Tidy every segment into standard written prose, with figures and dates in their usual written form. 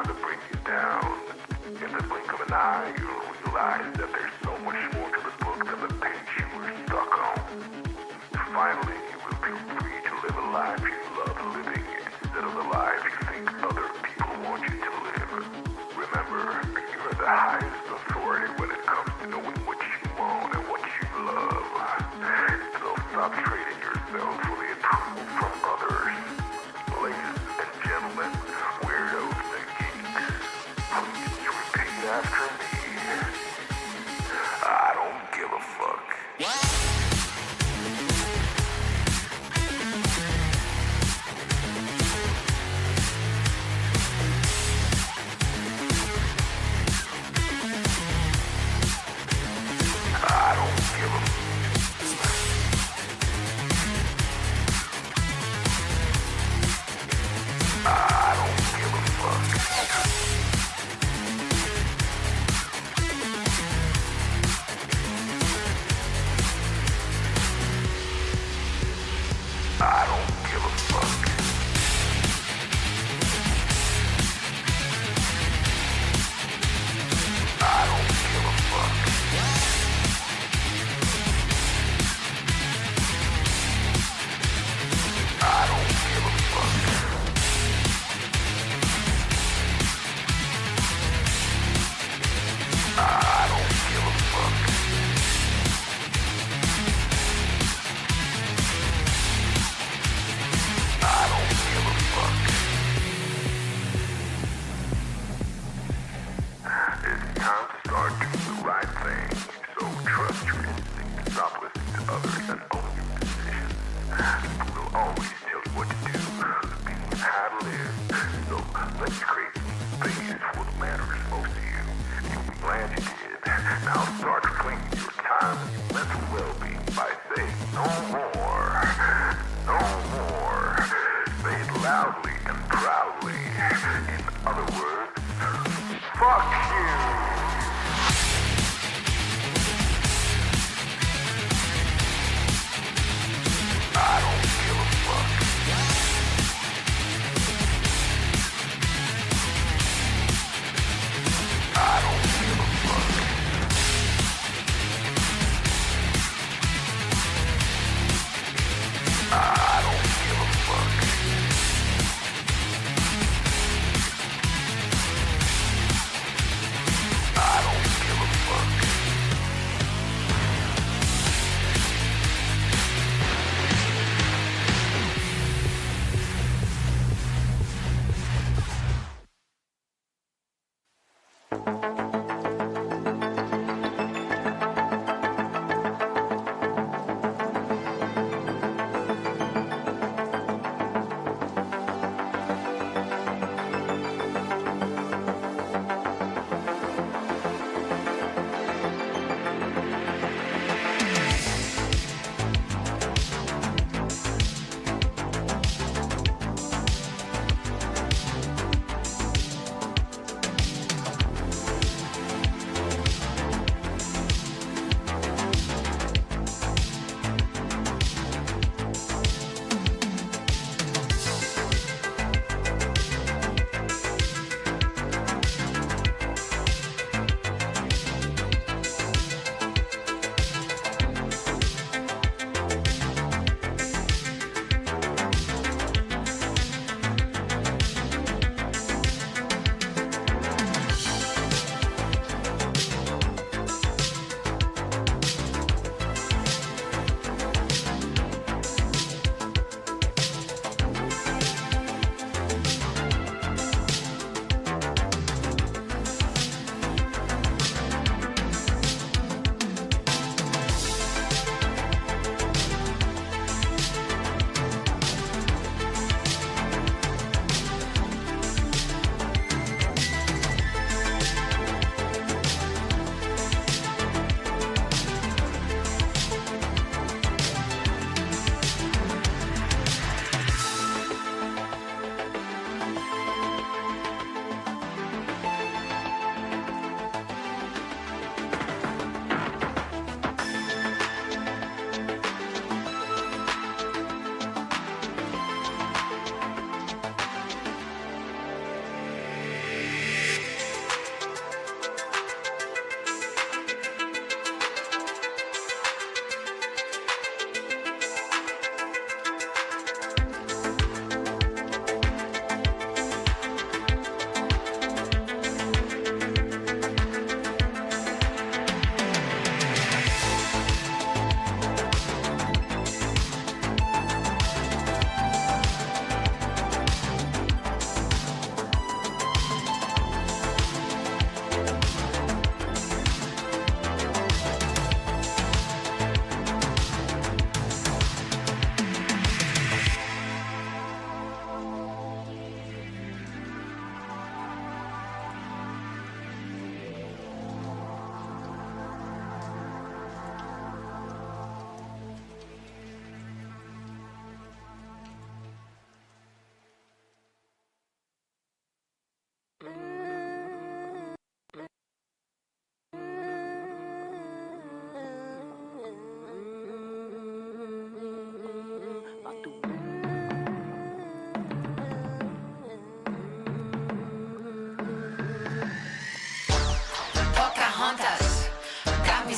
to bring you down. In the blink of an eye, you'll realize that there's so much more to the book than the page you were stuck on. Finally, you will feel free to live a life you love living instead of the life you think other people want you to live. Remember, you are the highest authority when it comes to knowing what you want and what you love. So stop trading yourself for the approval from others. Ladies and gentlemen, weirdos and geeks, please repeat after me. I don't give a fuck. I don't give a I don't give a fuck.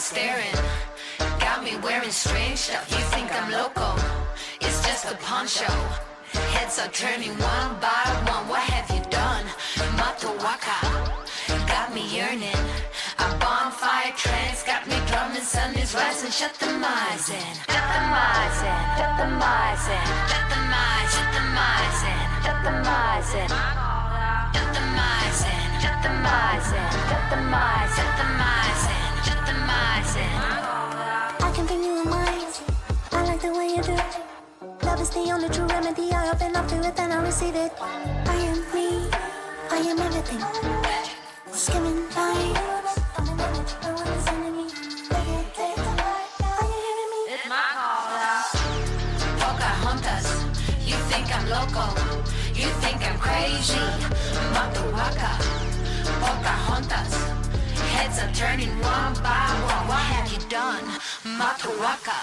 staring. Got me wearing strange stuff. You think I'm loco? It's just a poncho. Heads are turning one by one. What have you done? Mato waka. Got me yearning. A bonfire trance. Got me drumming. Sun is rising. Shut the mice in. Shut the mice in. Shut the mice in. Shut the mice. Shut the mice in. Shut the mice in. Shut the mice in. Shut the mice in. Shut the mice. Shut the mice in. Shut the mice in. I can bring you a mind. I like the way you do it. Love is the only true remedy. I open up to it and I receive it. I am me. I am everything. Skimming lines. No one is enemy. They can't take the light. Are you hearing me? It's my call out. Pocahontas, you think I'm loco? You think I'm crazy? Mato waka. Pocahontas, heads are turning one by one. What have you done? Mato waka.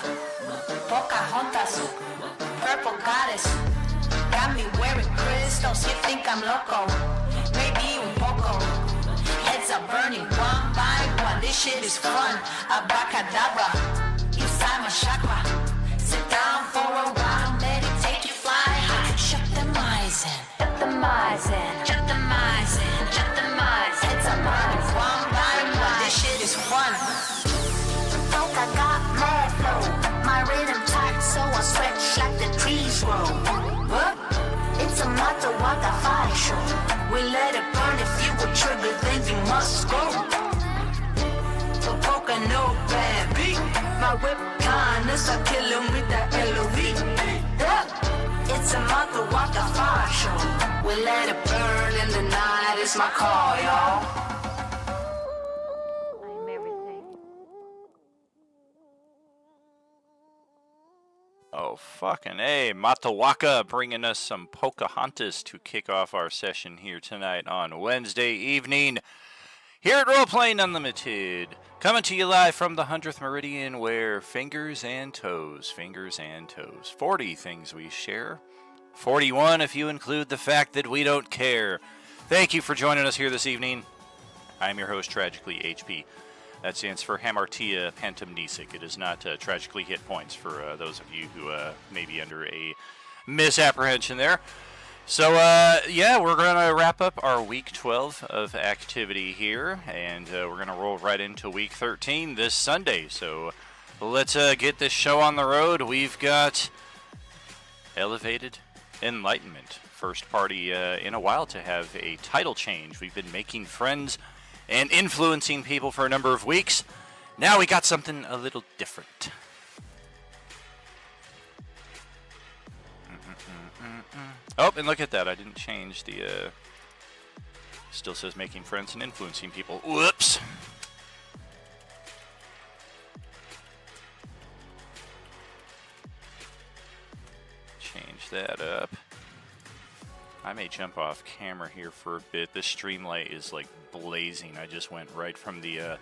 Pocahontas, purple goddess, got me wearing crystals. You think I'm loco? Maybe un poco. Heads are burning one by one. This shit is fun. Abracadabra, inside my chakra. Sit down for a while, meditate, you fly high. Shut the mice in. Shut the mice in. Shut the mice in. Shut the mice. Heads are burning one by one. This shit is fun. Folk, I got mad flow. My rhythm tight, so I stretch like the trees grow. What? It's a Mato Waka fire show. We let it burn. If you would trigger, then you must go. The poker no bad beat. My whip kindness, I kill him with that LOV. It's a Mato Waka fire show. We let it burn in the night. It's my call, y'all. I'm everything. Oh, fucking A. Matawaka bringing us some Pocahontas to kick off our session here tonight on Wednesday evening. Here at Roleplaying Unlimited, coming to you live from the 100th Meridian, where fingers and toes, 40 things we share. 41 if you include the fact that we don't care. Thank you for joining us here this evening. I'm your host, Tragically HP. That stands for Hamartia Pantomnesic. It is not tragically hit points for those of you who may be under a misapprehension there. So, yeah, we're going to wrap up our week 12 of activity here, and we're going to roll right into week 13 this Sunday. So, let's get this show on the road. We've got Elevated Enlightenment. First party in a while to have a title change. We've been making friends and influencing people for a number of weeks. Now we got something a little different. Oh, and look at that. I didn't change the... Still says making friends and influencing people. Whoops. Change that up. I may jump off camera here for a bit. This stream light is like blazing. I just went right from the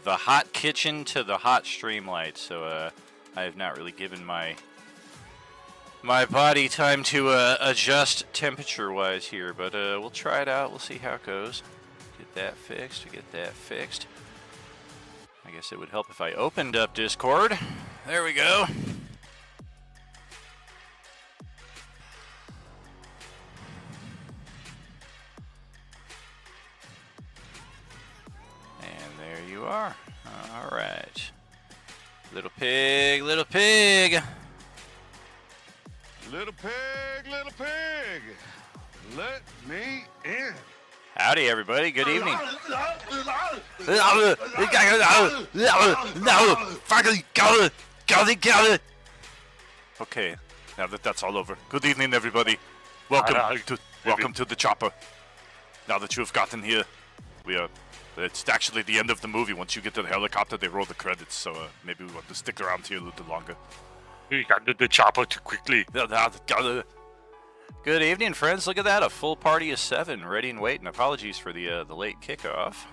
hot kitchen to the hot stream light, so I have not really given my body time to adjust temperature-wise here, but we'll try it out. We'll see how it goes. Get that fixed. Get that fixed. I guess it would help if I opened up Discord. There we go. You are. All right. Little pig, little pig. Little pig, let me in. Howdy, everybody. Good evening. Okay, now that that's all over. Good evening, everybody. Welcome to the chopper. Now that you've gotten here, it's actually the end of the movie. Once you get to the helicopter, they roll the credits, so maybe we want to stick around here a little longer. You got to do the chopper too quickly. Good evening, friends. Look at that, a full party of 7, ready and waiting. Apologies for the late kickoff.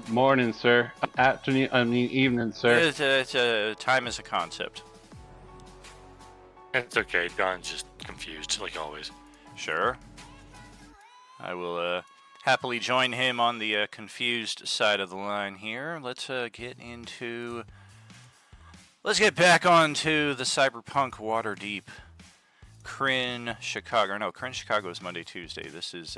Morning, sir. Evening, sir. Time is a concept. It's okay. Don's just confused, like always. Sure. I will happily join him on the confused side of the line here. Let's get back onto the Cyberpunk Waterdeep Kryn Chicago. No, Kryn Chicago is Monday, Tuesday. This is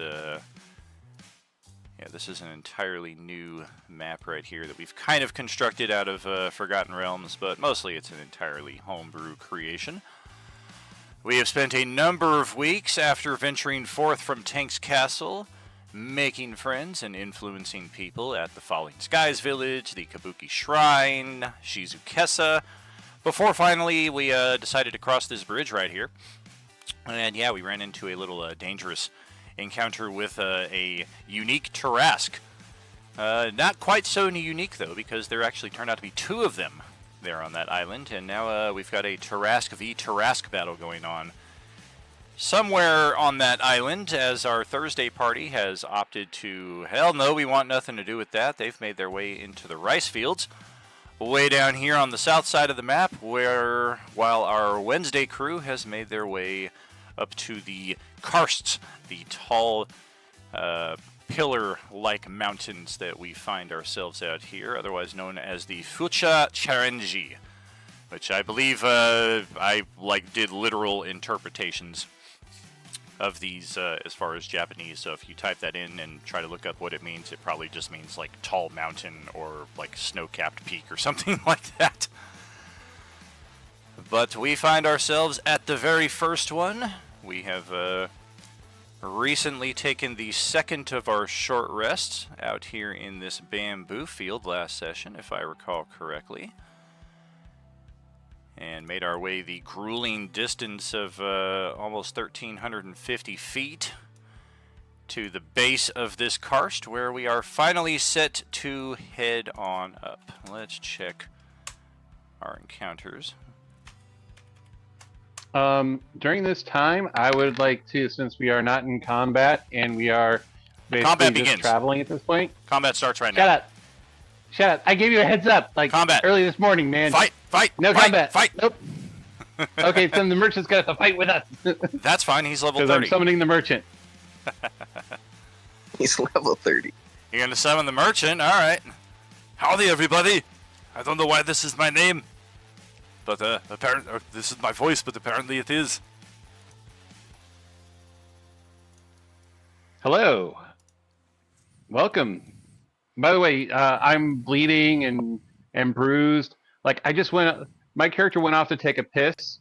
this is an entirely new map right here that we've kind of constructed out of Forgotten Realms, but mostly it's an entirely homebrew creation. We have spent a number of weeks after venturing forth from Tank's Castle, making friends and influencing people at the Falling Skies Village, the Kabuki Shrine, Shizukesa, before finally we decided to cross this bridge right here. And yeah, we ran into a little dangerous encounter with a unique Tarrasque. Not quite so unique, though, because there actually turned out to be two of them there on that island, and now we've got a Tarrasque v. Tarrasque battle going on somewhere on that island, as our Thursday party has opted to, hell no, we want nothing to do with that. They've made their way into the rice fields, way down here on the south side of the map, while our Wednesday crew has made their way up to the karsts, the tall pillar-like mountains that we find ourselves out here, otherwise known as the Fucha Charenji, which I believe I did literal interpretations of these as far as Japanese. So if you type that in and try to look up what it means, it probably just means like tall mountain or like snow-capped peak or something like that. But we find ourselves at the very first one. We have recently taken the second of our short rests out here in this bamboo field last session, if I recall correctly, and made our way the grueling distance of almost 1,350 feet to the base of this karst, where we are finally set to head on up. Let's check our encounters. During this time, I would like to, since we are not in combat and we are basically just traveling at this point. Combat starts right now. Shut up. I gave you a heads up, combat early this morning, man. Fight! No combat. Fight! Nope. Okay, so the merchant's got to fight with us. That's fine, he's level 30. Because I'm summoning the merchant. He's level 30. You're gonna summon the merchant? Alright. Howdy, everybody! I don't know why this is my name, but apparently this is my voice, but apparently it is. Hello. Welcome. By the way, I'm bleeding and bruised. Like, my character went off to take a piss,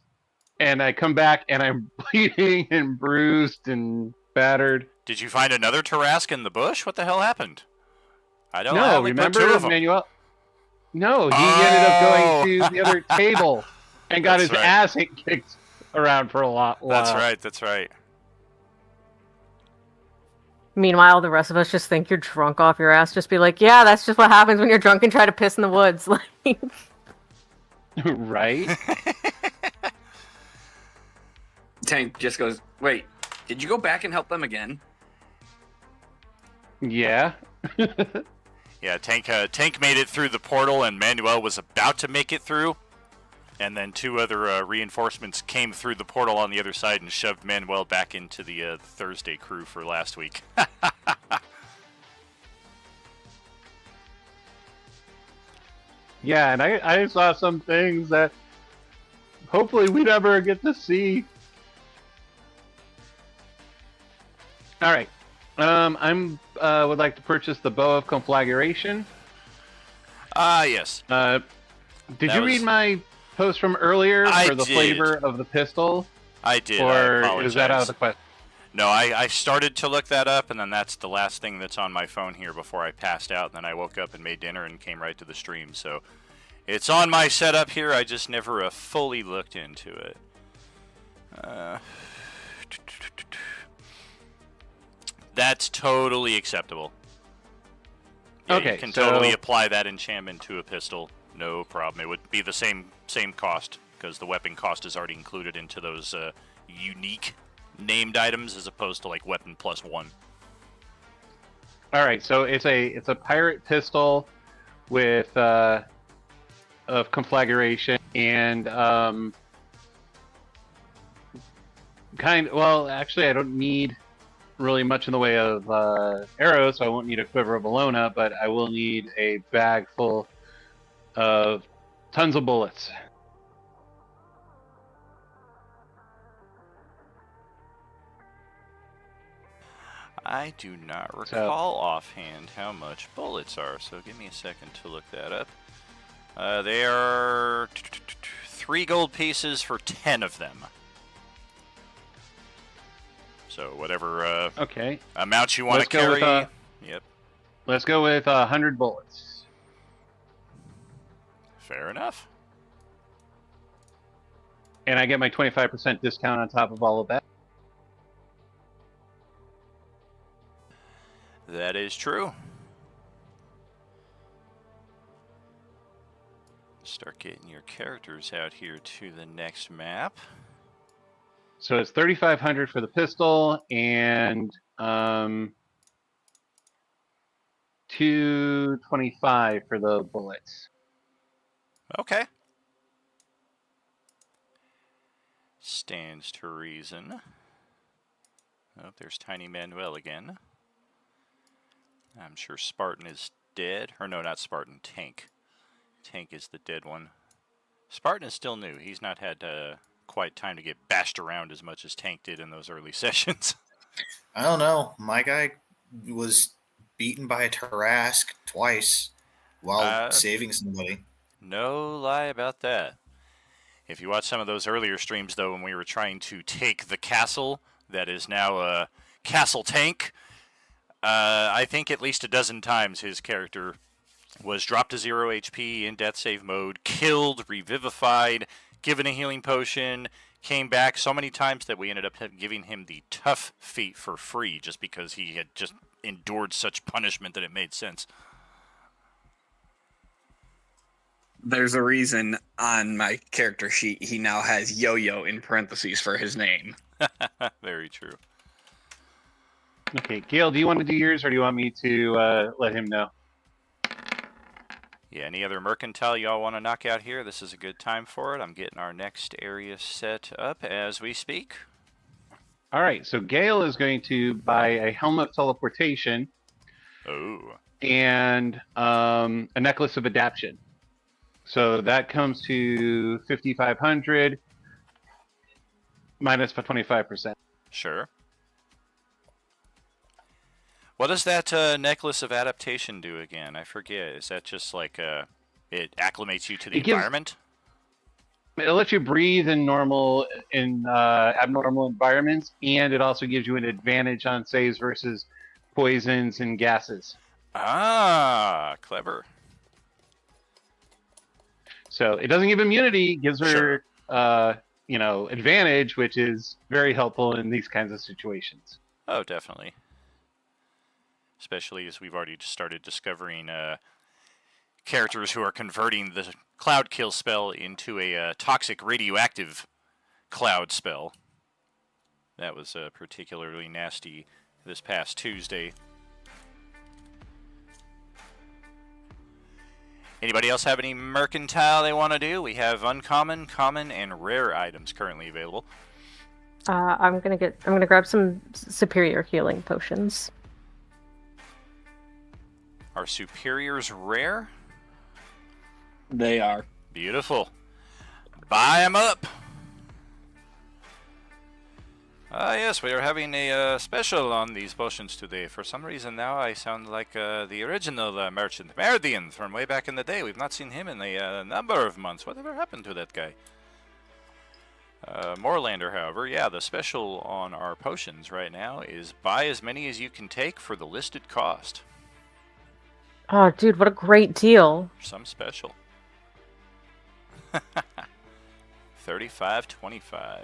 and I come back and I'm bleeding and bruised and battered. Did you find another Tarrasque in the bush? What the hell happened? I don't know. No, remember Manuel? No, he ended up going to the other table and got his ass kicked around for a while. That's right. Meanwhile, the rest of us just think you're drunk off your ass. Just be like, yeah, that's just what happens when you're drunk and try to piss in the woods. Right? Tank just goes, wait, did you go back and help them again? Yeah. Yeah, Tank made it through the portal, and Manuel was about to make it through. And then two other reinforcements came through the portal on the other side and shoved Manuel back into the Thursday crew for last week. Yeah, and I saw some things that hopefully we never get to see. All right. I would like to purchase the Bow of Conflagration. Yes. Did you read my post from earlier for the flavor of the pistol? I did. Or is that out of the question? No, I started to look that up, and then that's the last thing that's on my phone here before I passed out, and then I woke up and made dinner and came right to the stream. So it's on my setup here. I just never fully looked into it. That's totally acceptable. Yeah, okay, you can totally apply that enchantment to a pistol. No problem. It would be the same cost, because the weapon cost is already included into those unique named items, as opposed to like weapon plus one. All right, so it's a pirate pistol with of conflagration and well, actually I don't need really much in the way of arrows, so I won't need a quiver of Bologna, but I will need a bag full of tons of bullets. I do not recall offhand how much bullets are, so give me a second to look that up. They are 3 gold pieces for 10 of them. So whatever Okay. amount you want to Let's go carry. with, Yep. Let's go with 100 bullets. Fair enough. And I get my 25% discount on top of all of that. That is true. Start getting your characters out here to the next map. So it's 3,500 for the pistol and 225 for the bullets. Okay. Stands to reason. Oh, there's Tiny Manuel again. I'm sure Spartan is dead. Or no, not Spartan. Tank. Tank is the dead one. Spartan is still new. He's not had quite time to get bashed around as much as Tank did in those early sessions. I don't know. My guy was beaten by a Tarask twice while saving somebody. No lie about that. If you watch some of those earlier streams, though, when we were trying to take the castle that is now Castle Tank, I think at least a dozen times his character was dropped to 0 HP in death save mode, killed, revivified, given a healing potion, came back so many times that we ended up giving him the tough feat for free just because he had just endured such punishment that it made sense. There's a reason on my character sheet he now has Yo-Yo in parentheses for his name. Very true. Okay, Gail, do you want to do yours or do you want me to let him know? Yeah, any other mercantile y'all want to knock out here? This is a good time for it. I'm getting our next area set up as we speak. All right, so Gail is going to buy a helmet of teleportation. Oh. And a necklace of adaption. So that comes to 5,500 minus 25%. Sure. What does that necklace of adaptation do again? I forget. Is that just like it acclimates you to the environment? It lets you breathe in abnormal environments, and it also gives you an advantage on saves versus poisons and gases. Ah, clever. So it doesn't give immunity, it gives her advantage, which is very helpful in these kinds of situations. Oh, definitely. Especially as we've already started discovering characters who are converting the cloud kill spell into a toxic radioactive cloud spell. That was particularly nasty this past Tuesday. Anybody else have any mercantile they want to do? We have uncommon, common, and rare items currently available. I'm gonna grab some superior healing potions. Are superiors rare? They are. Beautiful. Buy them up. Yes, we are having a special on these potions today. For some reason now I sound like the original merchant, Meridian, from way back in the day. We've not seen him in a number of months. Whatever happened to that guy? Moorlander, however, yeah, the special on our potions right now is buy as many as you can take for the listed cost. Oh, dude, what a great deal. Some special. 35.25.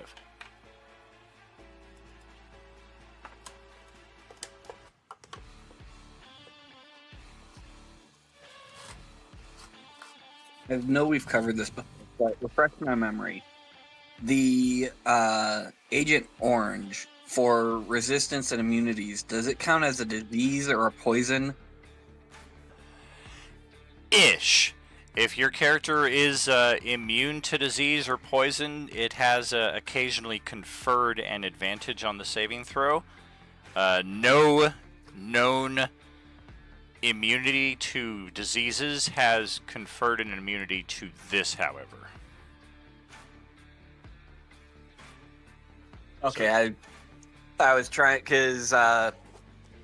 I know we've covered this before, but refresh my memory. The Agent Orange for resistance and immunities, does it count as a disease or a poison? Ish. If your character is immune to disease or poison, it has occasionally conferred an advantage on the saving throw. No known immunity to diseases has conferred an immunity to this, however. Okay, I was trying because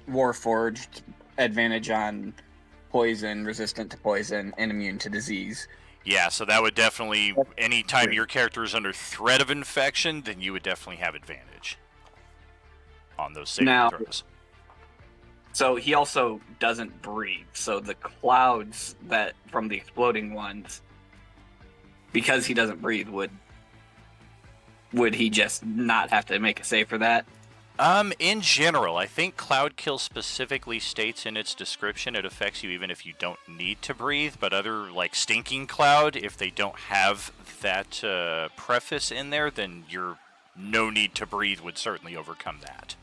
Warforged advantage on poison, resistant to poison, and immune to disease. Yeah, so that would definitely, anytime your character is under threat of infection, then you would definitely have advantage on those saving throws. So he also doesn't breathe. So the clouds that from the exploding ones, because he doesn't breathe, would he just not have to make a save for that? In general, I think Cloud Kill specifically states in its description it affects you even if you don't need to breathe, but other, like Stinking Cloud, if they don't have that preface in there, then your no need to breathe would certainly overcome that.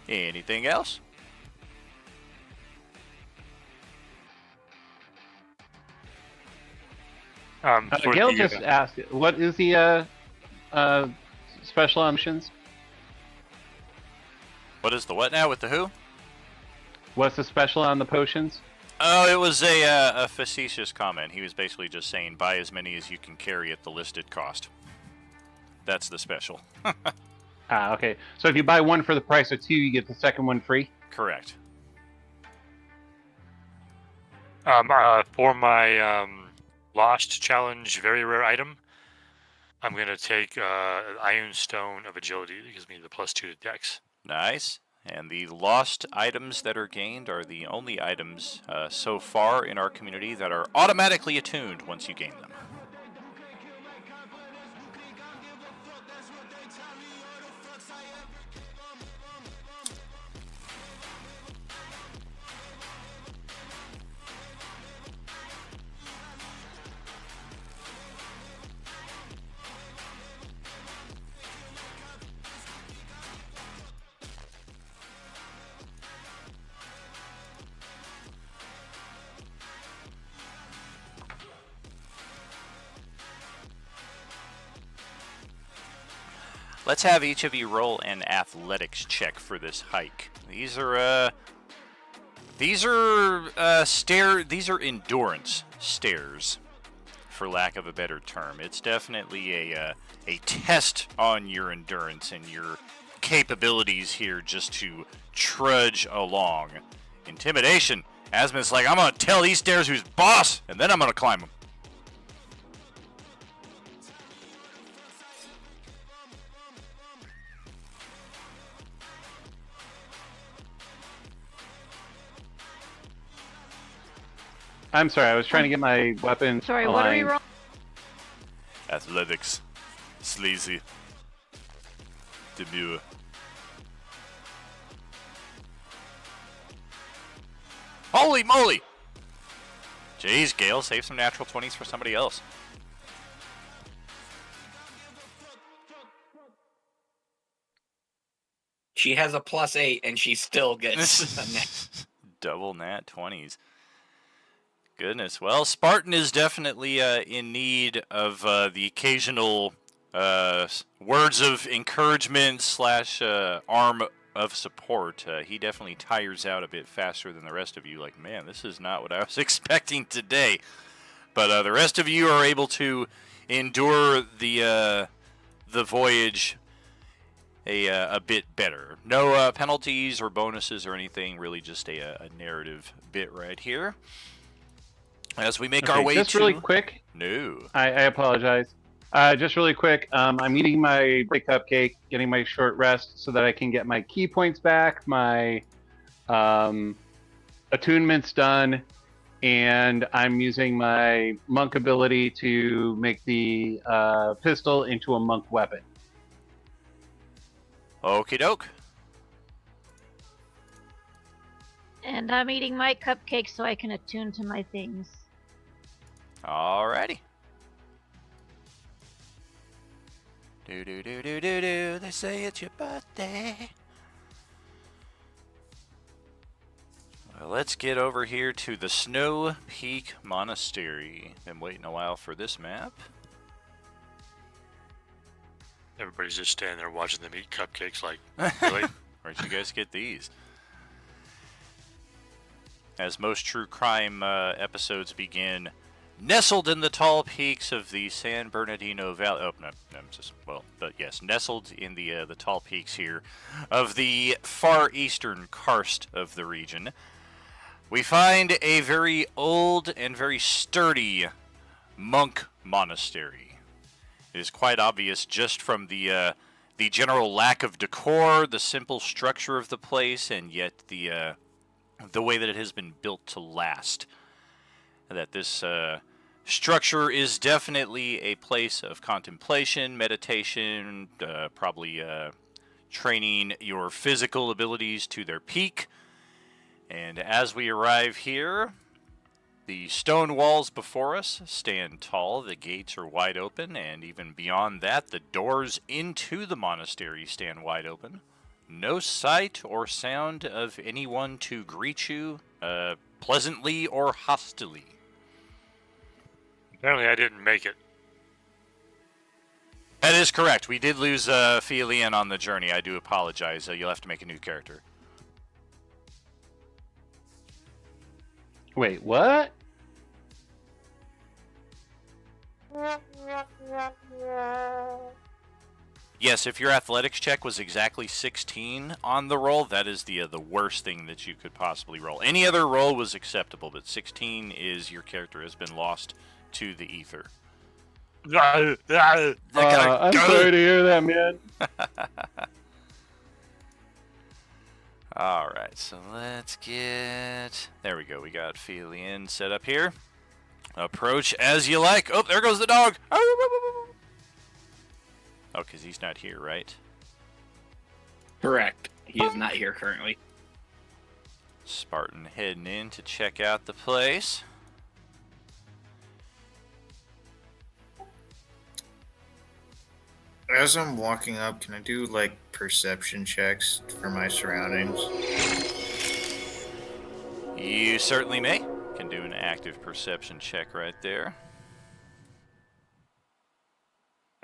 Anything else? Gail just asked, what is the special options? What is the what now with the who? What's the special on the potions? Oh, it was a facetious comment. He was basically just saying buy as many as you can carry at the listed cost. That's the special. Okay. So if you buy one for the price of two, you get the second one free? Correct. For my Lost Challenge very rare item, I'm going to take Iron Stone of Agility. It gives me the +2 to Dex. Nice. And the lost items that are gained are the only items so far in our community that are automatically attuned once you gain them. Let's have each of you roll an athletics check for this hike. These are endurance stairs, for lack of a better term. It's definitely a test on your endurance and your capabilities here just to trudge along. Intimidation. Asmon's like, I'm gonna tell these stairs who's boss, and then I'm gonna climb them. I'm sorry, I was trying to get my weapon. Sorry, what are we rolling? Athletics. Sleazy. Demure. Holy moly! Jeez, Gale, save some natural 20s for somebody else. She has a +8 and she still gets a net. Double nat 20s. Goodness. Well, Spartan is definitely in need of the occasional words of encouragement / arm of support. He definitely tires out a bit faster than the rest of you. Like, man, this is not what I was expecting today. But the rest of you are able to endure the voyage a bit better. No penalties or bonuses or anything. Really just a narrative bit right here. As we make our way just really quick. No. I apologize. Just really quick. I'm eating my big cupcake, getting my short rest so that I can get my key points back, my attunements done, and I'm using my monk ability to make the pistol into a monk weapon. Okie doke. And I'm eating my cupcake so I can attune to my things. Alrighty. Do do do do do do. They say it's your birthday. let's get over here to the Snow Peak Monastery. Been waiting a while for this map. Everybody's just standing there watching them eat cupcakes like, really? Where'd you guys get these? As most true crime episodes begin, nestled in the tall peaks of the San Bernardino Valley. Oh, no, but yes, nestled in the tall peaks here of the far eastern karst of the region, we find a very old and very sturdy monk monastery. It is quite obvious just from the general lack of decor, the simple structure of the place, and yet the way that it has been built to last. That this structure is definitely a place of contemplation, meditation, probably training your physical abilities to their peak. And as we arrive here, the stone walls before us stand tall, the gates are wide open, and even beyond that, the doors into the monastery stand wide open. No sight or sound of anyone to greet you, pleasantly or hostilely. Apparently I didn't make it. That is correct. We did lose Felian on the journey. I do apologize. You'll have to make a new character. Wait, what? Yes, if your athletics check was exactly 16 on the roll, that is the worst thing that you could possibly roll. Any other roll was acceptable, but 16 is your character has been lost to the ether. I'm sorry to hear that, man. Alright, so let's get... There we go, we got Felian set up here. Approach as you like. Oh, there goes the dog! Oh, because he's not here, right? Correct. He is not here currently. Spartan heading in to check out the place. As I'm walking up, can I do, like, perception checks for my surroundings? You certainly may. Can do an active perception check right there.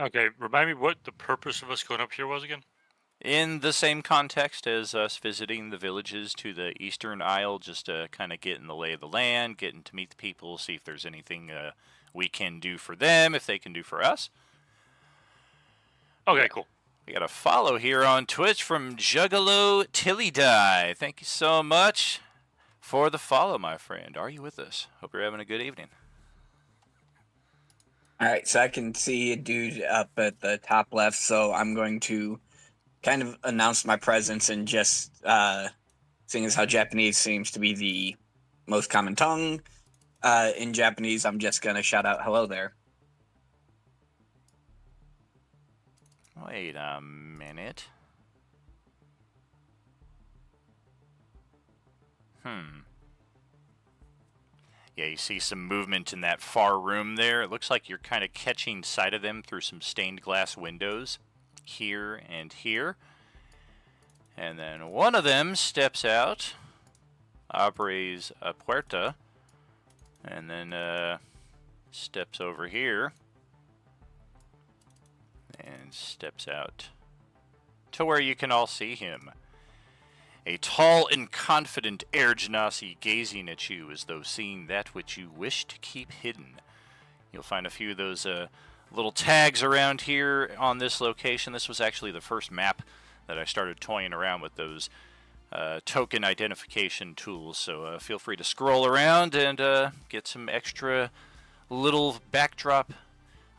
Okay, remind me what the purpose of us going up here was again? In the same context as us visiting the villages to the Eastern Isle, just to kind of get in the lay of the land, getting to meet the people, see if there's anything we can do for them, if they can do for us. Okay, cool. We got a follow here on Twitch from Juggalo Tillydie. Thank you so much for the follow, my friend. Are you with us? Hope you're having a good evening. All right, so I can see a dude up at the top left, so I'm going to kind of announce my presence and just, seeing as how Japanese seems to be the most common tongue in Japanese, I'm just going to shout out hello there. Wait a minute. Yeah, you see some movement in that far room there. It looks like you're kind of catching sight of them through some stained glass windows here and here. And then one of them steps out, abres a puerta, and then steps over here and steps out to where you can all see him. A tall and confident Air Genasi gazing at you as though seeing that which you wish to keep hidden. You'll find a few of those little tags around here on this location. This was actually the first map that I started toying around with those token identification tools. So feel free to scroll around and get some extra little backdrop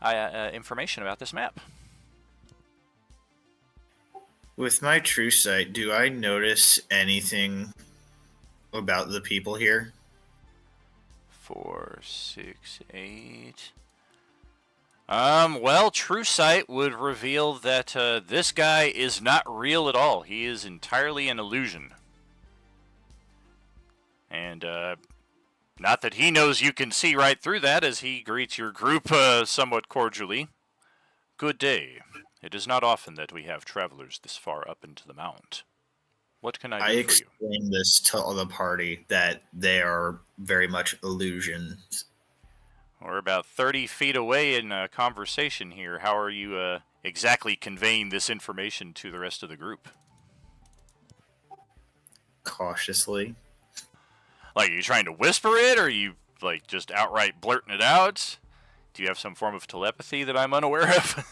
information about this map. With my true sight, do I notice anything about the people here? 4, 6, 8. Well, true sight would reveal that this guy is not real at all. He is entirely an illusion. And not that he knows you can see right through that, as he greets your group somewhat cordially. Good day. It is not often that we have travelers this far up into the mount. What can I I do for you? explained this to the party that they are very much illusions. We're about 30 feet away in a conversation here. How are you exactly conveying this information to the rest of the group? Cautiously. Like, are you trying to whisper it, or are you, like, just outright blurting it out? Do you have some form of telepathy that I'm unaware of?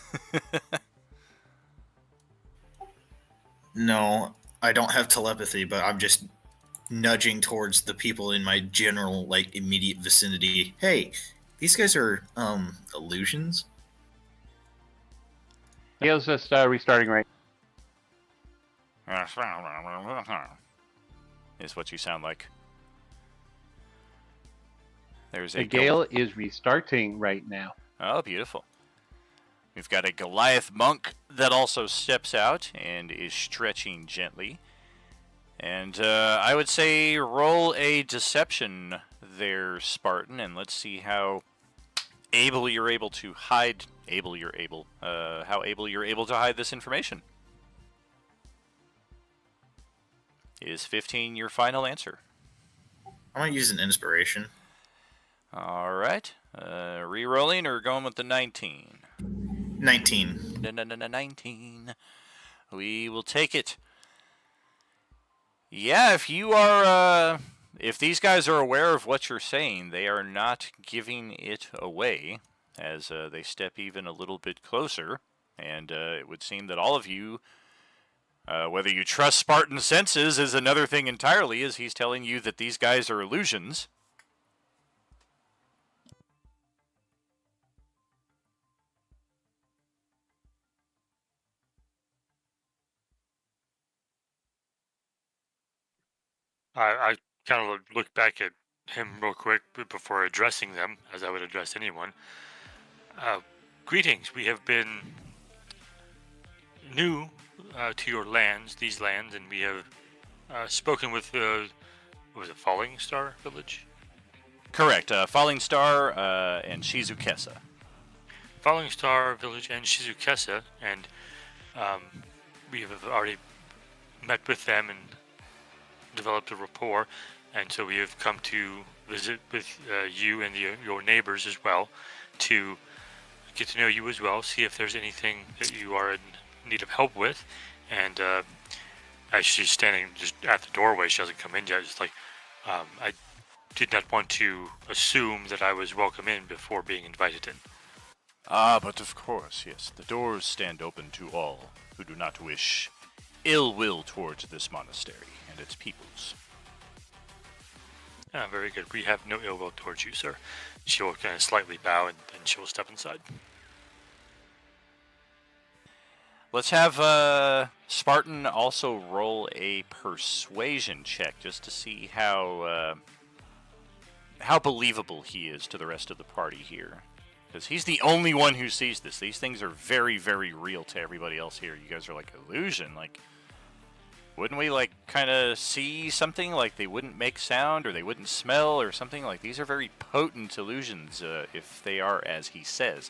No, I don't have telepathy, but I'm just nudging towards the people in my general, like, immediate vicinity. Hey, these guys are, illusions? Gale's just restarting right. Is what you sound like. There's The a Gale is restarting right now. Oh, beautiful. We've got a Goliath monk that also steps out and is stretching gently. And I would say roll a deception there, Spartan, and let's see how able you're able to hide. How able you're able to hide this information. Is 15 your final answer? I might use an inspiration. All right. Re-rolling or going with the 19? 19. 19. We will take it. Yeah, if you are, if these guys are aware of what you're saying, they are not giving it away as they step even a little bit closer. And it would seem that all of you, whether you trust Spartan senses is another thing entirely, as he's telling you that these guys are illusions. I kind of look back at him real quick before addressing them, as I would address anyone. Greetings. We have been new to your lands, these lands, and we have spoken with, what was it, Falling Star Village? Correct. Falling Star and Shizukesa. Falling Star Village and Shizukesa, and we have already met with them and developed a rapport, and so we have come to visit with you and your neighbors as well, to get to know you as well, see if there's anything that you are in need of help with. And as she's standing just at the doorway, she hasn't come in yet. It's like, I did not want to assume that I was welcome in before being invited in. Ah, but of course, yes. The doors stand open to all who do not wish ill will towards this monastery and its peoples. Ah, very good. We have no ill will towards you, sir. She will kind of slightly bow, and then she will step inside. Let's have Spartan also roll a persuasion check just to see how believable he is to the rest of the party here. Because he's the only one who sees this. These things are very, very real to everybody else here. You guys are like, illusion? Like, wouldn't we, like, kind of see something? Like, they wouldn't make sound, or they wouldn't smell, or something? Like, these are very potent illusions, if they are as he says.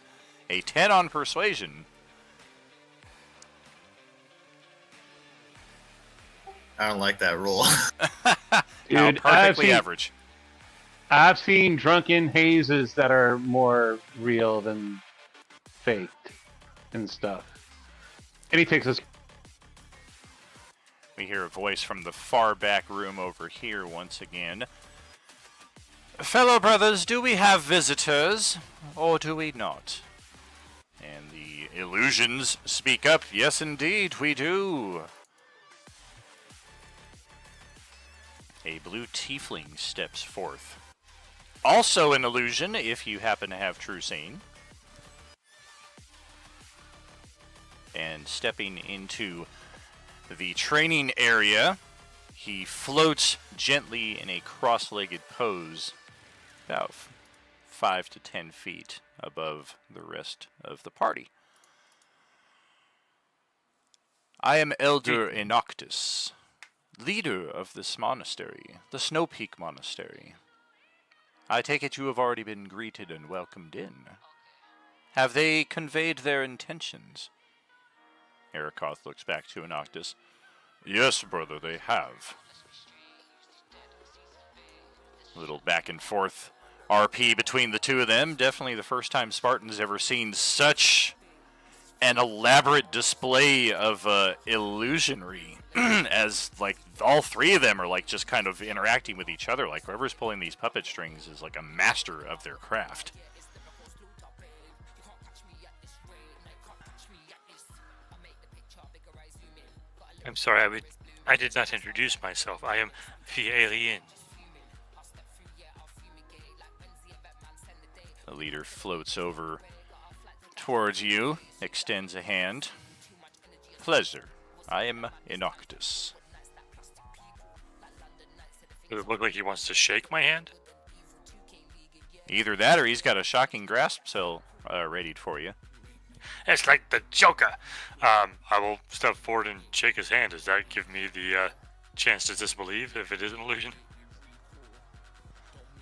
A 10 on persuasion. I don't like that roll. Dude, perfectly average. I've seen drunken hazes that are more real than faked and stuff. And he takes us. We hear a voice from the far back room over here once again. Fellow brothers, do we have visitors, or do we not? And the illusions speak up. Yes, indeed, we do. A blue tiefling steps forth. Also an illusion, if you happen to have true seeing. And stepping into the training area, he floats gently in a cross-legged pose, about 5 to 10 feet above the rest of the party. I am Elder Enoctus, leader of this monastery, the Snow Peak Monastery. I take it you have already been greeted and welcomed in. Have they conveyed their intentions? Arakoth looks back to Enoctus. Yes, brother, they have. A little back and forth RP between the two of them. Definitely the first time Spartan's ever seen such an elaborate display of illusionary as like all three of them are like just kind of interacting with each other. Like whoever's pulling these puppet strings is like a master of their craft. I'm sorry, I did not introduce myself. I am the alien. The leader floats over towards you, extends a hand. Pleasure. I am Inoctus. Does it look like he wants to shake my hand? Either that or he's got a shocking grasp cell readied for you. It's like the Joker. I will step forward and shake his hand. Does that give me the chance to disbelieve if it is an illusion?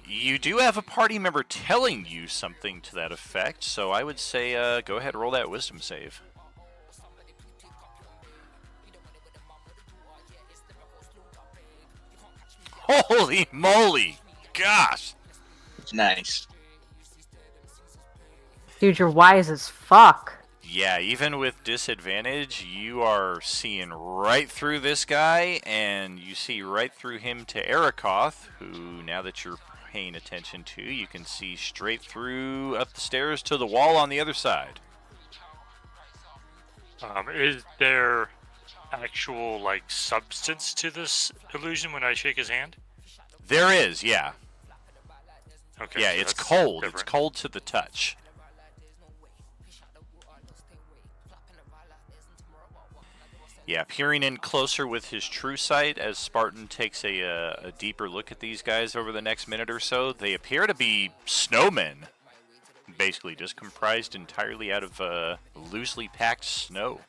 You do have a party member telling you something to that effect, so I would say go ahead and roll that wisdom save. Holy moly! Gosh! Nice. Dude, you're wise as fuck. Yeah, even with disadvantage, you are seeing right through this guy, and you see right through him to Erikoth, who, now that you're paying attention to, you can see straight through up the stairs to the wall on the other side. Is there actual, like, substance to this illusion when I shake his hand? There is, yeah. Okay. Yeah, so it's that's cold. different. It's cold to the touch. Yeah, peering in closer with his true sight as Spartan takes a deeper look at these guys over the next minute or so. They appear to be snowmen, basically just comprised entirely out of loosely packed snow.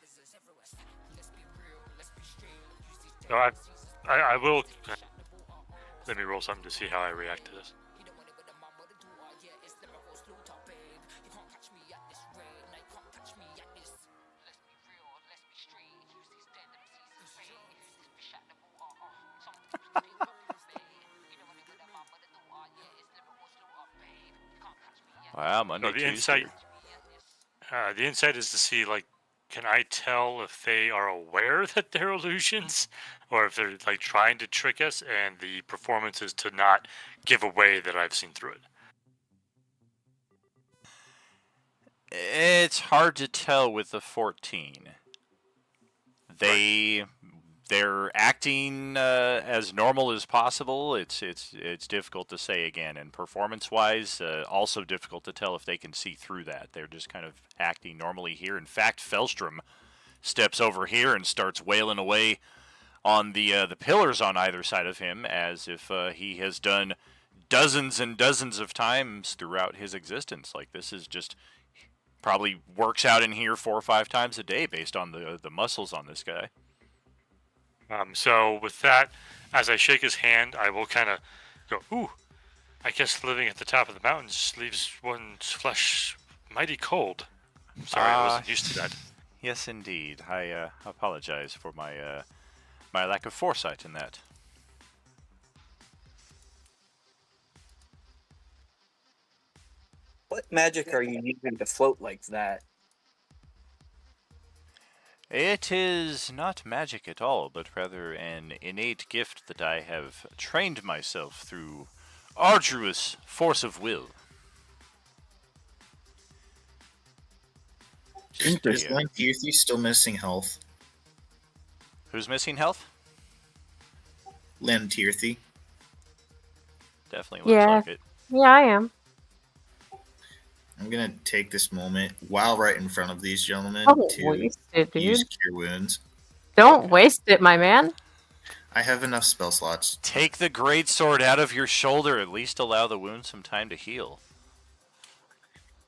No, I will. Let me roll something to see how I react to this. Wow, Monday, So the Tuesday. the insight is to see, like, can I tell if they are aware that they're illusions, or if they're like trying to trick us, and the performance is to not give away that I've seen through it. It's hard to tell with the 14. They're acting as normal as possible. It's difficult to say again, and performance-wise, also difficult to tell if they can see through that. They're just kind of acting normally here. In fact, Felstrom steps over here and starts wailing away on the pillars on either side of him, as if he has done dozens and dozens of times throughout his existence. Like, this is just probably works out in here 4 or 5 times a day based on the muscles on this guy. So with that, as I shake his hand, I will kind of go, ooh, I guess living at the top of the mountains leaves one's flesh mighty cold. Sorry, I wasn't used to that. Yes, indeed. I apologize for my my lack of foresight in that. What magic are you using to float like that? It is not magic at all, but rather an innate gift that I have trained myself through arduous force of will. Is Yeah. Lantirthi still missing health? Who's missing health? Lantirthi. Definitely looks Yeah. like it. Yeah, I am. I'm gonna take this moment while right in front of these gentlemen Don't to waste it, dude. use Cure Wounds. Don't waste it, my man. I have enough spell slots. Take the greatsword out of your shoulder. At least allow the wound some time to heal.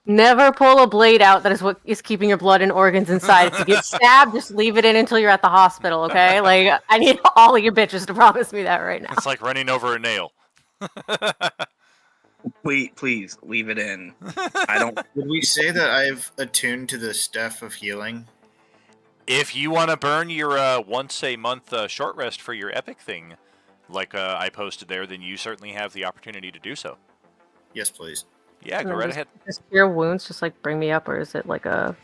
Never pull a blade out. That is what is keeping your blood and organs inside. If you get stabbed, just leave it in until you're at the hospital, okay? Like, I need all of you bitches to promise me that right now. It's like running over a nail. Please leave it in. I don't. Would we say that I've attuned to the staff of healing? If you want to burn your once a month short rest for your epic thing, like I posted there, then you certainly have the opportunity to do so. Yes, please. Yeah, And go then right does- ahead. Does cure wounds just like bring me up, or is it like a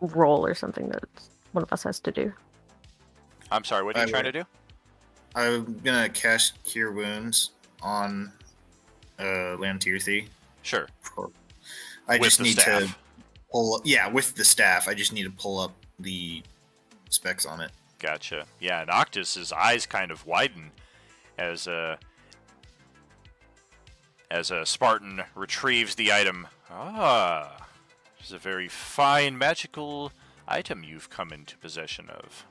roll or something that one of us has to do? I'm sorry, what are you trying to do? I'm gonna cast Cure Wounds on Lantirthi. Sure. I With just the need to staff. pull. Yeah, with the staff. I just need to pull up the specs on it. Gotcha. Yeah, Noctis's eyes kind of widen as a Spartan retrieves the item. Ah, it's a very fine magical item you've come into possession of.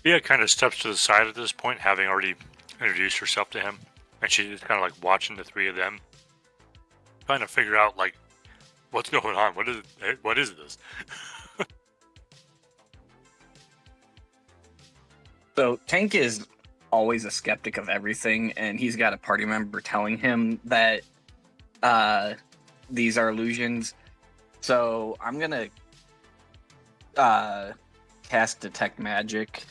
Bia kind of steps to the side at this point, having already introduced herself to him, and she's just kind of like watching the three of them, trying to figure out like what's going on. What is this? So Tank is always a skeptic of everything, and he's got a party member telling him that these are illusions. So I'm gonna cast Detect Magic.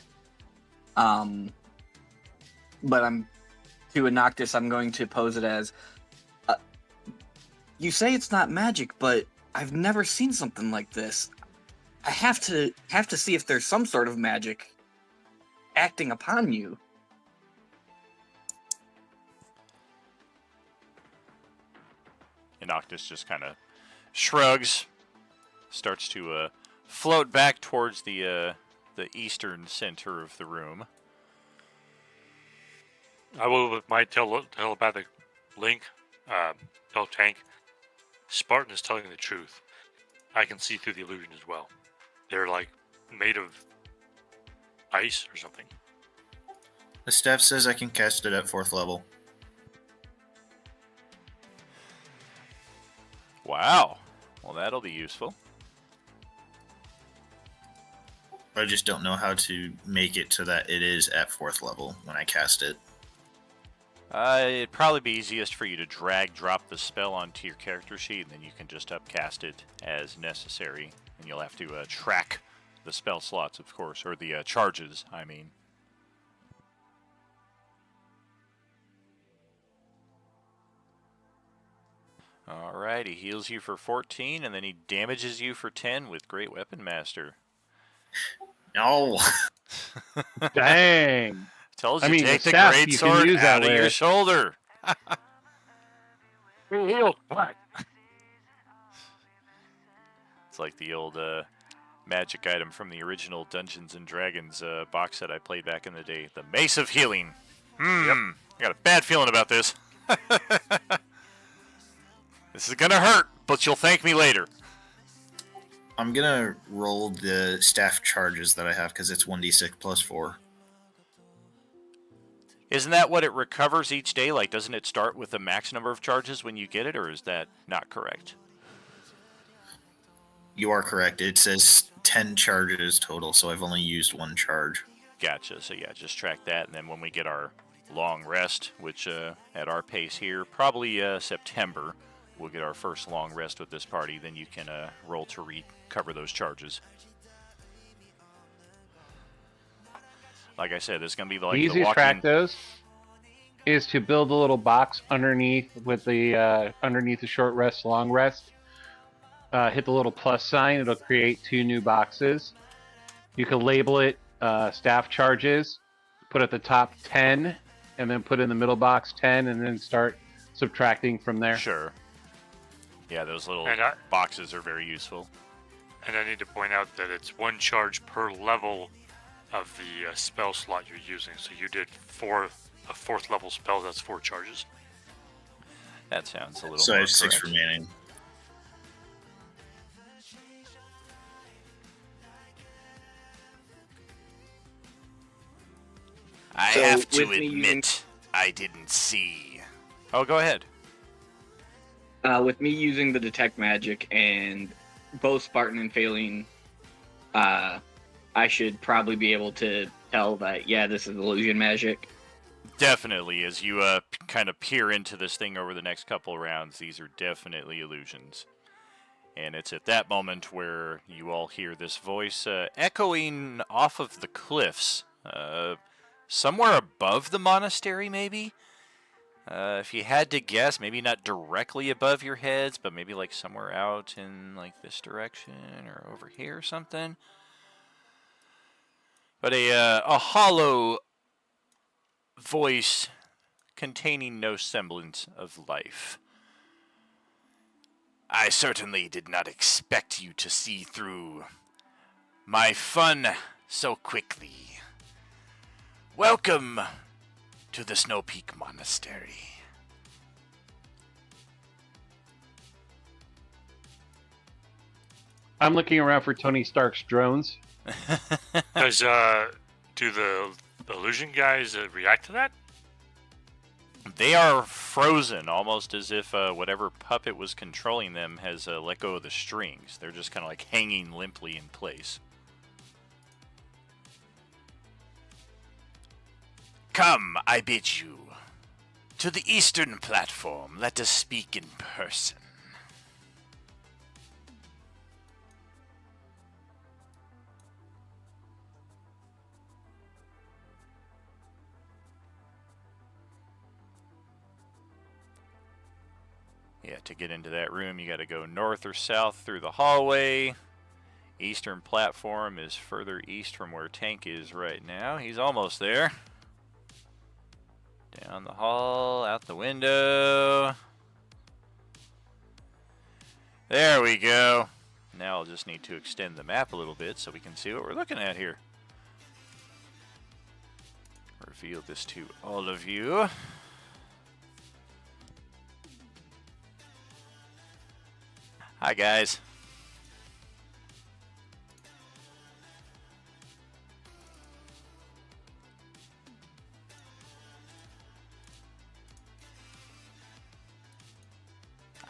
But to a Noctis, I'm going to pose it as you say it's not magic, but I've never seen something like this. I have to see if there's some sort of magic acting upon you. And Noctis just kind of shrugs, starts to float back towards the eastern center of the room. I will, with my telepathic link, tell Tank, Spartan is telling the truth. I can see through the illusion as well. They're like made of ice or something. The staff says I can cast it at 4th level. Wow. Well, that'll be useful. I just don't know how to make it so that it is at 4th level when I cast it. It'd probably be easiest for you to drop the spell onto your character sheet, and then you can just upcast it as necessary. And you'll have to track the spell slots, of course, or the charges, I mean. Alright, he heals you for 14, and then he damages you for 10 with Great Weapon Master. No. Dang. Tells you I mean, take the the staff great you can sword use that out of your with. shoulder. Heal. What? It's like the old magic item from the original Dungeons and Dragons box set I played back in the day. The Mace of Healing. I got a bad feeling about this. This is gonna hurt, but you'll thank me later. I'm gonna roll the staff charges that I have because it's 1d6 plus 4. Isn't that what it recovers each day? Like, doesn't it start with the max number of charges when you get it, or is that not correct? You are correct. It says 10 charges total, so I've only used 1 charge. Gotcha. So yeah, just track that, and then when we get our long rest, which at our pace here, probably September, we'll get our first long rest with this party, then you can roll to recover those charges. Like I said, this is going to be like The easiest walking... track those is to build a little box underneath with the underneath the short rest, long rest. Hit the little plus sign; it'll create 2 new boxes. You can label it staff charges. Put at the top 10, and then put in the middle box 10, and then start subtracting from there. Sure. Yeah, those little And boxes are very useful. And I need to point out that it's 1 charge per level of the spell slot you're using. So you did a 4th level spell, that's 4 charges. That sounds a little So I more have 6 correct. remaining. I So, have to with me admit, using- I didn't see. Oh, go ahead. With me using the Detect Magic and both Spartan and Failing, I should probably be able to tell that, yeah, this is illusion magic. Definitely, as you kind of peer into this thing over the next couple rounds, these are definitely illusions. And it's at that moment where you all hear this voice echoing off of the cliffs, somewhere above the monastery, maybe? If you had to guess, maybe not directly above your heads, but maybe like somewhere out in like this direction or over here or something. But a hollow voice containing no semblance of life. I certainly did not expect you to see through my fun so quickly. Welcome to the Snow Peak Monastery. I'm looking around for Tony Stark's drones. Do the illusion guys react to that? They are frozen, almost as if whatever puppet was controlling them has let go of the strings. They're just kind of like hanging limply in place. Come, I bid you, to the eastern platform. Let us speak in person. Yeah, to get into that room, you got to go north or south through the hallway. Eastern platform is further east from where Tank is right now. He's almost there. Down the hall, out the window. There we go. Now I'll just need to extend the map a little bit so we can see what we're looking at here. Reveal this to all of you. Hi, guys.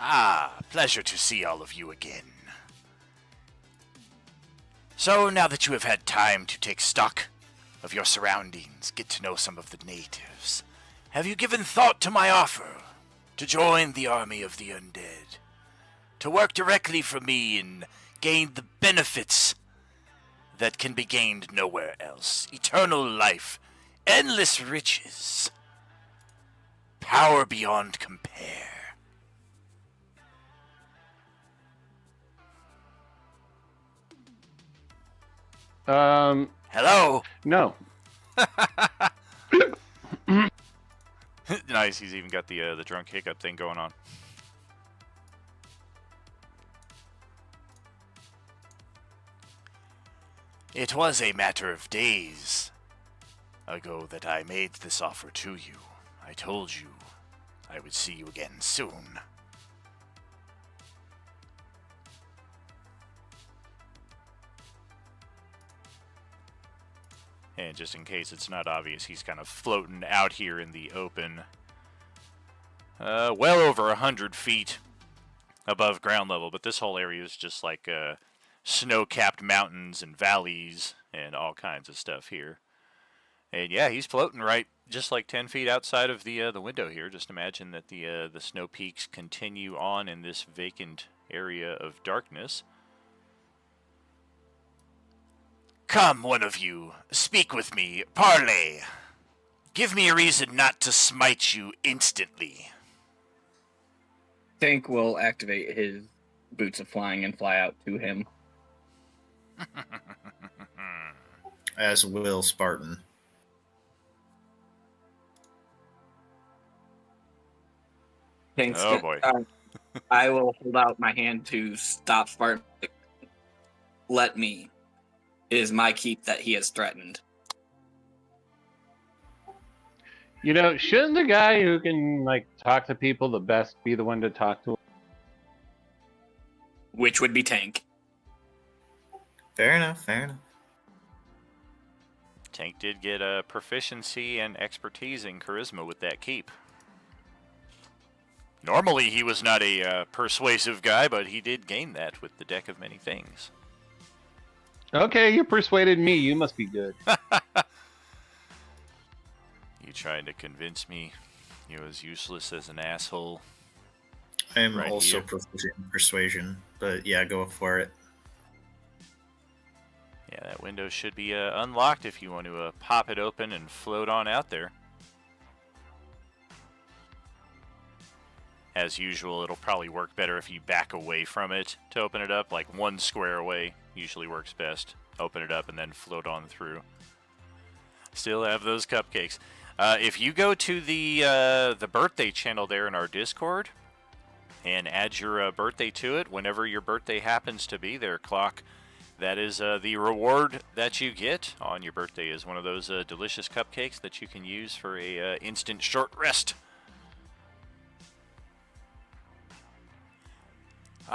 Ah, pleasure to see all of you again. So, now that you have had time to take stock of your surroundings, get to know some of the natives, have you given thought to my offer to join the army of the undead? To work directly for me and gain the benefits that can be gained nowhere else. Eternal life, endless riches, power beyond compare. Hello? No. Nice, he's even got the drunk hiccup thing going on. It was a matter of days ago that I made this offer to you. I told you I would see you again soon. And just in case it's not obvious, he's kind of floating out here in the open. Well over 100 feet above ground level, but this whole area is just like snow-capped mountains and valleys and all kinds of stuff here. And yeah, he's floating right just like 10 feet outside of the window here. Just imagine that the snow peaks continue on in this vacant area of darkness. Come, one of you, speak with me, parley. Give me a reason not to smite you instantly. Tank will activate his boots of flying and fly out to him. As will Spartan. Tank's Oh boy. I will hold out my hand to stop Spartan. Let me. It is my keep that he has threatened. You know, shouldn't the guy who can like talk to people the best be the one to talk to? Which would be Tank. Fair enough, fair enough. Tank did get a proficiency and expertise in charisma with that keep. Normally he was not a persuasive guy, but he did gain that with the deck of many things. Okay, you persuaded me. You must be good. You trying to convince me you're as useless as an asshole? I am Right also here. proficient in persuasion, but yeah, go for it. Yeah, that window should be unlocked if you want to pop it open and float on out there. As usual, it'll probably work better if you back away from it to open it up. Like 1 square away usually works best. Open it up and then float on through. Still have those cupcakes. If you go to the birthday channel there in our Discord and add your birthday to it, whenever your birthday happens to be there, Clock, that is the reward that you get on your birthday is one of those delicious cupcakes that you can use for a instant short rest.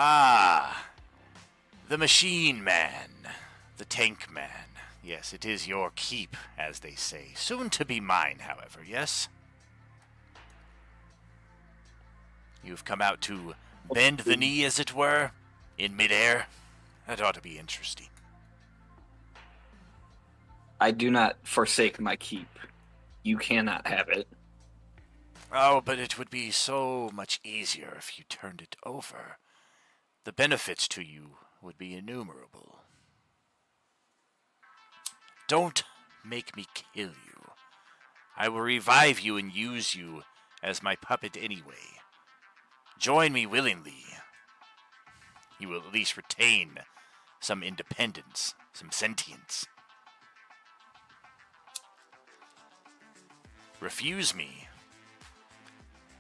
Ah, the Machine Man, the Tank Man. Yes, it is your keep, as they say. Soon to be mine, however, yes? You've come out to bend the knee, as it were, in midair. That ought to be interesting. I do not forsake my keep. You cannot have it. Oh, but it would be so much easier if you turned it over. The benefits to you would be innumerable. Don't make me kill you. I will revive you and use you as my puppet anyway. Join me willingly. You will at least retain some independence, some sentience. Refuse me,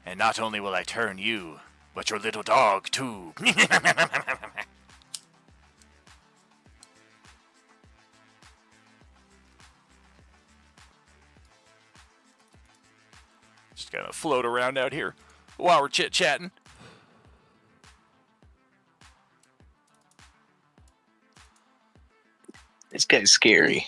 and not only will I turn you, but your little dog too. Just gonna float around out here while we're chit-chatting. This guy's scary.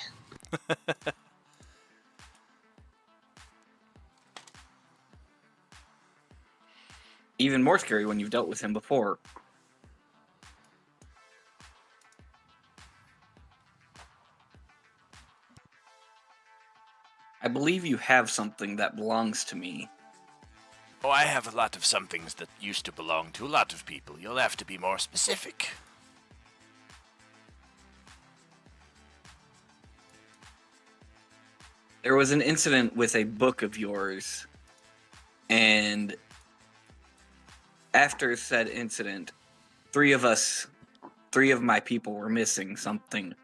Even more scary when you've dealt with him before. I believe you have something that belongs to me. Oh, I have a lot of some things that used to belong to a lot of people. You'll have to be more specific. There was an incident with a book of yours, and after said incident, three of my people were missing something,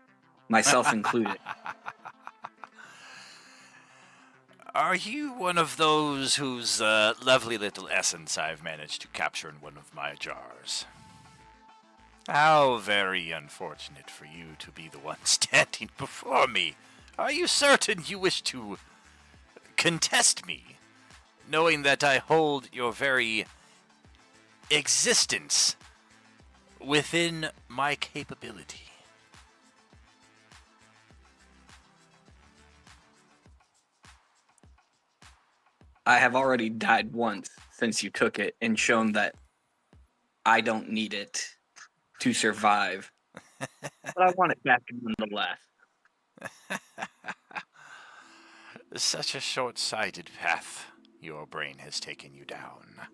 myself included. Are you one of those whose lovely little essence I've managed to capture in one of my jars? How very unfortunate for you to be the one standing before me. Are you certain you wish to contest me, knowing that I hold your very existence within my capability? I have already died once since you took it and shown that I don't need it to survive. But I want it back nonetheless. Such a short-sighted path your brain has taken you down.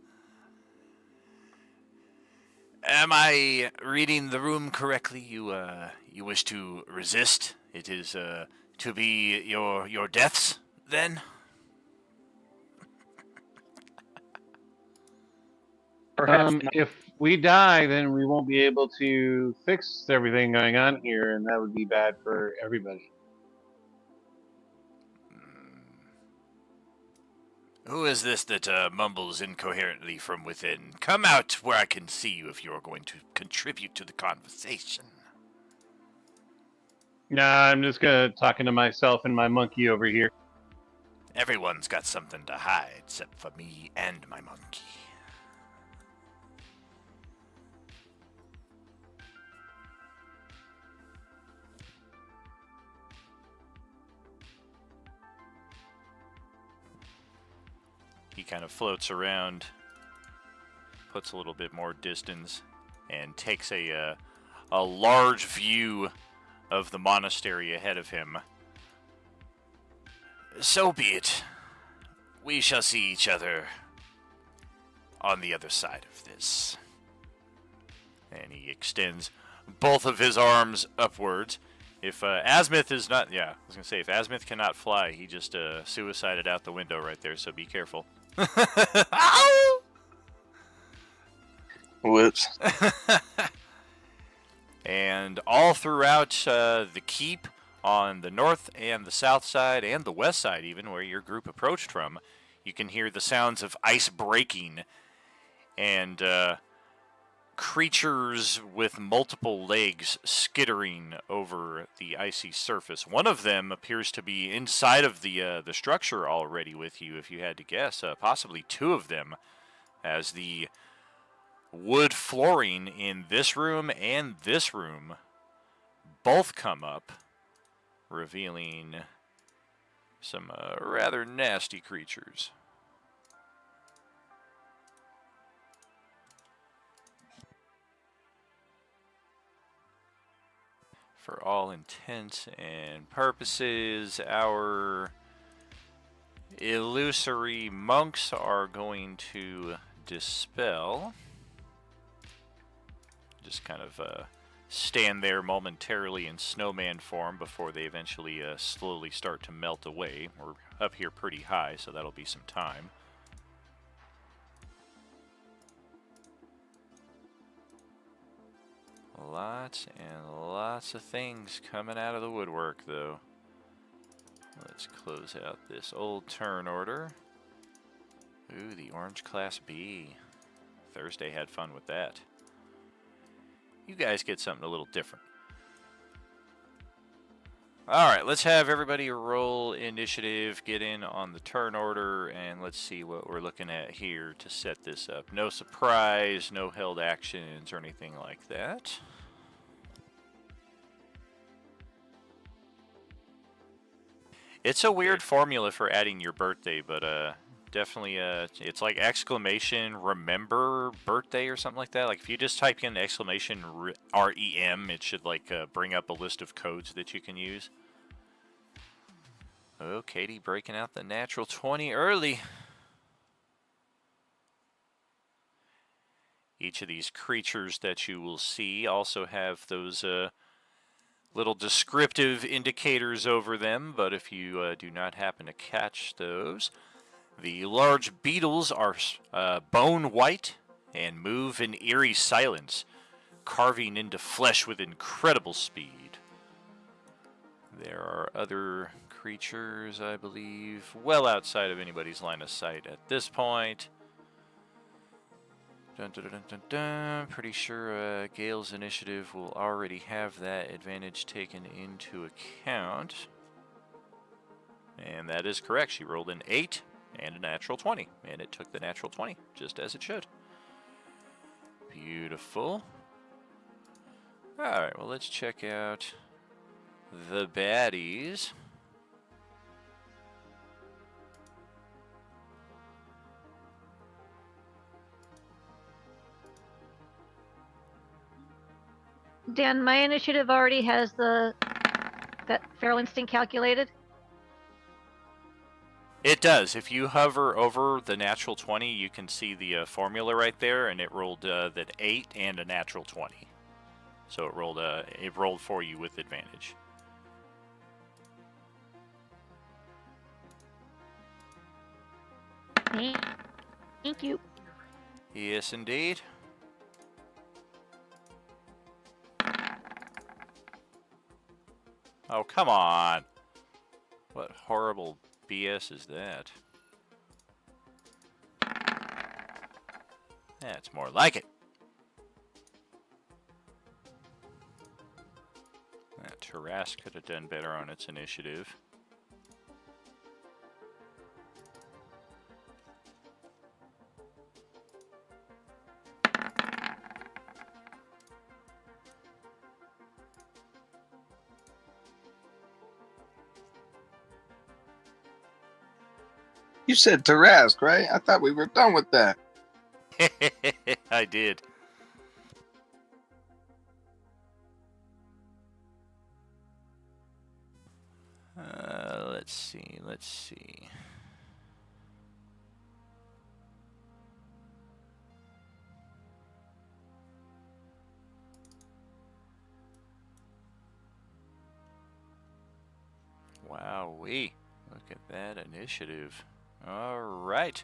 Am I reading the room correctly? You wish to resist? It is to be your deaths, then? If we die, then we won't be able to fix everything going on here, and that would be bad for everybody. Who is this that mumbles incoherently from within? Come out where I can see you if you are going to contribute to the conversation. Nah, I'm just talking to myself and my monkey over here. Everyone's got something to hide except for me and my monkey. He kind of floats around, puts a little bit more distance, and takes a large view of the monastery ahead of him. So be it. We shall see each other on the other side of this. And he extends both of his arms upwards. If Azimuth is not, yeah, I was going to say, if Azimuth cannot fly, he just suicided out the window right there, so be careful. Ow! Whoops. And all throughout the keep, on the north and the south side, and the west side even, where your group approached from, you can hear the sounds of ice breaking and creatures with multiple legs skittering over the icy surface. One of them appears to be inside of the structure already with you, if you had to guess. Possibly two of them, as the wood flooring in this room and this room both come up, revealing some rather nasty creatures. For all intents and purposes, our illusory monks are going to dispel. Just kind of stand there momentarily in snowman form before they eventually slowly start to melt away. We're up here pretty high, so that'll be some time. Lots and lots of things coming out of the woodwork, though. Let's close out this old turn order. Ooh, the Orange Class B. Thursday had fun with that. You guys get something a little different. Alright, let's have everybody roll initiative, get in on the turn order, and let's see what we're looking at here to set this up. No surprise, no held actions or anything like that. It's a weird formula for adding your birthday, but definitely it's like exclamation remember birthday or something like that. Like if you just type in exclamation REM, it should like bring up a list of codes that you can use. Oh, Katie breaking out the natural 20 early. Each of these creatures that you will see also have those little descriptive indicators over them, but if you do not happen to catch those, the large beetles are bone white and move in eerie silence, carving into flesh with incredible speed. There are other creatures, I believe, well outside of anybody's line of sight at this point. Dun, dun, dun, dun, dun. Pretty sure Gale's initiative will already have that advantage taken into account. And that is correct. She rolled an 8 and a natural 20. And it took the natural 20, just as it should. Beautiful. Alright, well, let's check out the baddies. Dan, my initiative already has that feral instinct calculated. It does. If you hover over the natural 20, you can see the formula right there, and it rolled that 8 and a natural 20. So it rolled for you with advantage. Thank you. Yes, indeed. Oh, come on. What horrible BS is that? That's more like it. That Tarrasque could have done better on its initiative. You said Tarrasque, right? I thought we were done with that. I did. Let's see. wee. Look at that initiative. All right.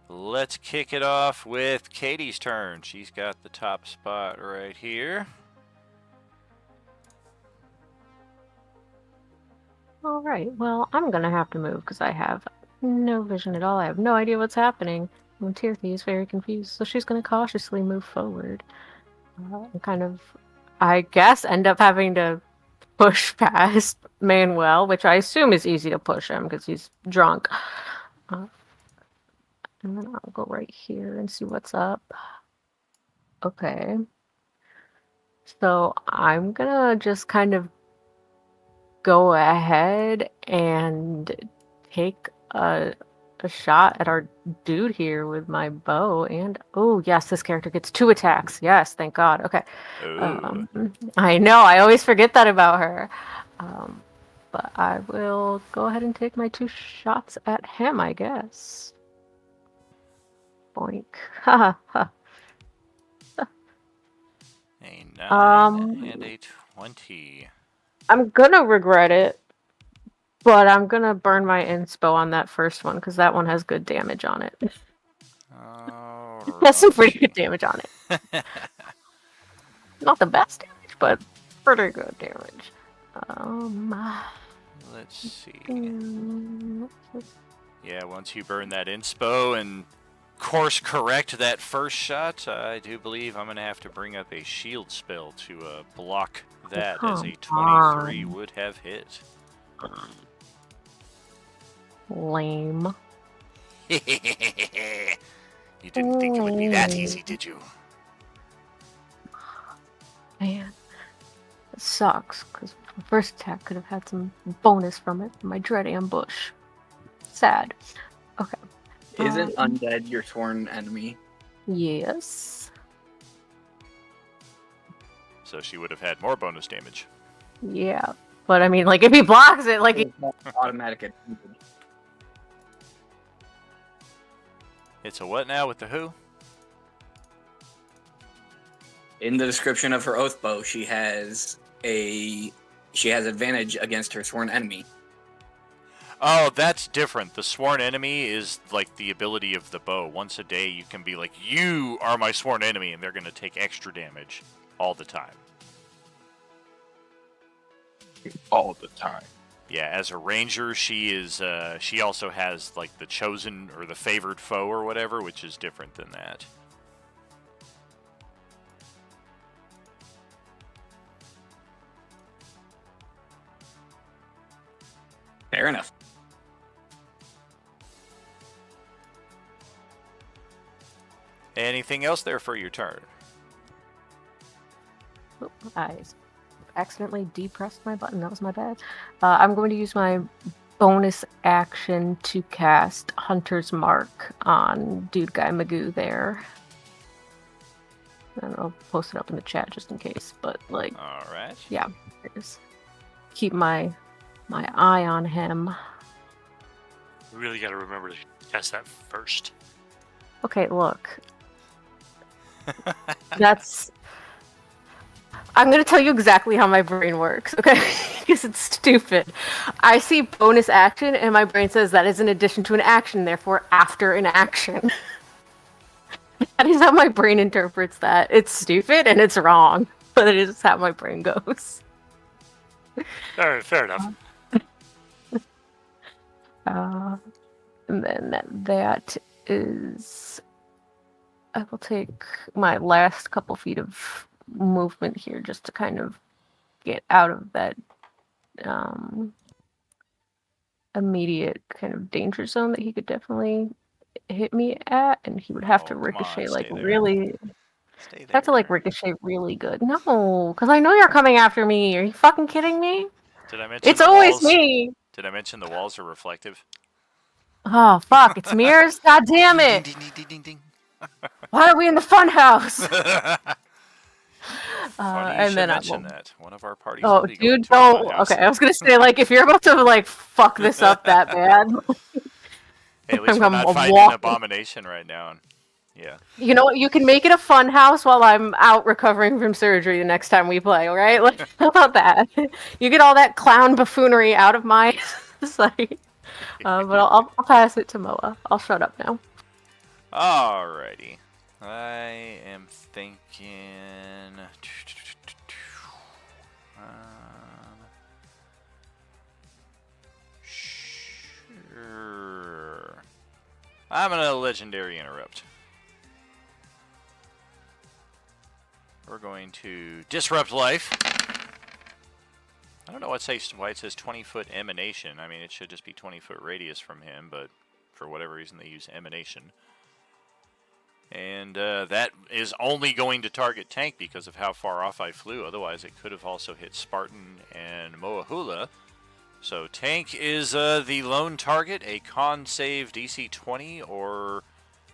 Let's kick it off with Katie's turn. She's got the top spot right here. All right. Well, I'm gonna have to move because I have no vision at all. I have no idea what's happening. And Tirthy is very confused, so she's gonna cautiously move forward. And kind of, I guess, end up having to push past Manuel, which I assume is easy to push him because he's drunk. And then I'll go right here and see what's up. Okay. So I'm gonna just kind of go ahead and take a shot at our dude here with my bow. And oh yes, this character gets 2 attacks. Yes, thank God. Okay. I know, I always forget that about her. But I will go ahead and take my 2 shots at him, I guess. Boink. Ha ha. A 9 and a 20. I'm gonna regret it, but I'm gonna burn my inspo on that first one because that one has good damage on it. Has some pretty good damage on it. Not the best damage, but pretty good damage. Let's see. Yeah, once you burn that inspo and course correct that first shot, I do believe I'm going to have to bring up a shield spell to block that, as a 23 would have hit. Lame. You didn't think it would be that easy, did you? Man, it sucks, because my first attack could have had some bonus from it, my dread ambush. Sad. Okay. Isn't undead your sworn enemy? Yes. So she would have had more bonus damage. Yeah, but I mean, like, if he blocks it, like... Automatic advantage. It's a what now with the who? In the description of her oath bow, she has advantage against her sworn enemy. Oh, that's different. The sworn enemy is like the ability of the bow. Once a day, you can be like, you are my sworn enemy, and they're going to take extra damage all the time. All the time. Yeah, as a ranger, she is. She also has like the chosen or the favored foe or whatever, which is different than that. Fair enough. Anything else there for your turn? Oh, I accidentally depressed my button. That was my bad. I'm going to use my bonus action to cast Hunter's Mark on Dude Guy Magoo there. And I'll post it up in the chat just in case. But, like, all right. Yeah, just keep my eye on him. We really got to remember to cast that first. Okay, look. I'm going to tell you exactly how my brain works, okay? Because it's stupid. I see bonus action, and my brain says that is in addition to an action, therefore after an action. That is how my brain interprets that. It's stupid, and it's wrong, but it is how my brain goes. Fair enough. And then that is... I will take my last couple feet of movement here just to kind of get out of that immediate kind of danger zone that he could definitely hit me at, and he would have to ricochet like really... Have to like ricochet really good. No, because I know you're coming after me. Are you fucking kidding me? Did I mention it's always me. Did I mention the walls are reflective? Oh fuck! It's mirrors. God damn it! Ding, ding, ding, ding, ding. Why are we in the fun house? Funny you and should then mention that. One of our parties. Oh, will be dude, going to a don't. fun house. Okay, I was gonna say, like, if you're about to like fuck this up that bad. Hey, at least we're not fighting an abomination right now. And, yeah. You know what? You can make it a fun house while I'm out recovering from surgery the next time we play. All right? Like, how about that? You get all that clown buffoonery out of my Sorry. But I'll pass it to Moa. I'll shut up now. Alrighty. I am thinking. Sure. I'm gonna legendary interrupt. We're going to disrupt life. I don't know why it says 20-foot emanation. I mean, it should just be 20-foot radius from him, but for whatever reason they use emanation. And that is only going to target Tank because of how far off I flew. Otherwise, it could have also hit Spartan and Moahula. So Tank is the lone target, a con save DC 20, or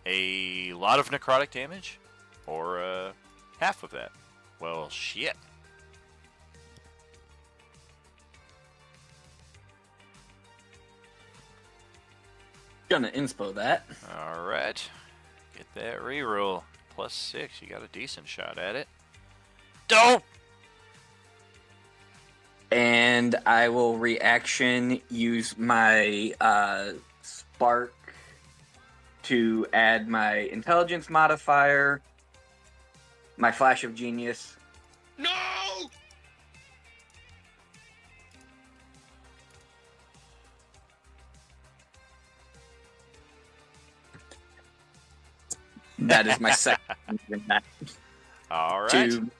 a lot of necrotic damage, or half of that. Well, shit. Gonna inspo that. Alright. Get that reroll. +6. You got a decent shot at it. Dope! And I will reaction use my spark to add my intelligence modifier, my flash of genius. No! That is my second. Alright. To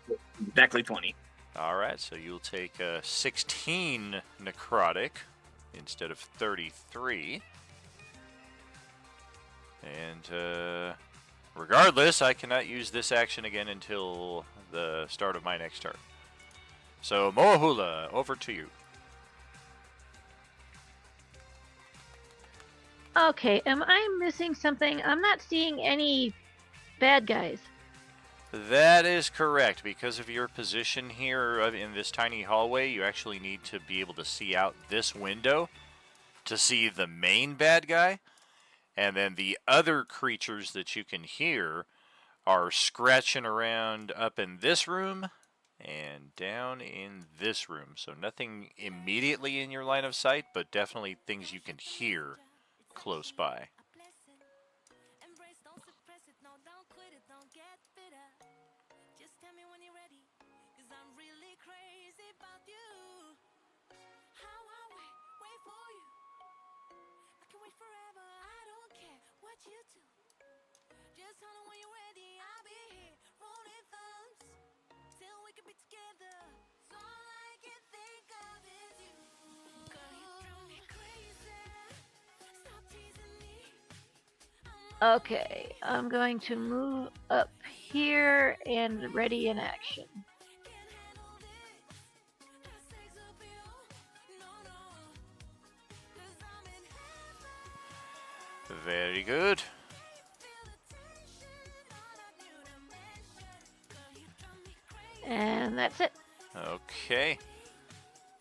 exactly 20. Alright, so you'll take 16 necrotic instead of 33. And regardless, I cannot use this action again until the start of my next turn. So, Moahula, over to you. Okay, am I missing something? I'm not seeing any bad guys. That is correct. Because of your position here in this tiny hallway, you actually need to be able to see out this window to see the main bad guy. And then the other creatures that you can hear are scratching around up in this room and down in this room. So nothing immediately in your line of sight, but definitely things you can hear close by. Okay, I'm going to move up here and ready in action. Very good. And that's it. Okay.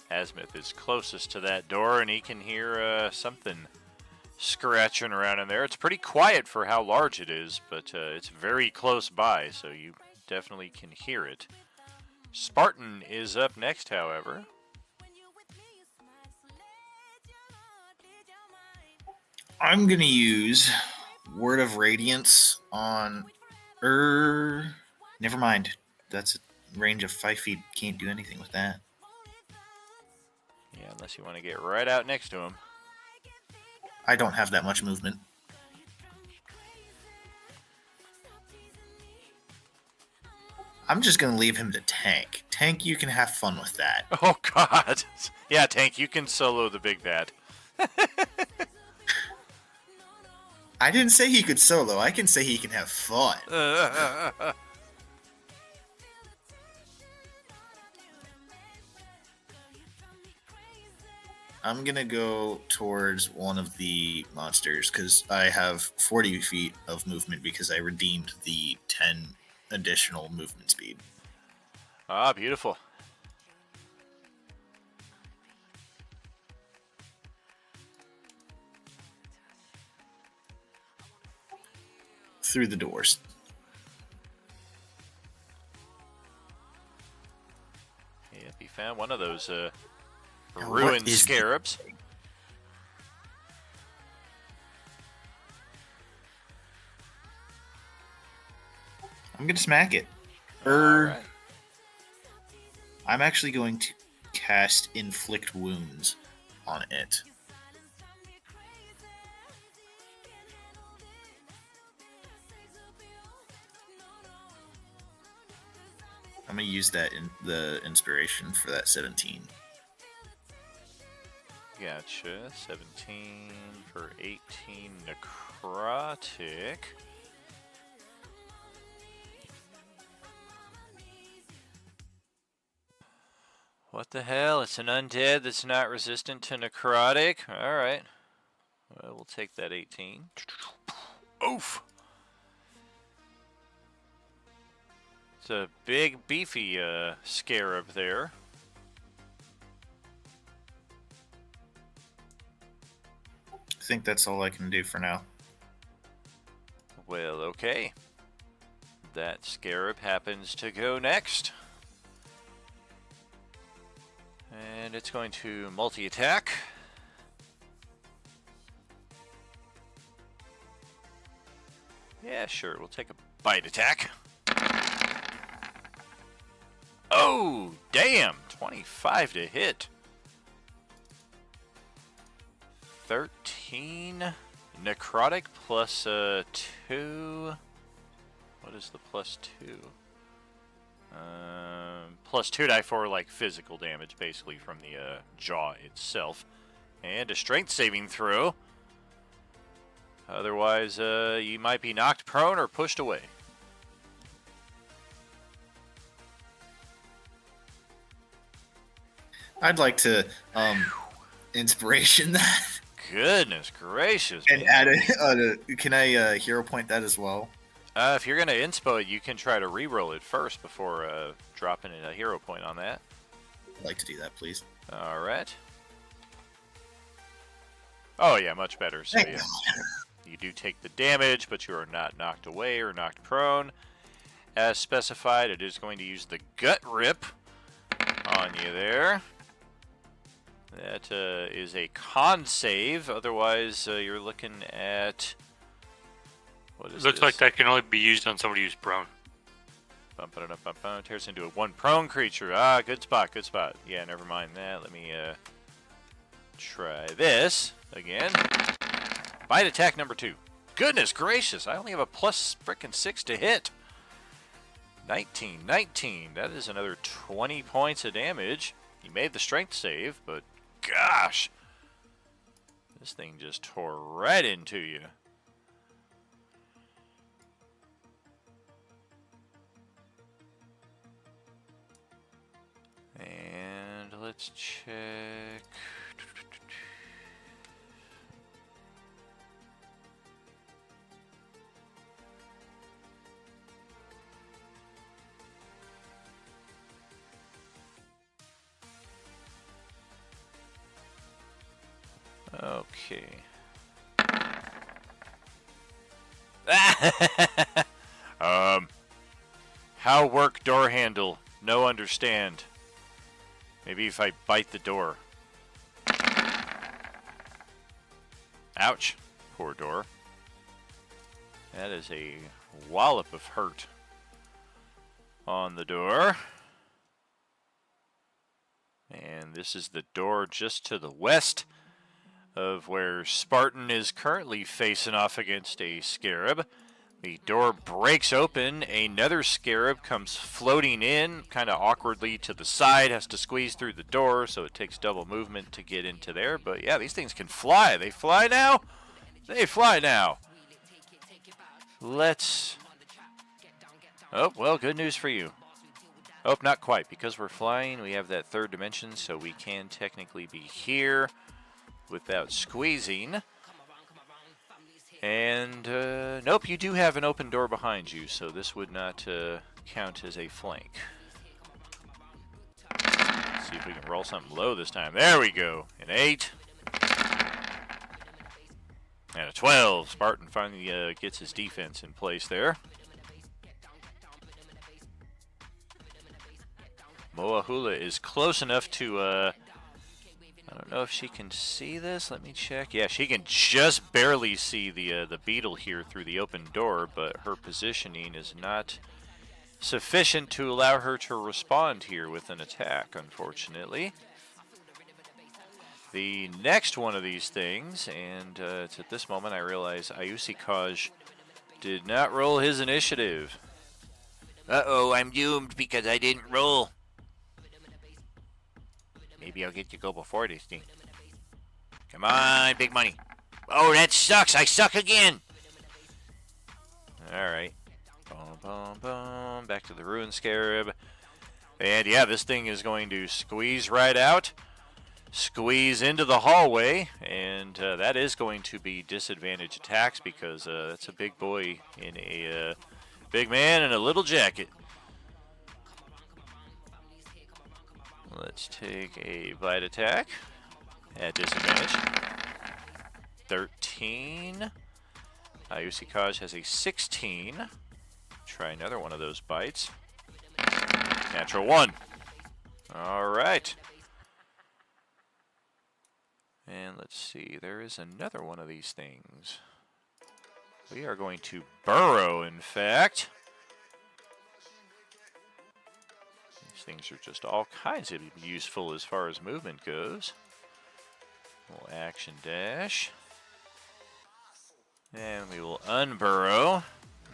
Azimuth is closest to that door, and he can hear something scratching around in there. It's pretty quiet for how large it is, but it's very close by, so you definitely can hear it. Spartan is up next, however. I'm gonna use Word of Radiance on. Never mind. That's a range of 5 feet. Can't do anything with that. Yeah, unless you want to get right out next to him. I don't have that much movement. I'm just gonna leave him to Tank. Tank, you can have fun with that. Oh, God. Yeah, Tank, you can solo the big bad. I didn't say he could solo. I can say he can have fun. I'm gonna go towards one of the monsters because I have 40 feet of movement because I redeemed the 10 additional movement speed. Ah, beautiful. Through the doors. Yep, he found one of those Now, ruined what is scarabs. I'm going to smack it. Alright. I'm actually going to cast Inflict Wounds on it. I'm going to use that in the inspiration for that 17. Gotcha. 17 for 18 necrotic. What the hell? It's an undead that's not resistant to necrotic? Alright. Well, we'll take that 18. Oof! It's a big, beefy scarab there. I think that's all I can do for now. Well, okay. That scarab happens to go next. And it's going to multi-attack. Yeah, sure. We'll take a bite attack. Oh, damn! 25 to hit. 13 necrotic plus 2. What is the plus 2? Plus 2 die for like physical damage, basically from the jaw itself, and a strength saving throw. Otherwise, you might be knocked prone or pushed away. I'd like to inspiration that. Goodness gracious! And add can I hero point that as well? If you're gonna inspo it, you can try to re-roll it first before dropping a hero point on that. I'd like to do that, please. All right. Oh yeah, much better. So yeah, you do take the damage, but you are not knocked away or knocked prone. As specified, it is going to use the gut rip on you there. That is a con save. Otherwise, you're looking at... What is Looks this? like that can only be used on somebody who's prone. Tears into a 1 prone creature. Ah, good spot, good spot. Yeah, never mind that. Let me try this again. Bite attack number 2. Goodness gracious, I only have a plus frickin' 6 to hit. 19. That is another 20 points of damage. You made the strength save, but gosh, this thing just tore right into you. And let's check. Okay. How work door handle? No understand. Maybe if I bite the door. Ouch. Poor door. That is a wallop of hurt on the door. And this is the door just to the west of where Spartan is currently facing off against a scarab. The door breaks open. Another scarab comes floating in, kind of awkwardly to the side, has to squeeze through the door, so it takes double movement to get into there. But yeah, these things can fly. They fly now? They fly now. Let's... Oh, well, good news for you. Oh, not quite. Because we're flying, we have that third dimension, so we can technically be here without squeezing. And, nope, you do have an open door behind you, so this would not count as a flank. Let's see if we can roll something low this time. There we go. An 8. And a 12. Spartan finally gets his defense in place there. Moahula is close enough to, I don't know if she can see this. Let me check. Yeah, she can just barely see the beetle here through the open door, but her positioning is not sufficient to allow her to respond here with an attack, unfortunately. The next one of these things, and it's at this moment I realize Ayusi Kaj did not roll his initiative. Uh-oh, I'm doomed because I didn't roll. Maybe I'll get to go before this thing. Come on, big money. Oh, that sucks. I suck again. All right. Boom, boom, boom. Back to the Ruin Scarab. And yeah, this thing is going to squeeze right out. Squeeze into the hallway. And that is going to be disadvantage attacks because that's a big boy in a big man in a little jacket. Let's take a bite attack at disadvantage. 13. Ayusi Kaj has a 16. Try another one of those bites. Natural 1. All right. And let's see. There is another one of these things. We are going to burrow, in fact. These things are just all kinds of useful as far as movement goes. Little action dash. And we will unburrow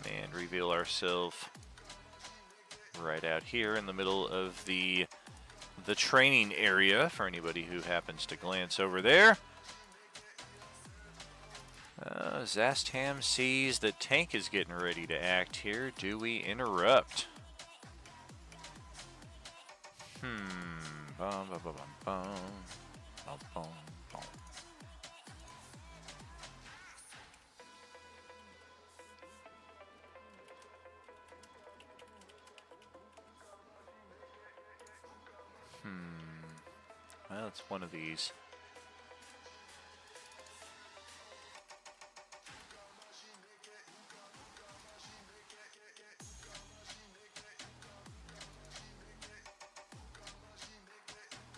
and reveal ourselves right out here in the middle of the training area for anybody who happens to glance over there. Zastam sees that Tank is getting ready to act here. Do we interrupt? Bum, bum, bum, bum, bum. Bum, bum, bum. Well, it's one of these.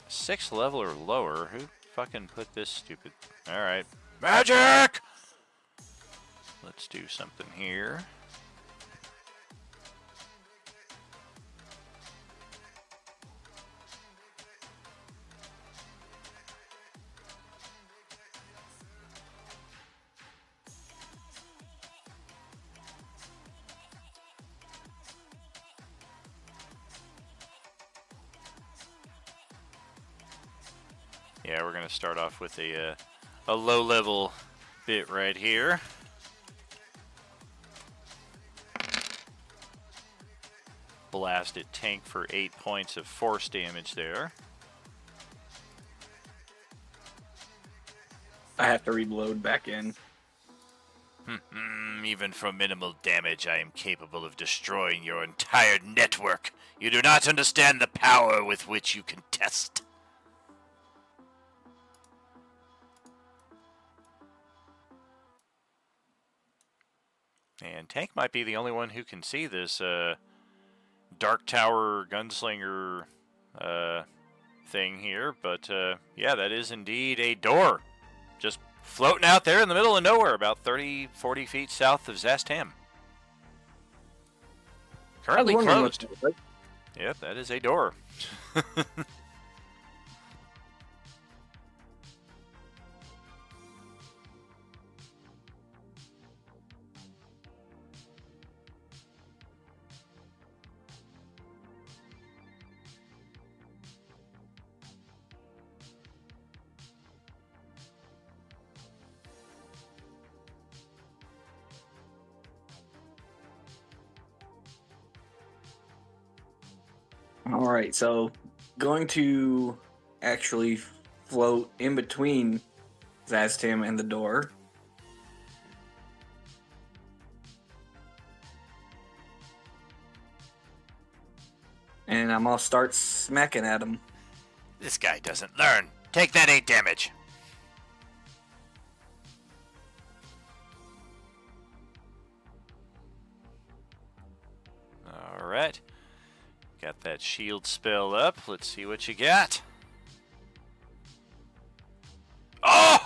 Sixth level or lower? Who fucking put this stupid... Alright. Magic! Let's do something here. Yeah, we're going to start off with a low-level bit right here. Blasted Tank for 8 points of force damage there. I have to reload back in. Even from minimal damage, I am capable of destroying your entire network. You do not understand the power with which you contest. And Tank might be the only one who can see this Dark Tower Gunslinger thing here, but yeah, that is indeed a door. Just floating out there in the middle of nowhere, about 30, 40 feet south of Zastam. Currently closed. Yep, that is a door. All right, so going to actually float in between Zastam and the door. And I'm gonna start smacking at him. This guy doesn't learn. Take that 8 damage. All right. Got that shield spell up. Let's see what you got. Oh!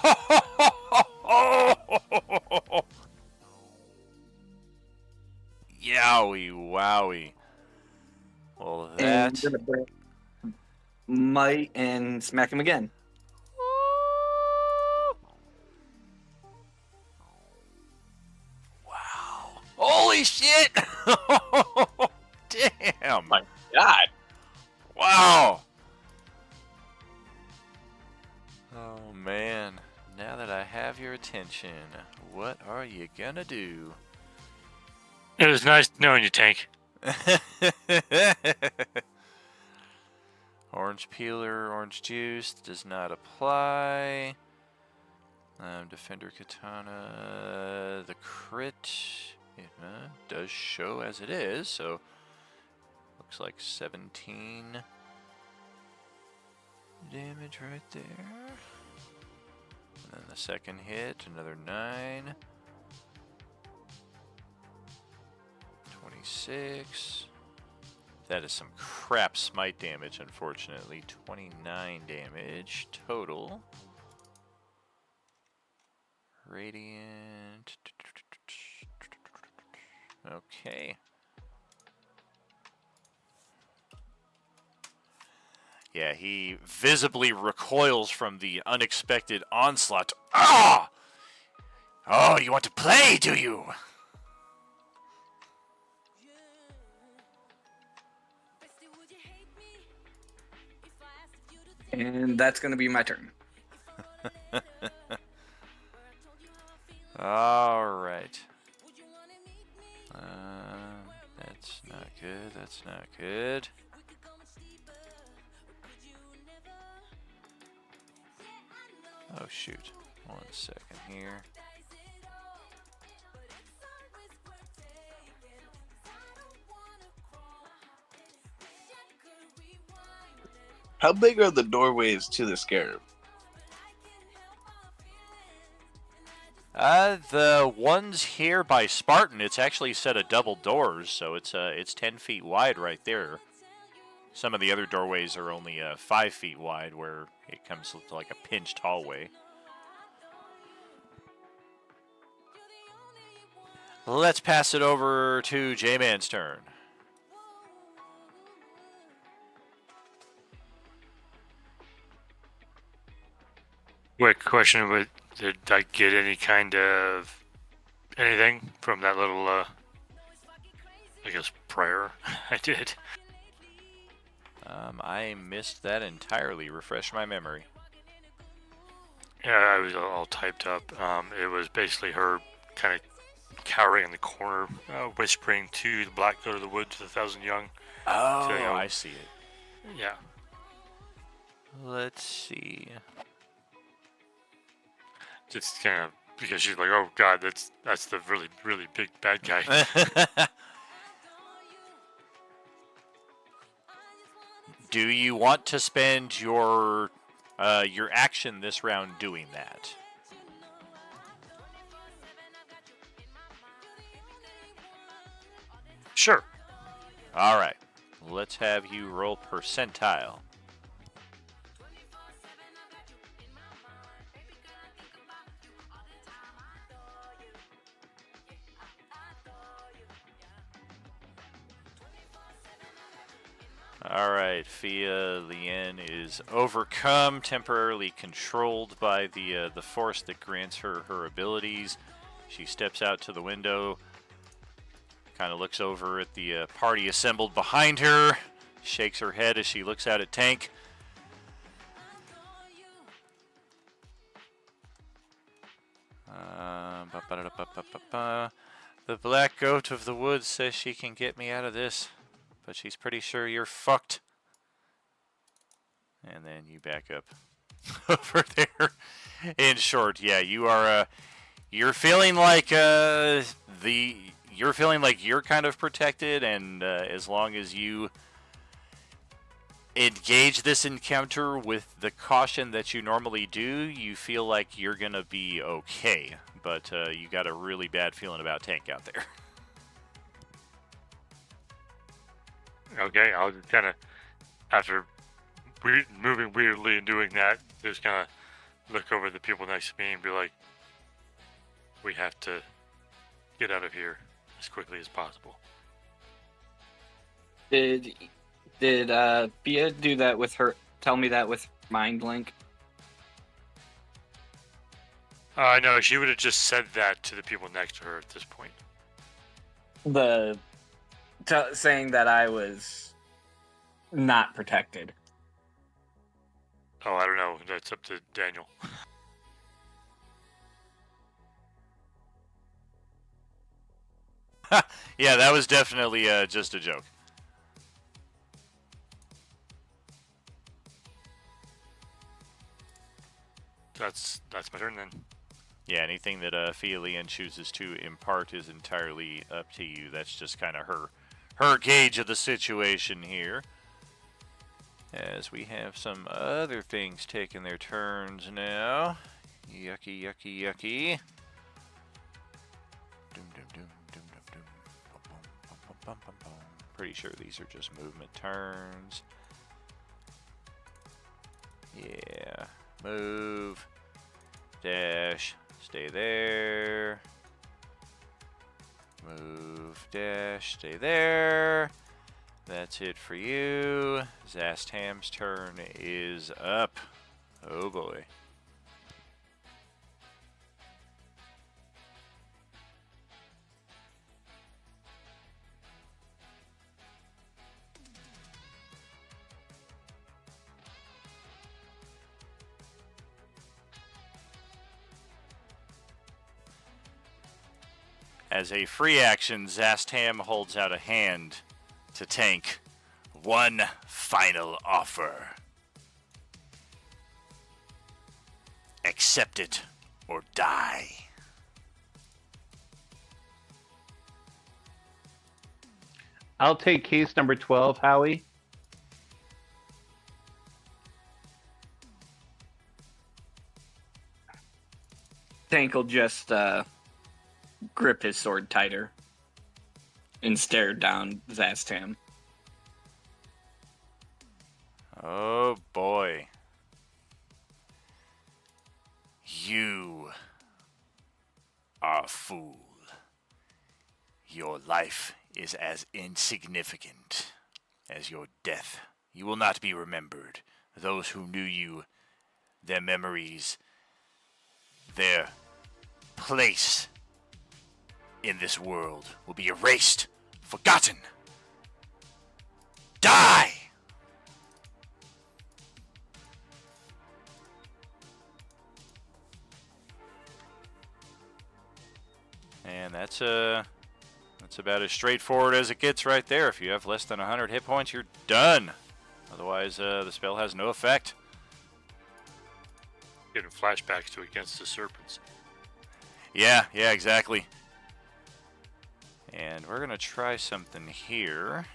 Yowie wowie. Well, And that. gonna bring might and smack him again. Wow. Holy shit! Damn. My God. Wow. Oh, man. Now that I have your attention, what are you gonna do? It was nice knowing you, Tank. Orange peeler, orange juice does not apply. Defender katana, the crit does show as it is, so looks like 17 damage right there. And then the second hit, another 9. 26. That is some crap smite damage, unfortunately. 29 damage total. Radiant. Okay. Yeah, he visibly recoils from the unexpected onslaught. Ah! Oh, you want to play, do you? And that's gonna be my turn. All right. That's not good. That's not good. Oh, shoot. 1 second here. How big are the doorways to the scarab? The ones here by Spartan, it's actually set of double doors, so it's 10 feet wide right there. Some of the other doorways are only 5 feet wide, where it comes to like a pinched hallway. Let's pass it over to J-Man's turn. Quick question: did I get any kind of anything from that little, I guess, prayer I did? I missed that entirely. Refresh my memory. Yeah, I was all typed up. It was basically her kind of cowering in the corner, whispering to the black goat of the woods, 1,000 young. Oh, So, you know, I see it. Yeah. Let's see. Just kind of because she's like, oh god, that's the really really big bad guy. Do you want to spend your action this round doing that? Sure. All right. Let's have you roll percentile. All right, Fia Lien is overcome, temporarily controlled by the force that grants her her abilities. She steps out to the window, kind of looks over at the party assembled behind her, shakes her head as she looks out at Tank. The black goat of the woods says she can get me out of this, but she's pretty sure you're fucked. And then you back up over there. In short, yeah, you are. You're feeling like you're feeling like you're kind of protected, and as long as you engage this encounter with the caution that you normally do, you feel like you're gonna be okay. But you got a really bad feeling about Tank out there. Okay, I'll just kind of, after moving weirdly and doing that, just kind of look over at the people next to me and be like, we have to get out of here as quickly as possible. Did Did Bia do that with her? Tell me that with mind link. No, she would have just said that to the people next to her at this point. Saying that I was not protected. Oh, I don't know. That's up to Daniel. Yeah, that was definitely just a joke. That's my turn then. Yeah, anything that Fialian chooses to impart is entirely up to you. That's just kind of her gauge of the situation here. As we have some other things taking their turns now. Yucky, yucky, yucky. Doom, doom, doom, doom, doom, doom. Bum, bum, bum, bum, bum, bum, bum. Pretty sure these are just movement turns. Yeah. Move. Dash. Stay there. Move. Dash. Stay there. That's it for you. Zastam's turn is up. Oh boy. As a free action, Zastam holds out a hand to Tank. One final offer. Accept it or die. I'll take case number 12, Howie. Tank will just grip his sword tighter and stare down Zastam. Oh boy. You are a fool. Your life is as insignificant as your death. You will not be remembered. Those who knew you, their memories, their place in this world will be erased, forgotten. Die! And that's about as straightforward as it gets right there. If you have less than 100 hit points, you're done. Otherwise, the spell has no effect. Getting flashbacks to Against the Serpents. Yeah, exactly. And we're going to try something here.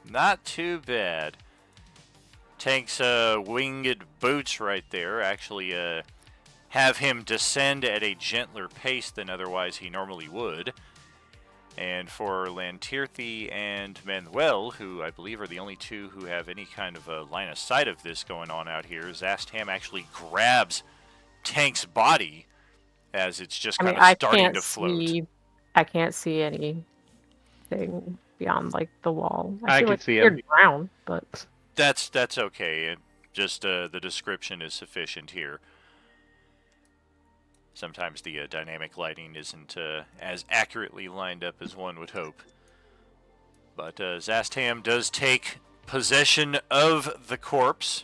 Not too bad. Tank's winged boots right there actually have him descend at a gentler pace than otherwise he normally would. And for Lantirthi and Manuel, who I believe are the only two who have any kind of a line of sight of this going on out here, Zastam actually grabs Tank's body as it's just kind of starting to float. I can't see anything beyond like the wall. I feel can like see you're him. drowned, but That's okay. Just the description is sufficient here. Sometimes the dynamic lighting isn't as accurately lined up as one would hope. But Zastam does take possession of the corpse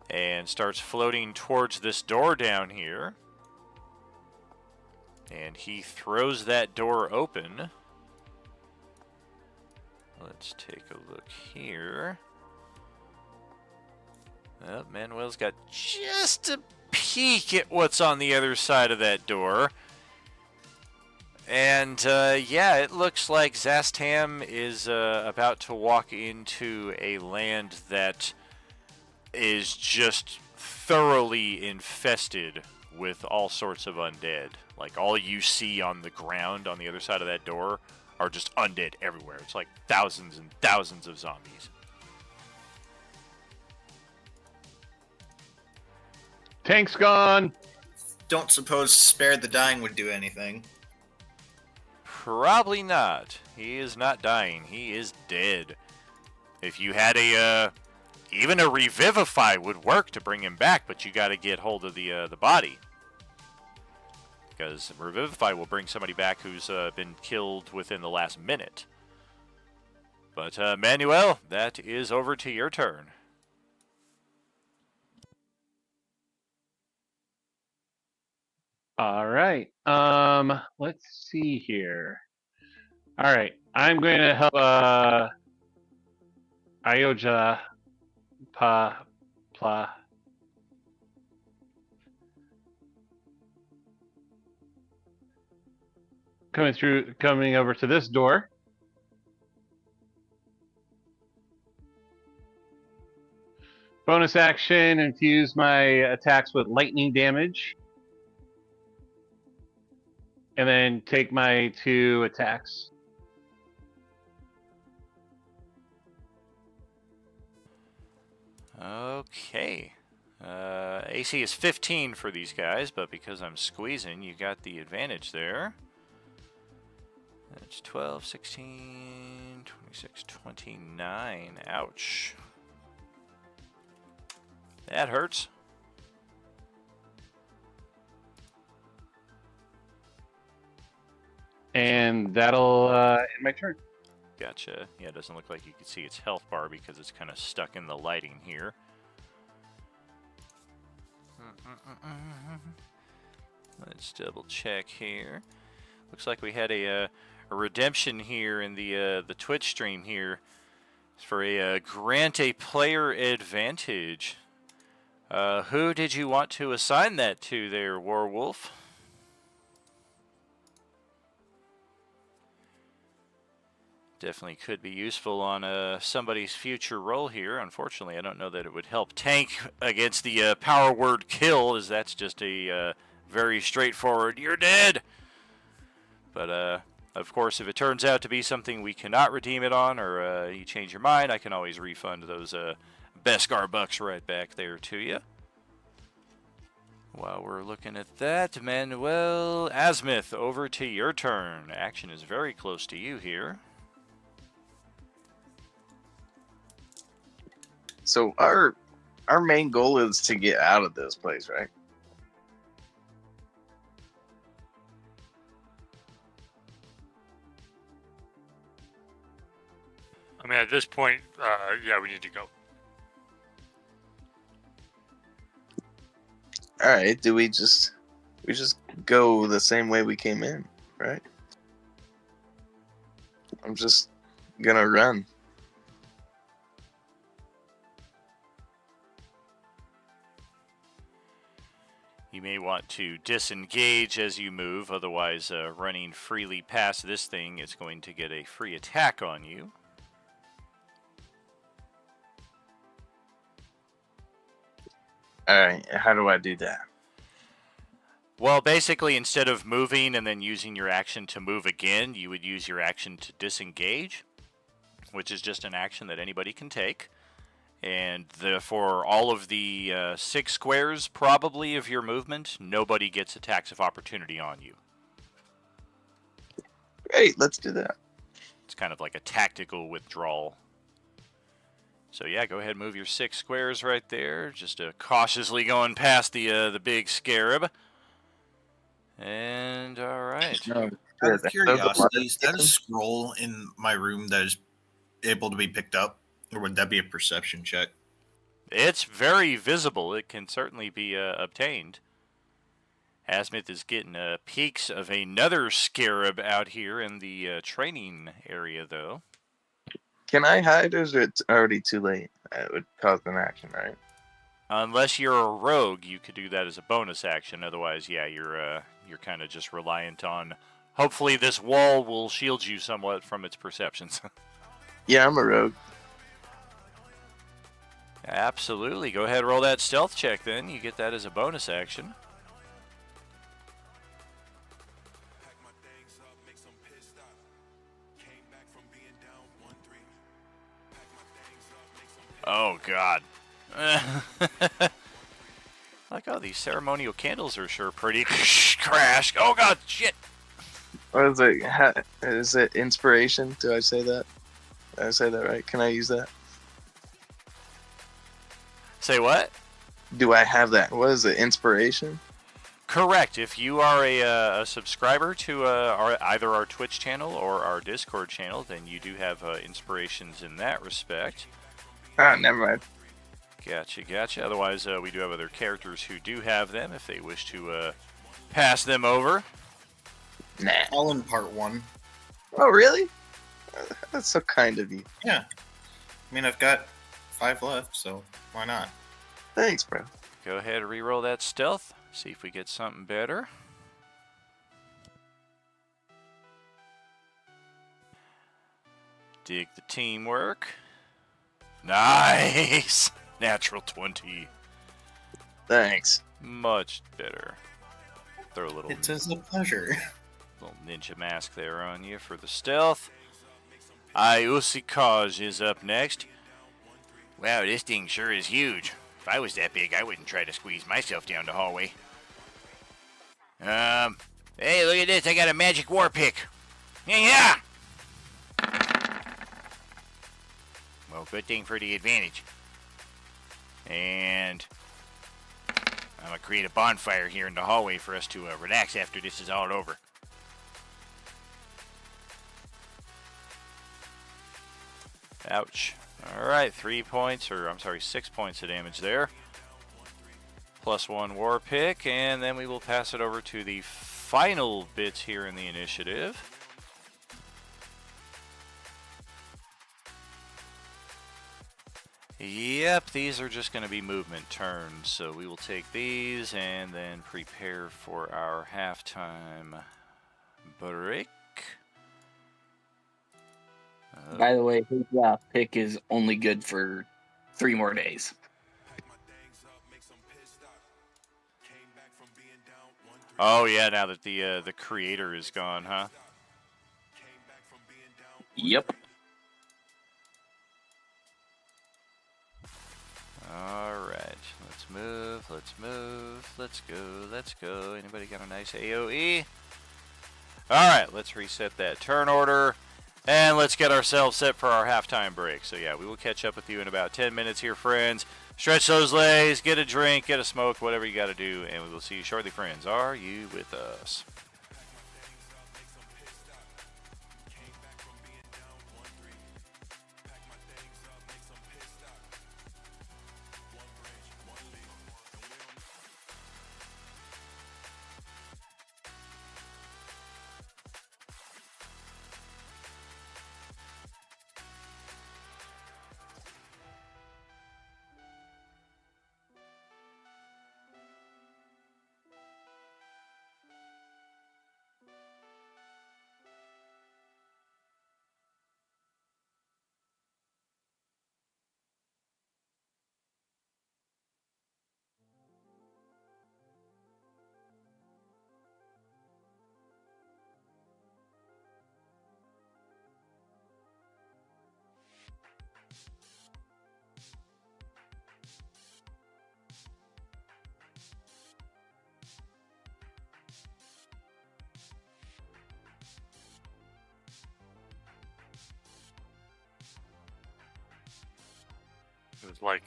and starts floating towards this door down here. And he throws that door open. Let's take a look here. Well, Manuel's got just a peek at what's on the other side of that door. And, yeah, it looks like Zastam is about to walk into a land that is just thoroughly infested with all sorts of undead. Like, all you see on the ground on the other side of that door are just undead everywhere. It's like thousands and thousands of zombies. Tank's gone. Don't suppose spare the dying would do anything. Probably not. He is not dying. He is dead. If you had even a revivify would work to bring him back, but you got to get hold of the body. Because revivify will bring somebody back who's been killed within the last minute. But Manuel, that is over to your turn. All right. Let's see here. All right. I'm going to help Ioja Pla. Coming over to this door. Bonus action, infuse my attacks with lightning damage. And then take my 2 attacks. Okay. AC is 15 for these guys, but because I'm squeezing, you got the advantage there. That's 12, 16, 26, 29. Ouch. That hurts. And that'll end my turn. Gotcha. Yeah, it doesn't look like you can see its health bar because it's kind of stuck in the lighting here. Let's double check here. Looks like we had a redemption here in the Twitch stream here for a grant a player advantage. Who did you want to assign that to there, Warwolf? Definitely could be useful on somebody's future role here. Unfortunately, I don't know that it would help tank against the power word kill, as that's just a very straightforward, you're dead! But, of course, if it turns out to be something we cannot redeem it on, or you change your mind, I can always refund those Beskar bucks right back there to you. While we're looking at that, Manuel Asmith, over to your turn. Action is very close to you here. So our main goal is to get out of this place, right? I mean, at this point, yeah, we need to go. All right. Do we just go the same way we came in, right? I'm just gonna run. You may want to disengage as you move, otherwise running freely past this thing is going to get a free attack on you. All right. How do I do that? Well, basically, instead of moving and then using your action to move again, you would use your action to disengage, which is just an action that anybody can take. And for all of the 6 squares, probably, of your movement, nobody gets attacks of opportunity on you. Great, let's do that. It's kind of like a tactical withdrawal. So yeah, go ahead and move your 6 squares right there. Just cautiously going past the big scarab. And all right. No, Out of curiosity, is that a scroll in my room that is able to be picked up? Or would that be a perception check? It's very visible. It can certainly be obtained. Asmith is getting peeks of another scarab out here in the training area, though. Can I hide, or is it already too late? It would cause an action, right? Unless you're a rogue, you could do that as a bonus action. Otherwise, yeah, you're kind of just reliant on. Hopefully, this wall will shield you somewhat from its perceptions. Yeah, I'm a rogue. Absolutely. Go ahead and roll that stealth check then. You get that as a bonus action. Oh, God. Like, oh, these ceremonial candles are sure pretty crash. Oh god, shit. What is it? Is it inspiration? Do I say that? Did I say that right? Can I use that? Say what? Do I have that? What is it? Inspiration? Correct. If you are a subscriber to either our Twitch channel or our Discord channel, then you do have inspirations in that respect. Ah, never mind. Gotcha. Otherwise, we do have other characters who do have them if they wish to pass them over. Nah. All in part 1. Oh, really? That's so kind of you. Yeah. I mean, I've got 5 left, so why not? Thanks, bro. Go ahead and reroll that stealth. See if we get something better. Dig the teamwork. Nice! Natural 20. Thanks. Much better. Throw a little, It is a pleasure. little ninja mask there on you for the stealth. Ayusikaj is up next. Wow, this thing sure is huge. If I was that big, I wouldn't try to squeeze myself down the hallway. Hey, look at this. I got a magic war pick. Yeah! Well, good thing for the advantage. And I'm going to create a bonfire here in the hallway for us to relax after this is all over. Ouch. Alright, 6 points of damage there. +1 war pick, and then we will pass it over to the final bits here in the initiative. Yep, these are just going to be movement turns, so we will take these and then prepare for our halftime break. By the way, his pick is only good for 3 more days. Oh yeah, now that the creator is gone, huh? Yep. Alright, let's go. Anybody got a nice AoE? Alright, let's reset that turn order. And let's get ourselves set for our halftime break. So yeah, we will catch up with you in about 10 minutes here, friends. Stretch those legs, get a drink, get a smoke, whatever you got to do, and we will see you shortly, friends. Are you with us? It was like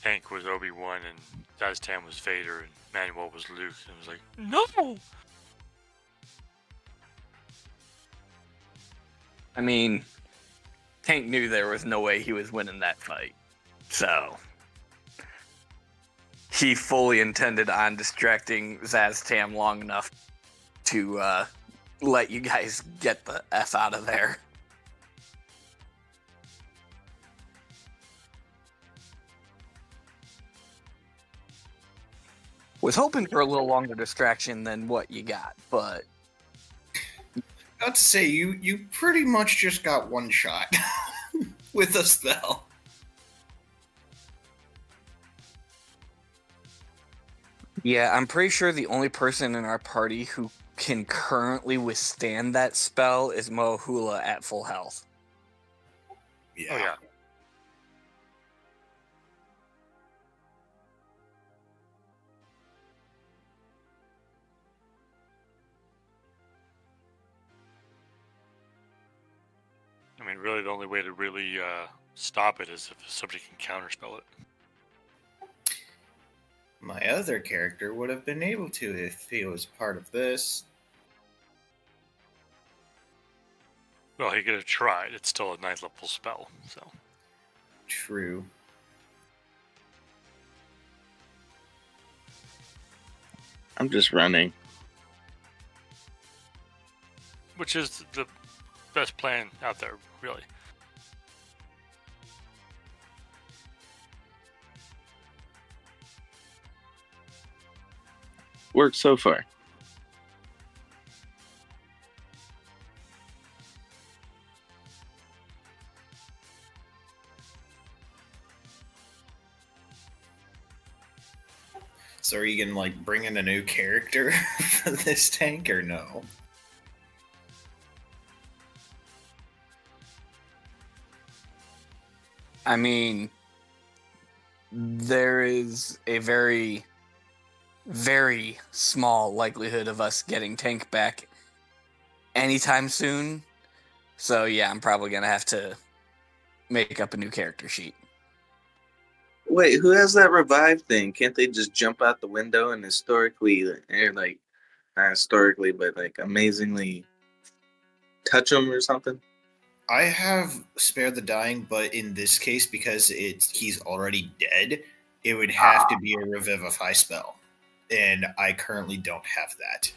Hank was Obi-Wan and Daztan was Vader and Manuel was Luke. And it was like, no! I mean, Tank knew there was no way he was winning that fight. So, he fully intended on distracting Zaztam long enough to let you guys get the F out of there. Was hoping for a little longer distraction than what you got, but I'd say you pretty much just got one shot with a spell. yeah, I'm pretty sure the only person in our party who can currently withstand that spell is Mohula at full health. Yeah. Oh, yeah. And really, the only way to really stop it is if the subject can counterspell it. My other character would have been able to if he was part of this. Well, he could have tried. It's still a 9th level spell, so. True. I'm just running. Which is the best plan out there, really. Works so far. So are you gonna like bring in a new character for this tank or no? I mean, there is a very, very small likelihood of us getting Tank back anytime soon. So yeah, I'm probably gonna have to make up a new character sheet. Wait, who has that revive thing? Can't they just jump out the window and historically, or like, not historically, but like amazingly touch them or something? I have Spare the Dying, but in this case, because he's already dead, it would have to be a Revivify spell. And I currently don't have that.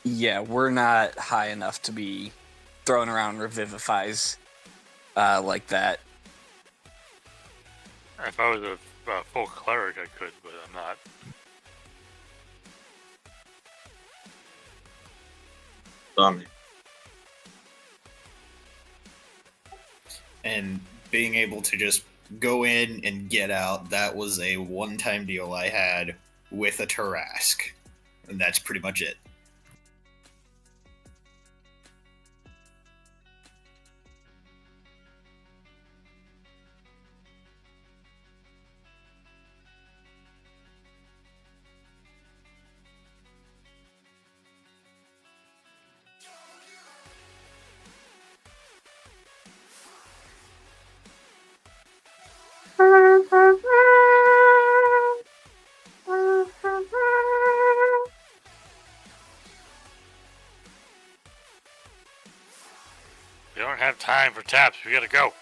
Yeah, we're not high enough to be throwing around Revivifies like that. If I was a full cleric, I could, but I'm not. Bummer. And being able to just go in and get out, that was a one-time deal I had with a Tarask. And that's pretty much it. We don't have time for taps. We gotta go.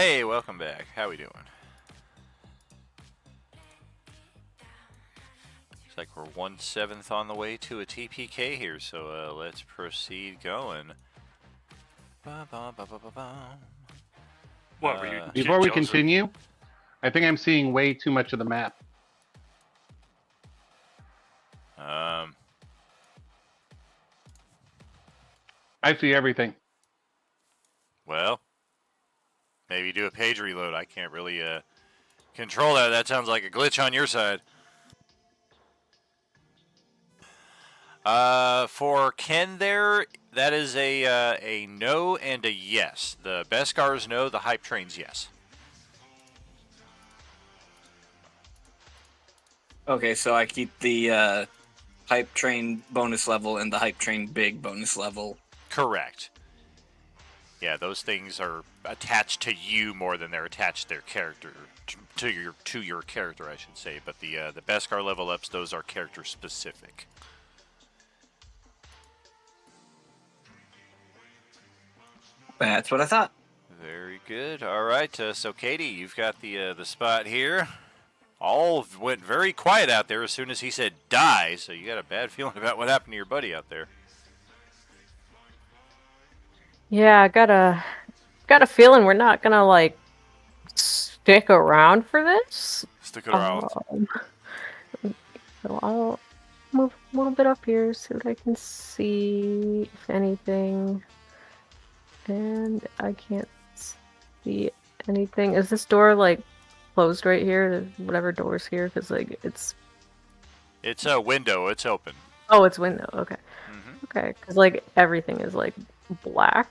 Hey, welcome back. How we doing? Looks like we're 1/7 on the way to a TPK here, so let's proceed going. What were you? Before we jealous of- continue, I think I'm seeing way too much of the map. I see everything. Well, maybe do a page reload. I can't really control that. That sounds like a glitch on your side. For Ken there, that is a no and a yes. The Beskars no, the hype trains yes. Okay, so I keep the hype train bonus level and the hype train big bonus level. Correct. Yeah, those things are attached to you more than they're attached to their character, to your character, I should say. But the Beskar level ups, those are character specific. That's what I thought. Very good. All right, so Katie, you've got the spot here. All went very quiet out there as soon as he said die, so you got a bad feeling about what happened to your buddy out there. Yeah, I got a feeling we're not gonna like stick around for this. Stick it around. So I'll move a little bit up here, see what I can see, if anything. And I can't see anything. Is this door like closed right here? Whatever door's here, because like it's a window. It's open. Oh, it's window. Okay. Mm-hmm. Okay, because like everything is like black.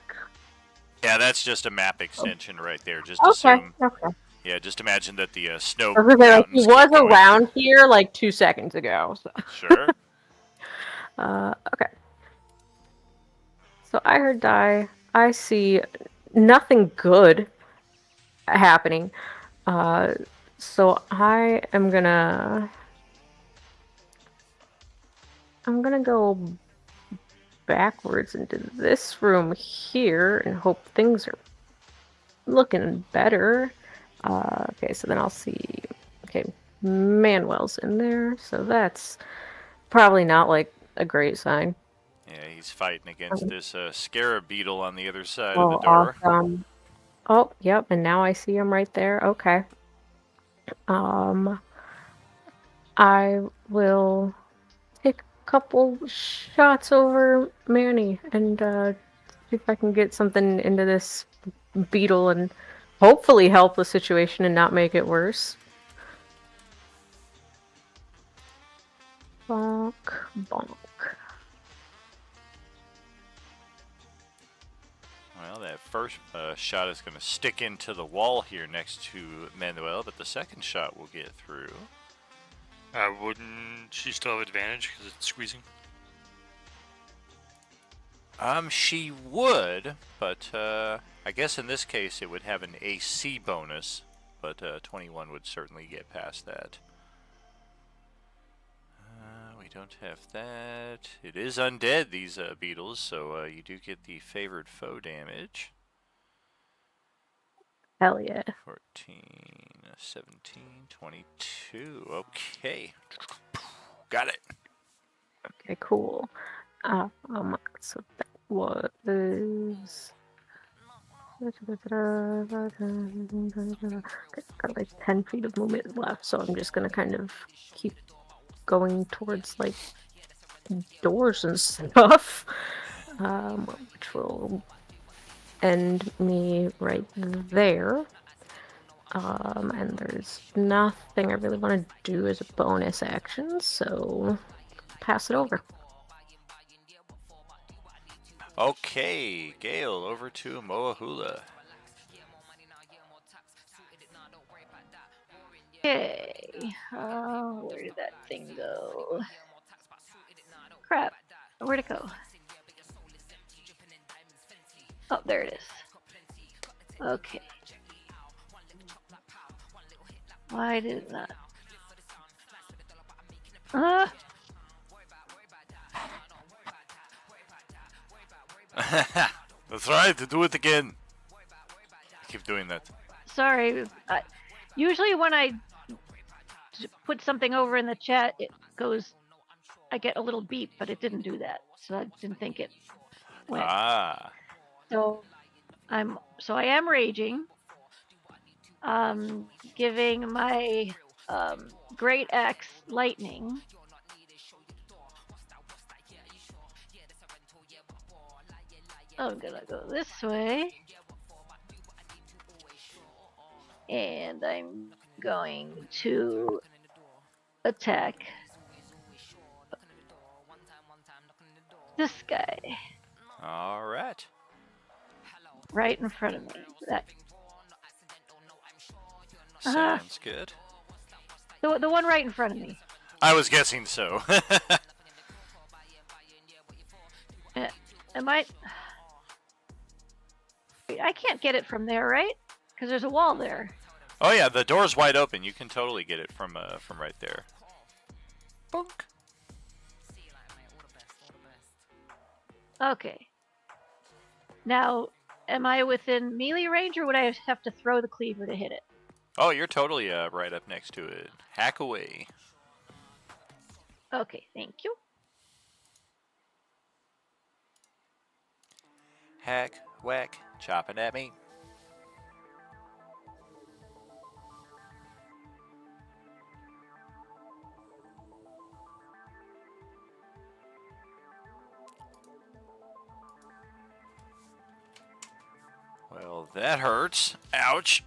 Yeah, that's just a map extension right there. Just Okay. assume. Okay. Yeah, just imagine that the snow. I was gonna say, like, he mountains was keep going. around here like 2 seconds ago. So. Sure. Okay. So I heard die. I see nothing good happening. So I am gonna go backwards into this room here and hope things are looking better. Okay, so then I'll see. Okay, Manuel's in there, so that's probably not like a great sign. Yeah, he's fighting against this scarab beetle on the other side of the Oh, door. awesome. Oh, yep, and now I see him right there. Okay. I will take a couple shots over Manny and see if I can get something into this beetle and hopefully help the situation and not make it worse. Bonk, bonk. Well, that first shot is going to stick into the wall here next to Manuel, but the second shot will get through. Wouldn't she still have advantage because it's squeezing? She would, but I guess in this case it would have an AC bonus, but 21 would certainly get past that. We don't have that. It is undead, these beetles, so you do get the favored foe damage. Hell yeah. 14, 17, 22. Okay. Got it. Okay, cool. So that was... Got like 10 feet of movement left, so I'm just gonna kind of keep going towards like doors and stuff, which will end me right there. And there's nothing I really want to do as a bonus action, so pass it over. Okay, Gale, over to Moahula. Okay. Where did that thing go? Crap. Where'd it go? Oh, there it is. Okay. Why did it not? That's right, do it again. Keep doing that. sorry. Usually when I put something over in the chat, it goes. I get a little beep, but it didn't do that, so I didn't think it went. Ah. So I am raging. Giving my great axe lightning. I'm gonna go this way. And I'm going to attack this guy All right. right in front of me. That Sounds good. the one right in front of me. I was guessing so. Am I can't get it from there, right? Because there's a wall there. Oh yeah, the door's wide open. You can totally get it from right there. Bonk. Okay. Now, am I within melee range, or would I have to throw the cleaver to hit it? Oh, you're totally right up next to it. Hack away. Okay, thank you. Hack, whack, chopping at me. Well, that hurts. Ouch.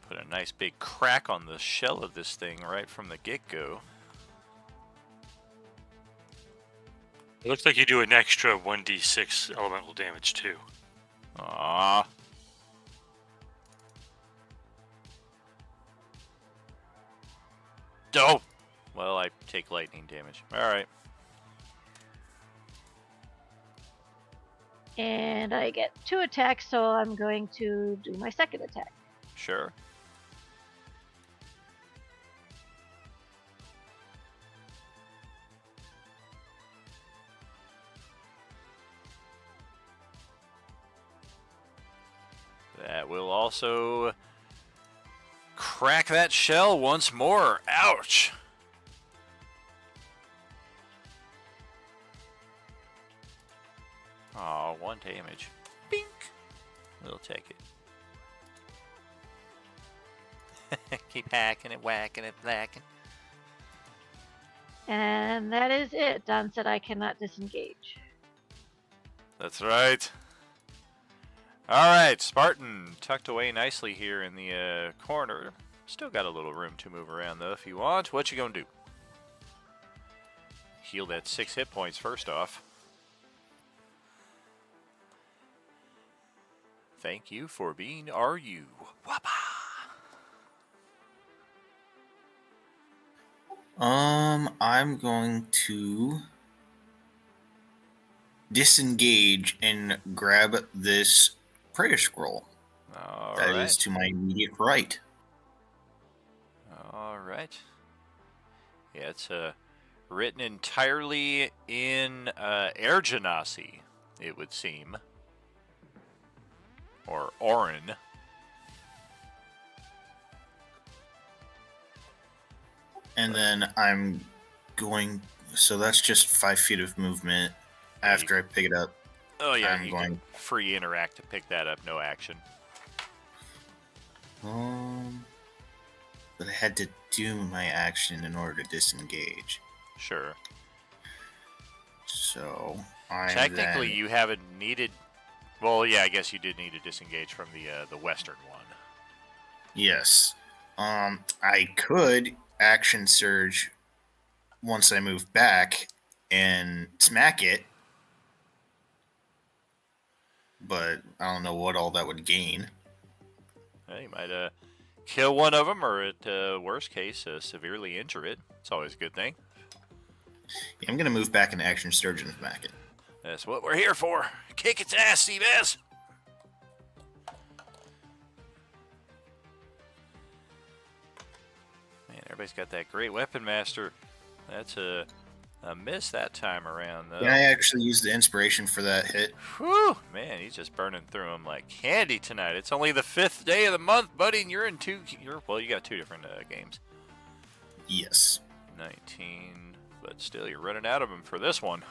Put a nice big crack on the shell of this thing right from the get-go. It looks like you do an extra 1d6 elemental damage too. Ah. Oh! Well, I take lightning damage. Alright. And I get 2 attacks, so I'm going to do my second attack. Sure. That will also crack that shell once more. Ouch! Oh, 1 damage. Bink! We'll take it. Keep hacking it, whacking it, blacking. And that is it. Don said I cannot disengage. That's right. Alright, Spartan, tucked away nicely here in the corner. Still got a little room to move around, though, if you want. What you gonna do? Heal that 6 hit points first off. Thank you for being RU. Wappa! I'm going to disengage and grab this prayer scroll. That is to my immediate right. Alright. Yeah, it's written entirely in Air Genasi, it would seem. Or Orin. And then I'm going... So that's just 5 feet of movement. After I pick it up, Oh yeah, I'm you going... can free interact to pick that up, no action. But I had to do my action in order to disengage. Sure. So I technically you haven't needed. Well, yeah, I guess you did need to disengage from the western one. Yes. I could action surge once I move back and smack it, but I don't know what all that would gain. Well, you might kill one of them, or at worst case, severely injure it. It's always a good thing. Yeah, I'm gonna move back and action surge and smack it. That's what we're here for. Kick its ass, Seabass! Man, everybody's got that great weapon master. That's A miss that time around, though. Can I actually use the inspiration for that hit? Whew, man, he's just burning through them like candy tonight. It's only the 5th day of the month, buddy, and you're in well, you got 2 different games. Yes. 19, but still, you're running out of them for this one.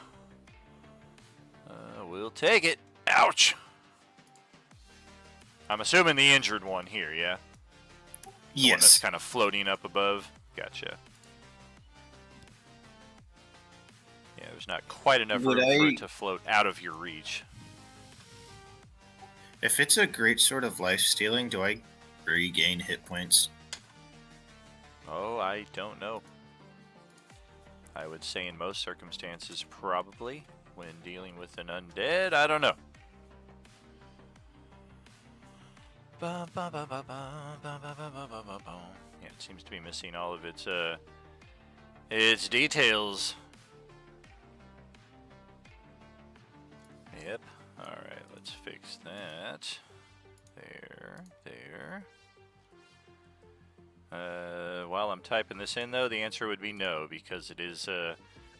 We'll take it. Ouch! I'm assuming the injured one here, yeah? The one that's Yes. kind of floating up above. Gotcha. Yeah, there's not quite enough room for it to float out of your reach. If it's a great sort of life stealing, do I regain hit points? Oh, I don't know. I would say in most circumstances, probably. When dealing with an undead, I don't know. Yeah, it seems to be missing all of its details. Yep. All right, let's fix that. There. While I'm typing this in, though, the answer would be no, because it is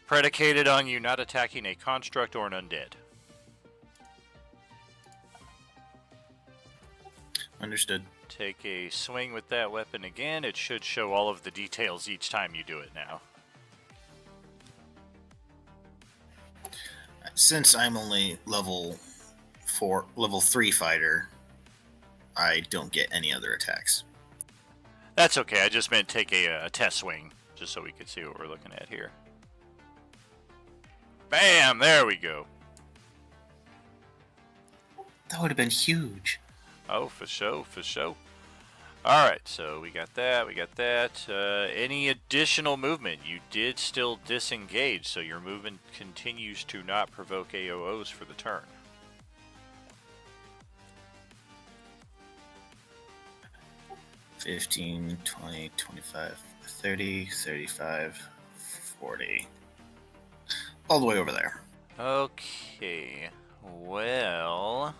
predicated on you not attacking a construct or an undead. Understood. Take a swing with that weapon again. It should show all of the details each time you do it now. Since I'm only level 3 fighter, I don't get any other attacks. That's okay. I just meant take a test swing, just so we could see what we're looking at here. Bam! There we go. That would have been huge. Oh, for sure. Alright, so we got that. Any additional movement? You did still disengage, so your movement continues to not provoke AOOs for the turn. $15, $20, $25, $30, $35, $40. All the way over there. Okay, well...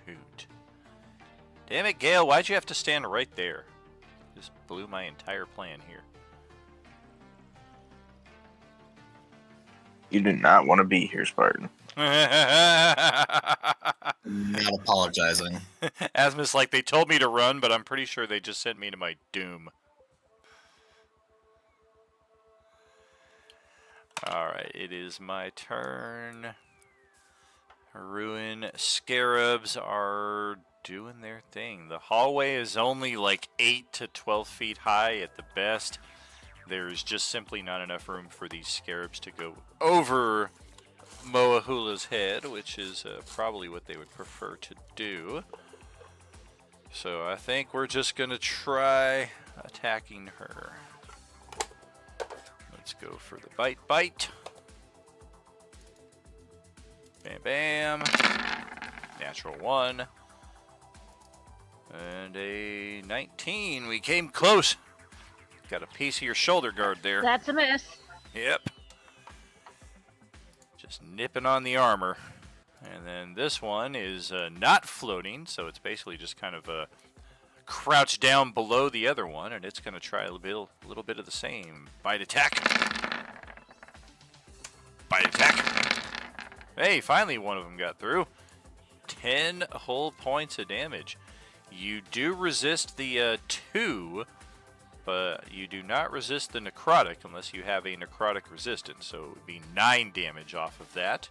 Shoot. Damn it, Gale, why'd you have to stand right there? Just blew my entire plan here. You do not want to be here, Spartan. Not apologizing. Asmus, like, they told me to run, but I'm pretty sure they just sent me to my doom. Alright, it is my turn. Ruin scarabs are doing their thing. The hallway is only like 8 to 12 feet high at the best. There's just simply not enough room for these scarabs to go over Moahula's head, which is probably what they would prefer to do. So I think we're just going to try attacking her. Let's go for the bite. Bam, bam. Natural 1. And a 19. We came close. Got a piece of your shoulder guard there. That's a miss. Yep. Just nipping on the armor. And then this one is not floating, so it's basically just kind of crouched down below the other one, and it's going to try a little bit of the same. Bite attack. Bite attack. Hey, finally one of them got through. 10 whole points of damage. You do resist the 2, but you do not resist the necrotic unless you have a necrotic resistance. So it would be 9 damage off of that.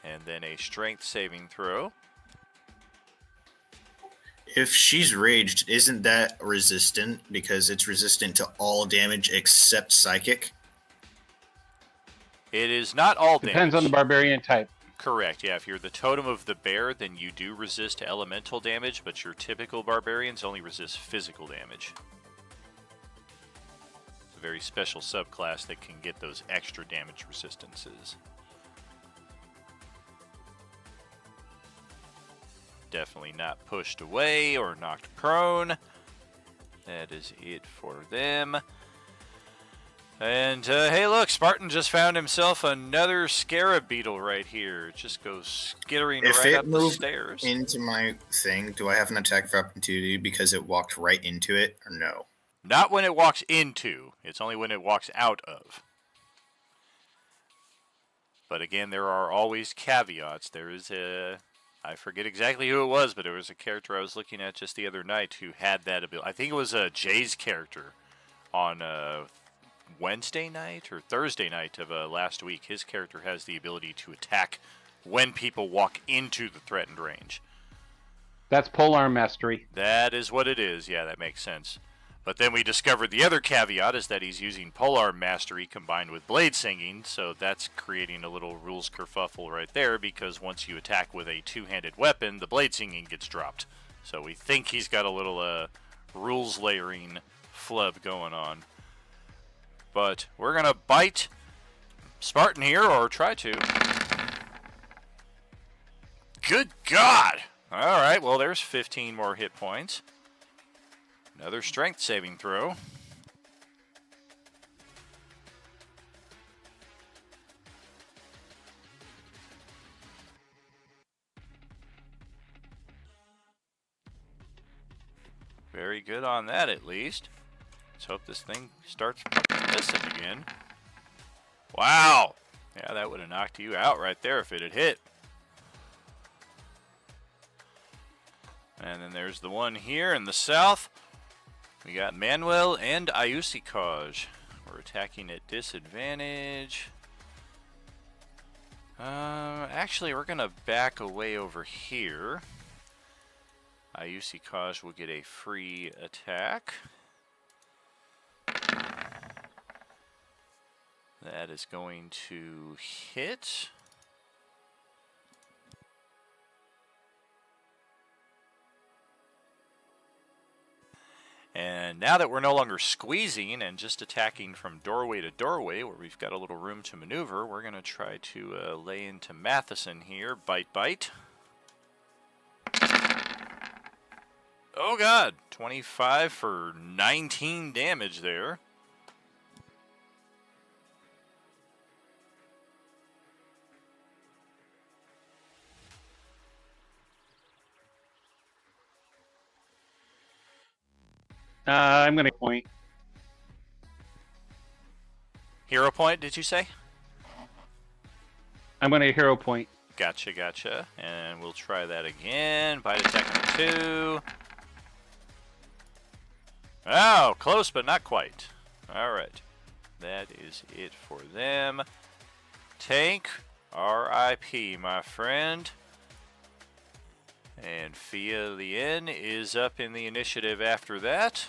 And then a strength saving throw. If she's raged, isn't that resistant? Because it's resistant to all damage except psychic? It is not all damage. Depends on the barbarian type. Correct, yeah. If you're the Totem of the Bear, then you do resist elemental damage, but your typical barbarians only resist physical damage. It's a very special subclass that can get those extra damage resistances. Definitely not pushed away or knocked prone. That is it for them. And, hey, look, Spartan just found himself another scarab beetle right here. It just goes skittering If right it up the moved stairs. into my thing, do I have an attack of opportunity because it walked right into it, or no? Not when it walks into. It's only when it walks out of. But again, there are always caveats. There is I forget exactly who it was, but there was a character I was looking at just the other night who had that ability. I think it was Jay's character on Wednesday night or Thursday night of last week. His character has the ability to attack when people walk into the threatened range. That's polearm mastery. That is what it is. Yeah, that makes sense. But then we discovered the other caveat is that he's using polearm mastery combined with blade singing, so that's creating a little rules kerfuffle right there, because once you attack with a two-handed weapon, the blade singing gets dropped. So we think he's got a little rules layering flub going on. But we're going to bite Spartan here, or try to. Good God! Alright, well there's 15 more hit points. Another strength saving throw. Very good on that, at least. Let's hope this thing starts missing again. Wow! Yeah, that would have knocked you out right there if it had hit. And then there's the one here in the south. We got Manuel and Ayusikaj. We're attacking at disadvantage. Actually, we're going to back away over here. Ayusikaj will get a free attack. That is going to hit. And now that we're no longer squeezing and just attacking from doorway to doorway, where we've got a little room to maneuver, we're going to try to lay into Matheson here. Bite, bite. Oh God, 25 for 19 damage there. I'm going to point. Hero point, did you say? I'm going to hero point. Gotcha, gotcha. And we'll try that again. Bite attack number 2. Oh, close, but not quite. Alright. That is it for them. Tank, RIP, my friend. And Fia Lien is up in the initiative after that.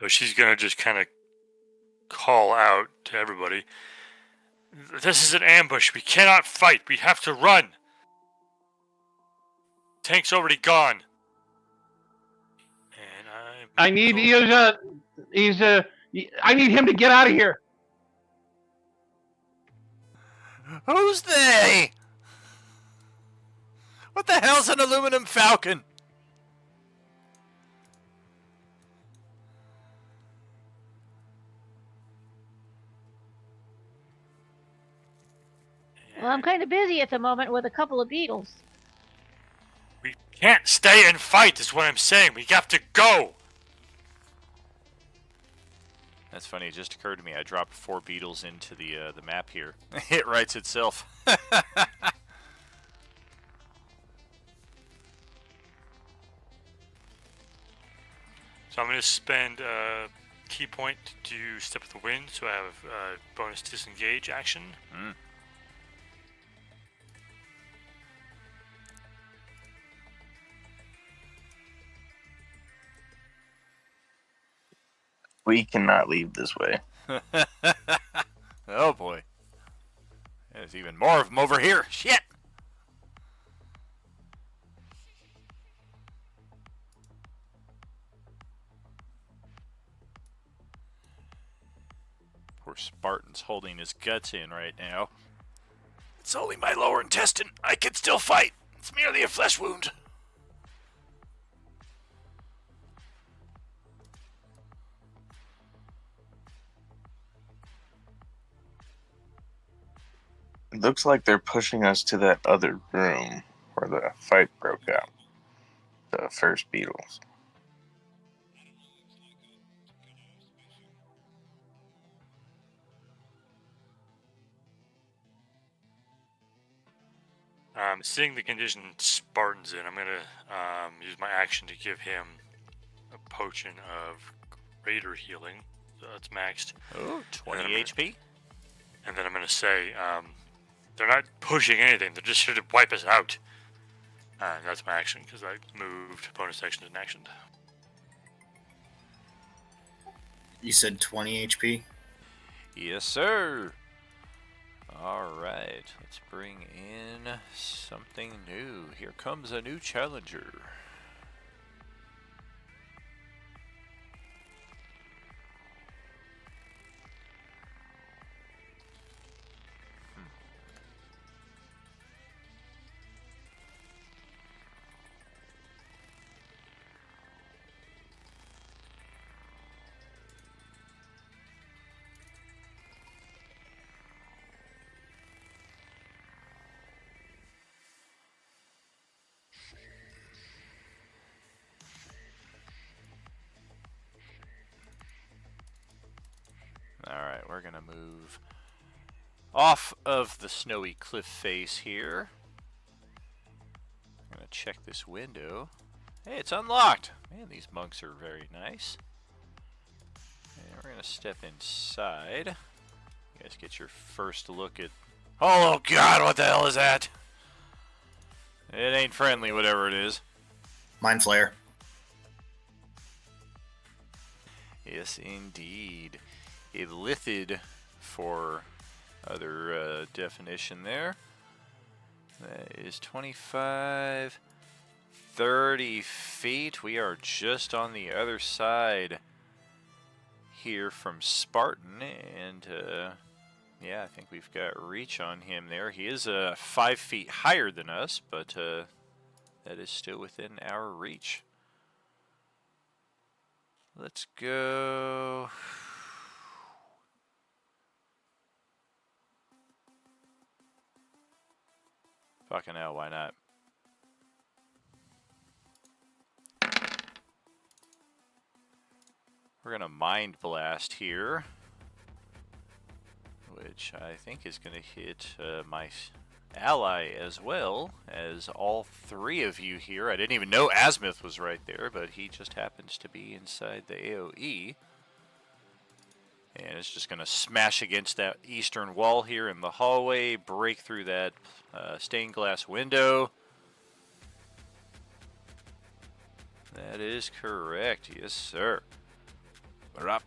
So she's going to just kind of call out to everybody. This is an ambush. We cannot fight. We have to run. Tank's already gone. And I need I need him to get out of here. Who's they? What the hell's an aluminum falcon? Well, I'm kind of busy at the moment with a couple of beetles. we can't stay and fight is what I'm saying. We have to go. That's funny, it just occurred to me. I dropped 4 beetles into the map here. It writes itself. So I'm going to spend a key point to step with the wind, so I have bonus disengage action. We cannot leave this way. Oh boy. There's even more of them over here. Shit! Poor Spartan's holding his guts in right now. It's only my lower intestine. I can still fight. It's merely a flesh wound. It looks like they're pushing us to that other room where the fight broke out. first Beatles. Seeing the condition Spartan's in, I'm gonna use my action to give him a potion of greater healing. So that's maxed. Oh, 20 And HP. And then I'm gonna say, they're not pushing anything. They're just here to wipe us out. And that's my action because I moved bonus action to an action. You said 20 HP? Yes, sir. All right, let's bring in something new. Here comes a new challenger. Alright, we're going to move off of the snowy cliff face here. I'm going to check this window. Hey, it's unlocked! Man, these monks are very nice. And we're going to step inside. You guys get your first look at... Oh god, what the hell is that? It ain't friendly, whatever it is. Mind Flayer. Yes, indeed. A lithid for other definition there. That is 25, 30 feet. We are just on the other side here from Spartan, and yeah, I think we've got reach on him there. He is 5 feet higher than us, but that is still within our reach. Let's go. Fucking hell, why not? We're gonna Mind Blast here, which I think is gonna hit my ally as well as all three of you here. I didn't even know Azimuth was right there, but he just happens to be inside the AoE. And it's just going to smash against that eastern wall here in the hallway, break through that stained glass window. That is correct. Yes, sir. I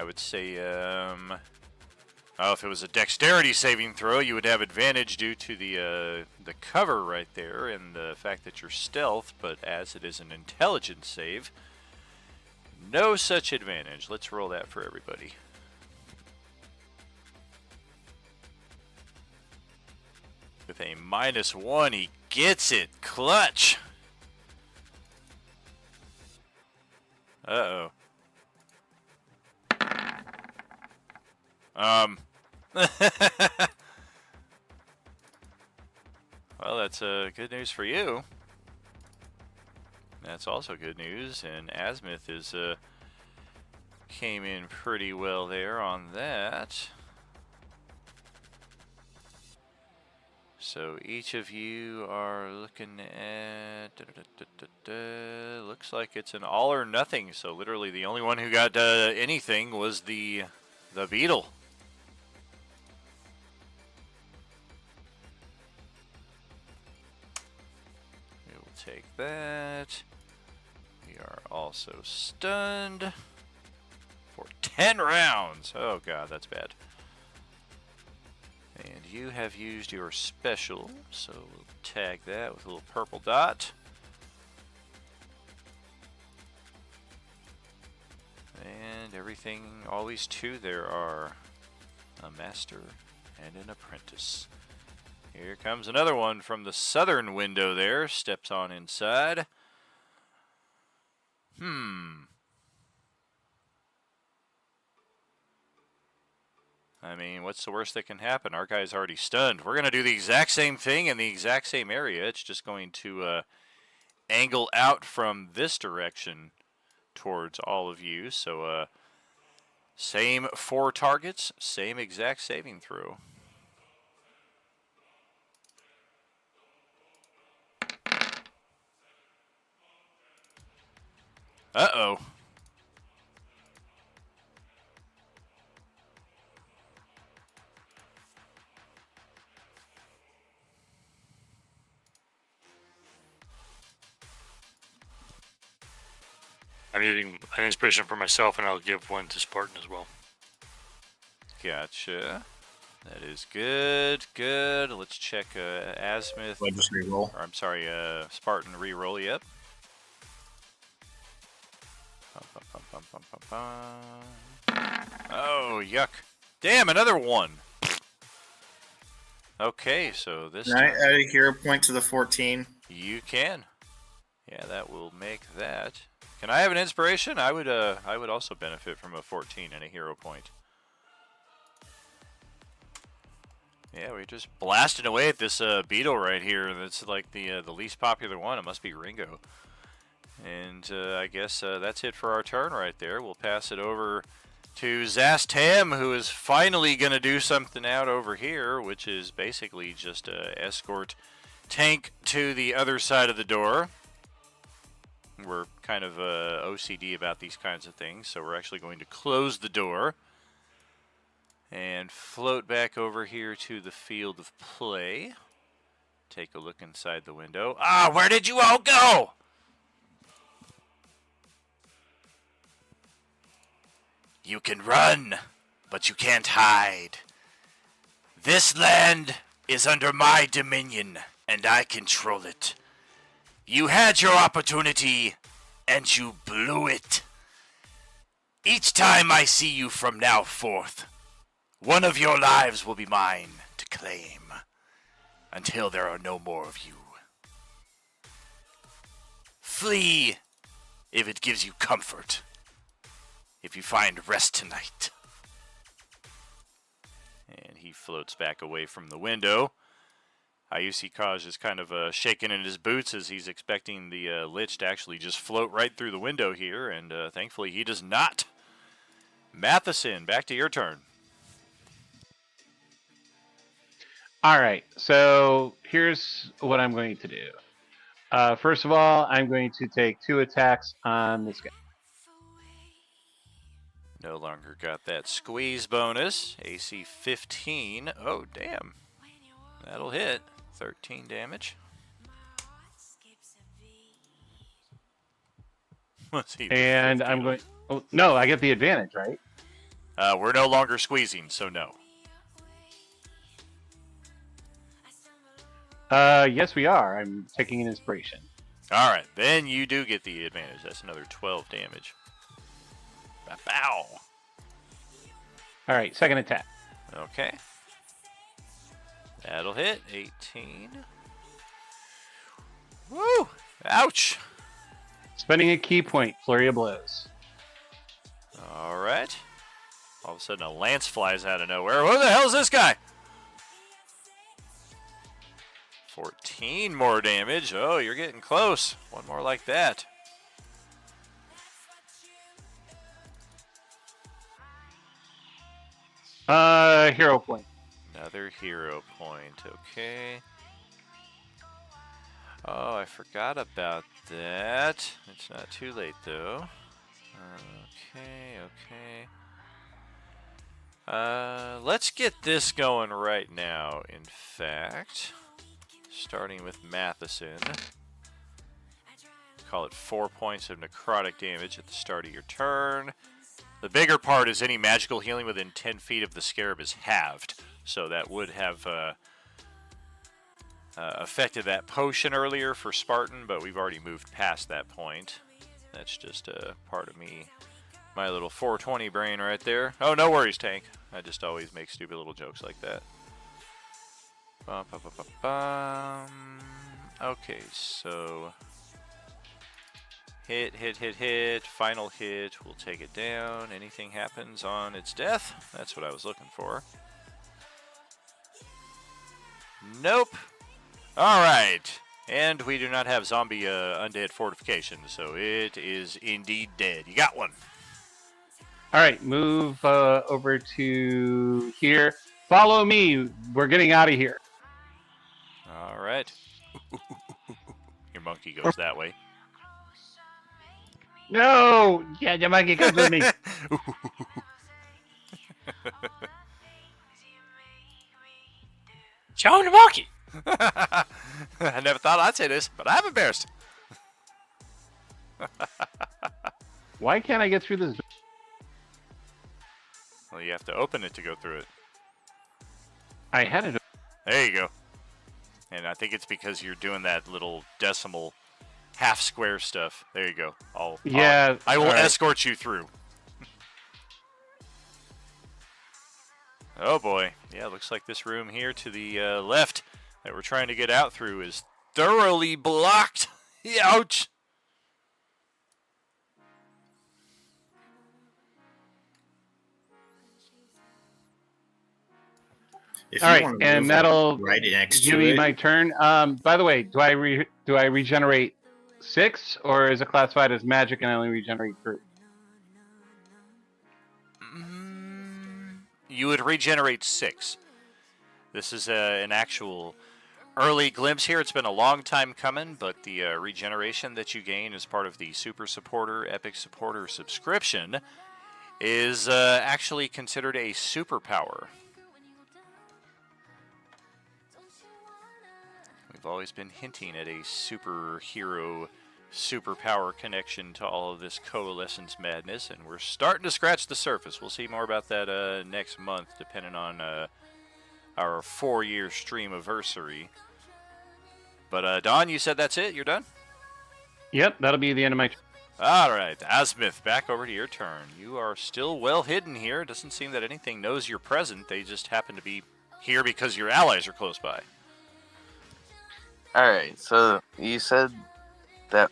would say, oh, if it was a dexterity saving throw, you would have advantage due to the cover right there and the fact that you're stealth, but as it is an intelligence save, no such advantage. Let's roll that for everybody. With a -1, he gets it. Clutch. Uh-oh. Well, that's good news for you. That's also good news, and Azimuth is came in pretty well there on that. So each of you are looking at looks like it's an all or nothing. So literally the only one who got anything was the beetle. We will take that. We are also stunned for 10 rounds. Oh god, that's bad. And you have used your special, so we'll tag that with a little purple dot. And everything, always two there are. A master and an apprentice. Here comes another one from the southern window there. Steps on inside. I mean, what's the worst that can happen? Our guy's already stunned. We're going to do the exact same thing in the exact same area. It's just going to angle out from this direction towards all of you. So, same 4 targets, same exact saving throw. Uh-oh. I'm using an inspiration for myself, and I'll give one to Spartan as well. Gotcha. That is good. Good. Let's check Azimuth. Do I just reroll? Or I'm sorry, Spartan reroll. Yep. Oh, yuck. Damn, another 1. Okay, so this Can I time add a hero point to the 14? you can. Yeah, that will make that. Can I have an inspiration? I would also benefit from a 14 and a hero point. Yeah, we're just blasting away at this beetle right here. That's like the least popular one. It must be Ringo. And I guess that's it for our turn right there. We'll pass it over to Zastam, who is finally going to do something out over here, which is basically just escort tank to the other side of the door. We're kind of OCD about these kinds of things, so we're actually going to close the door and float back over here to the field of play. Take a look inside the window. Ah, where did you all go? You can run, but you can't hide. This land is under my dominion, and I control it. You had your opportunity, and you blew it. Each time I see you from now forth, one of your lives will be mine to claim, until there are no more of you. Flee if it gives you comfort. If you find rest tonight. And he floats back away from the window. Ayusi Kaj is kind of shaking in his boots as he's expecting the Lich to actually just float right through the window here, and thankfully he does not. Matheson, back to your turn. All right, so here's what I'm going to do. First of all, I'm going to take 2 attacks on this guy. No longer got that squeeze bonus. AC 15. Oh, damn. That'll hit. 13 damage. And I'm going... Oh, no, I get the advantage, right? We're no longer squeezing, so no. Yes, we are. I'm taking an inspiration. All right, then you do get the advantage. That's another 12 damage. Bow. All right, second attack. Okay. That'll hit. 18. Woo! Ouch! Spending a key point, flurry of blows. All right. All of a sudden, a lance flies out of nowhere. Who the hell is this guy? 14 more damage. Oh, you're getting close. One more like that. Hero point. Another hero point. Okay. Oh, I forgot about that. It's not too late, though. Okay. Let's get this going right now, in fact. Starting with Matheson. Call it 4 points of necrotic damage at the start of your turn. The bigger part is any magical healing within 10 feet of the scarab is halved. So that would have affected that potion earlier for Spartan, but we've already moved past that point. That's just a part of me. My little 420 brain right there. Oh, no worries, Tank. I just always make stupid little jokes like that. Okay, so... Hit. Final hit. We'll take it down. Anything happens on its death? That's what I was looking for. Nope. Alright. And we do not have zombie undead fortification, so it is indeed dead. You got one. All right, move over to here. Follow me. We're getting out of here. All right. Your monkey goes that way. No! Yeah, the monkey comes with me. Show him the monkey. I never thought I'd say this, but I'm embarrassed. Why can't I get through this? Well, you have to open it to go through it. I had it. There you go. And I think it's because you're doing that little decimal half square stuff. There you go. I will escort you through. Oh boy. Yeah, looks like this room here to the left that we're trying to get out through is thoroughly blocked. Ouch. If All you right, want to and move that'll right next give to me it, my turn. By the way, do I regenerate 6, or is it classified as magic and I only regenerate 3? You would regenerate 6. This is an actual early glimpse here. It's been a long time coming, but the regeneration that you gain as part of the Super Supporter, Epic Supporter subscription is actually considered a superpower. We've always been hinting at a superhero, superpower connection to all of this coalescence madness, and we're starting to scratch the surface. We'll see more about that next month, depending on our 4-year stream anniversary. But Don, you said that's it? You're done? Yep, that'll be the end of my turn. All right, Asmith, back over to your turn. You are still well hidden here. It doesn't seem that anything knows you're present. They just happen to be here because your allies are close by. Alright, so you said that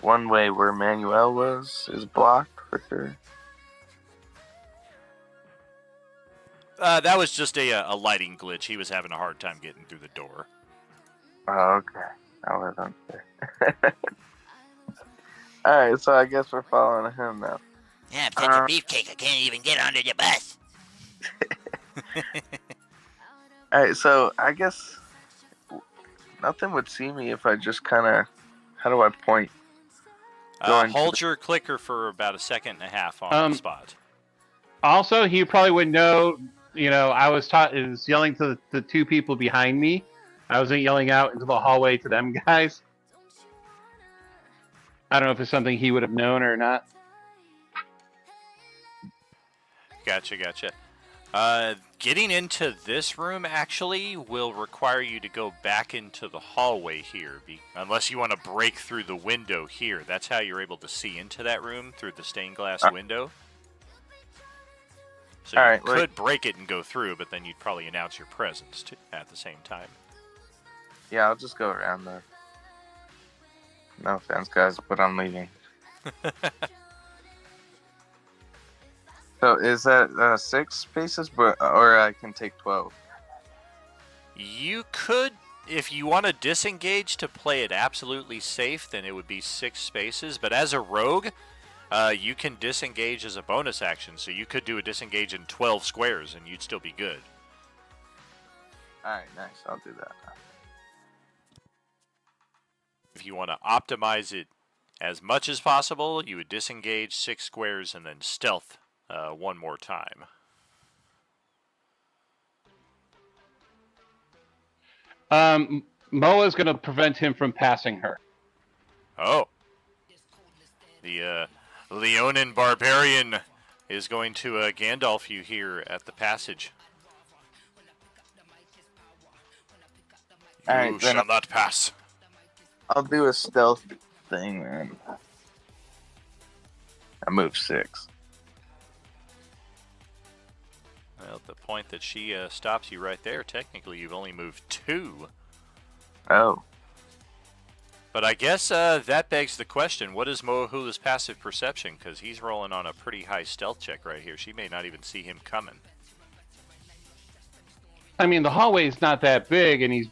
one way where Manuel was is blocked for sure. That was just a lighting glitch. He was having a hard time getting through the door. Oh, okay. I was unclear. Alright, so I guess we're following him now. Yeah, I'm such a beefcake, I can't even get under the bus. Alright, so I guess nothing would see me if I just kind of... How do I point? Hold your clicker for about 1.5 seconds on the spot. Also, he probably would know, I was yelling to the 2 people behind me. I wasn't yelling out into the hallway to them guys. I don't know if it's something he would have known or not. Gotcha. Getting into this room actually will require you to go back into the hallway here, unless you want to break through the window here. That's how you're able to see into that room, through the stained glass window. So you could break it and go through, but then you'd probably announce your presence at the same time. Yeah, I'll just go around there. No offense, guys, but I'm leaving. So is that 6 spaces, or I can take 12? You could, if you want to disengage to play it absolutely safe, then it would be 6 spaces. But as a rogue, you can disengage as a bonus action. So you could do a disengage in 12 squares, and you'd still be good. Alright, nice. I'll do that. If you want to optimize it as much as possible, you would disengage 6 squares and then stealth 1 more time. Moa's going to prevent him from passing her. Oh. The Leonin Barbarian is going to Gandalf you here at the passage. Alright, You shall not pass. I'll do a stealth thing, man. I moved 6. Well, at the point that she stops you right there, technically you've only moved 2. Oh. But I guess that begs the question, what is Moahula's passive perception? Because he's rolling on a pretty high stealth check right here. She may not even see him coming. I mean, the hallway's not that big, and he's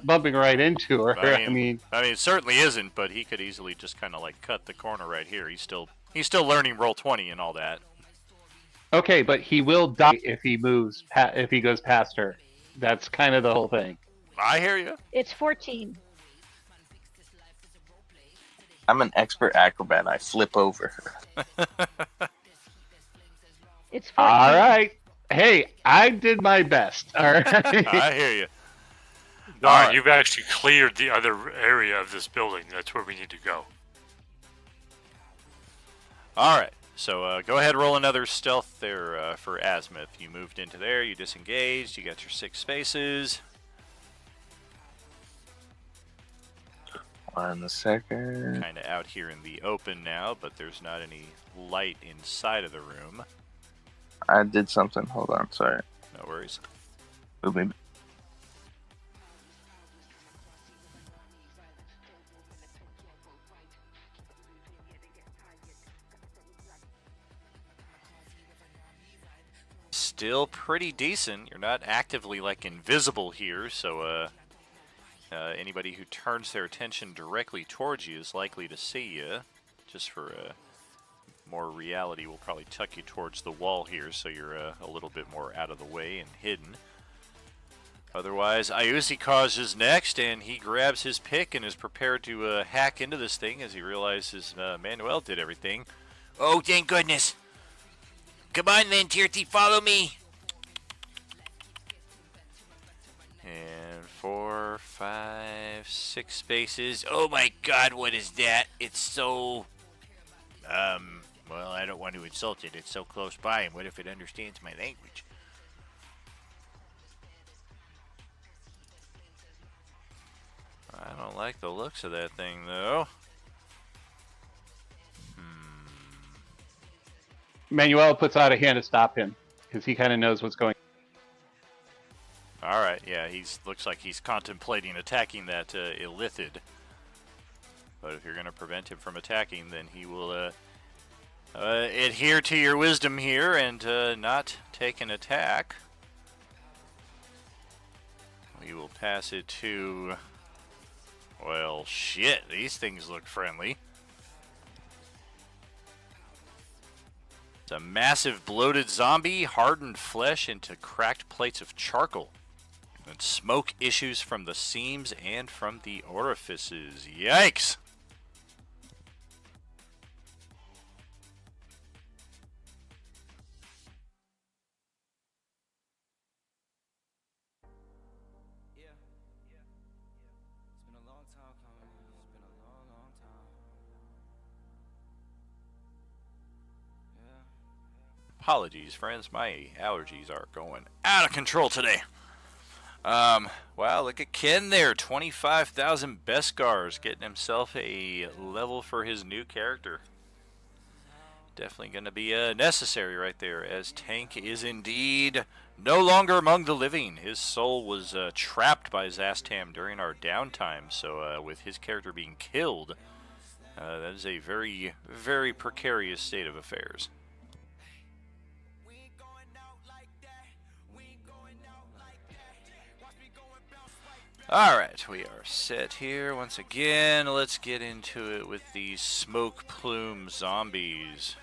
bumping right into her. I mean, it certainly isn't, but he could easily just kind of like cut the corner right here. He's still learning Roll20 and all that. Okay, but he will die if he moves, if he goes past her. That's kind of the whole thing. I hear you. It's 14. I'm an expert acrobat. I flip over. It's 14. All right. Hey, I did my best. All right. I hear you. All right, you've actually cleared the other area of this building. That's where we need to go. All right. So go ahead, roll another stealth there for Azimuth. You moved into there. You disengaged. You got your 6 spaces. 1 second. Kind of out here in the open now, but there's not any light inside of the room. I did something. Hold on. Sorry. No worries. Moving. Still pretty decent. You're not actively like invisible here, so anybody who turns their attention directly towards you is likely to see you. Just for more reality, we'll probably tuck you towards the wall here, so you're a little bit more out of the way and hidden. Otherwise, Ayusi is next, and he grabs his pick and is prepared to hack into this thing as he realizes Manuel did everything. Oh, thank goodness. Come on then, Tirty, follow me. And 4, 5, 6 spaces. Oh my god, what is that? It's so... well, I don't want to insult it. It's so close by, and what if it understands my language? I don't like the looks of that thing, though. Manuel puts out a hand to stop him because he kind of knows what's going on. All right, yeah, looks like he's contemplating attacking that illithid. But if you're going to prevent him from attacking, then he will adhere to your wisdom here and not take an attack. We will pass it to... Well, shit, these things look friendly. It's a massive bloated zombie, hardened flesh into cracked plates of charcoal. And smoke issues from the seams and from the orifices. Yikes! Apologies, friends. My allergies are going out of control today. Wow, look at Ken there. 25,000 Beskars, getting himself a level for his new character. Definitely going to be necessary right there, as Tank is indeed no longer among the living. His soul was trapped by Zastam during our downtime, so with his character being killed, that is a very, very precarious state of affairs. Alright, we are set here once again. Let's get into it with these smoke plume zombies.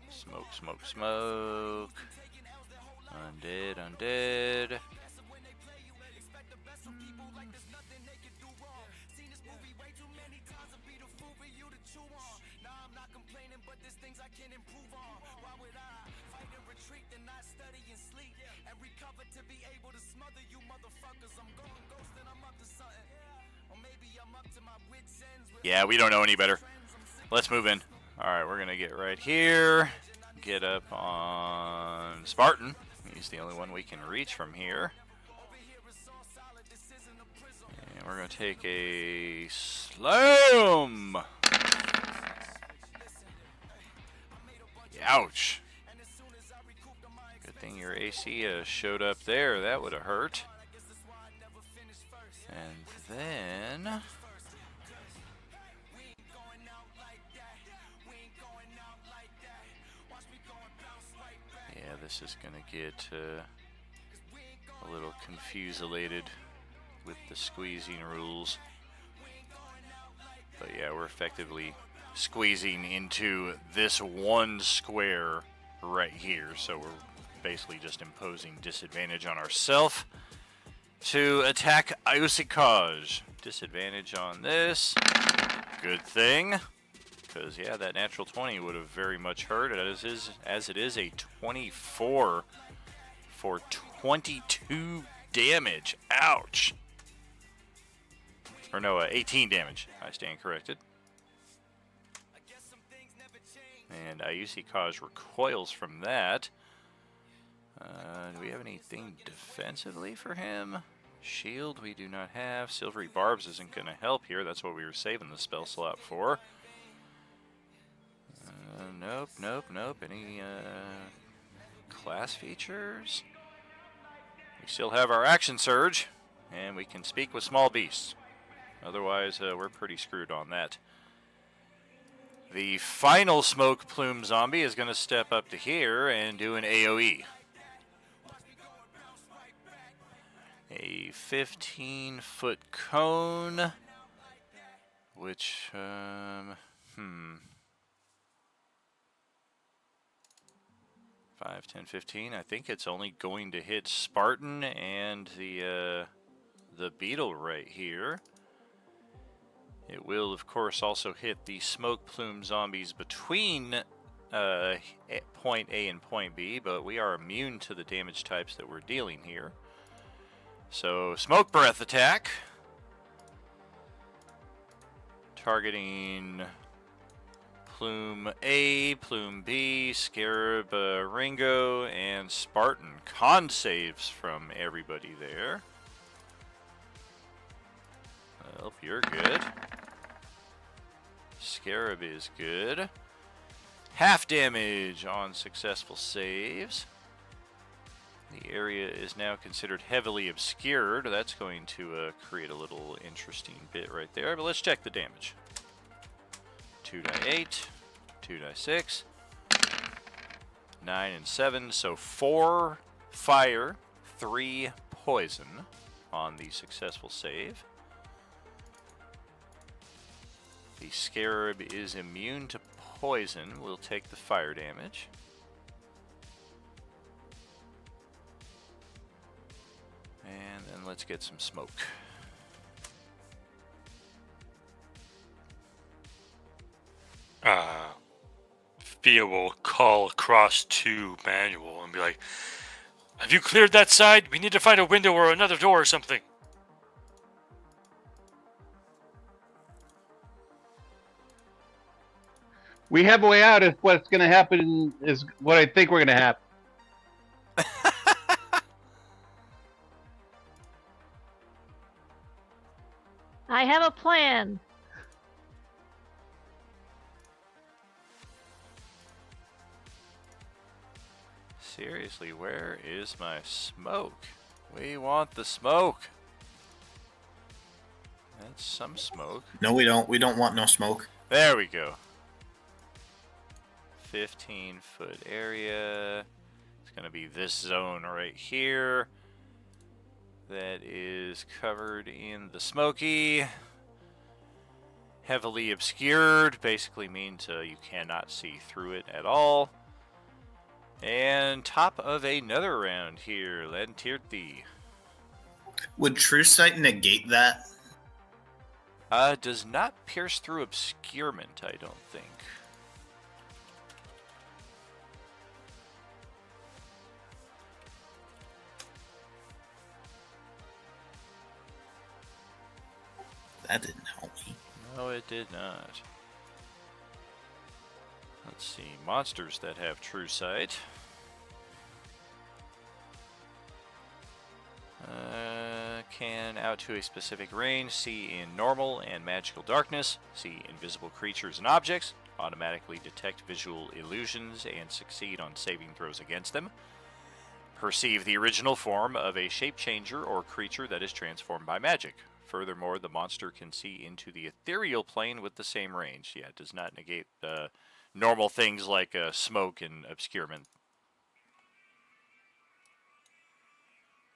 Smoke, smoke, smoke. Undead, undead. Yeah, we don't know any better. Let's move in. Alright, we're going to get right here. Get up on Spartan. He's the only one we can reach from here. And we're going to take a slam. Ouch. Good thing your AC showed up there. That would have hurt. And then... this is going to get a little confuselated with the squeezing rules. But yeah, we're effectively squeezing into this one square right here. So we're basically just imposing disadvantage on ourselves to attack Ayusikaj. Disadvantage on this. Good thing. Because, yeah, that natural 20 would have very much hurt, as it is a 24 for 22 damage. Ouch. Or no, 18 damage. I stand corrected. And Ayusikaj recoils from that. Do we have anything defensively for him? Shield we do not have. Silvery Barbs isn't going to help here. That's what we were saving the spell slot for. Nope. Any class features? We still have our action surge, and we can speak with small beasts. Otherwise, we're pretty screwed on that. The final smoke plume zombie is going to step up to here and do an AoE. A 15-foot cone, which, 5, 10, 15. I think it's only going to hit Spartan and the beetle right here. It will, of course, also hit the smoke plume zombies between point A and point B, but we are immune to the damage types that we're dealing here. So, smoke breath attack. Targeting Plume A, Plume B, Scarab Ringo, and Spartan. Con saves from everybody there. Well, you're good. Scarab is good. Half damage on successful saves. The area is now considered heavily obscured. That's going to create a little interesting bit right there. But let's check the damage. 2d8, 2d6, 9 and 7. So 4 fire, 3 poison on the successful save. The Scarab is immune to poison. We'll take the fire damage. And then let's get some smoke. Fia will call across to Manuel and be like, "Have you cleared that side? We need to find a window or another door or something." We have a way out. If what's going to happen is what I think we're going to happen. I have a plan. Seriously, where is my smoke? We want the smoke. That's some smoke. No, we don't. We don't want no smoke. There we go. 15-foot area. It's going to be this zone right here. That is covered in the smoky. Heavily obscured. Basically means you cannot see through it at all. And top of another round here. Lantirthi. Would True Sight negate that? Does not pierce through obscurement, I don't think. That didn't help me. No, it did not. Let's see. Monsters that have True Sight. Can, out to a specific range, see in normal and magical darkness, see invisible creatures and objects, automatically detect visual illusions, and succeed on saving throws against them. Perceive the original form of a shape changer or creature that is transformed by magic. Furthermore, the monster can see into the ethereal plane with the same range. Yeah, it does not negate normal things like smoke and obscurement.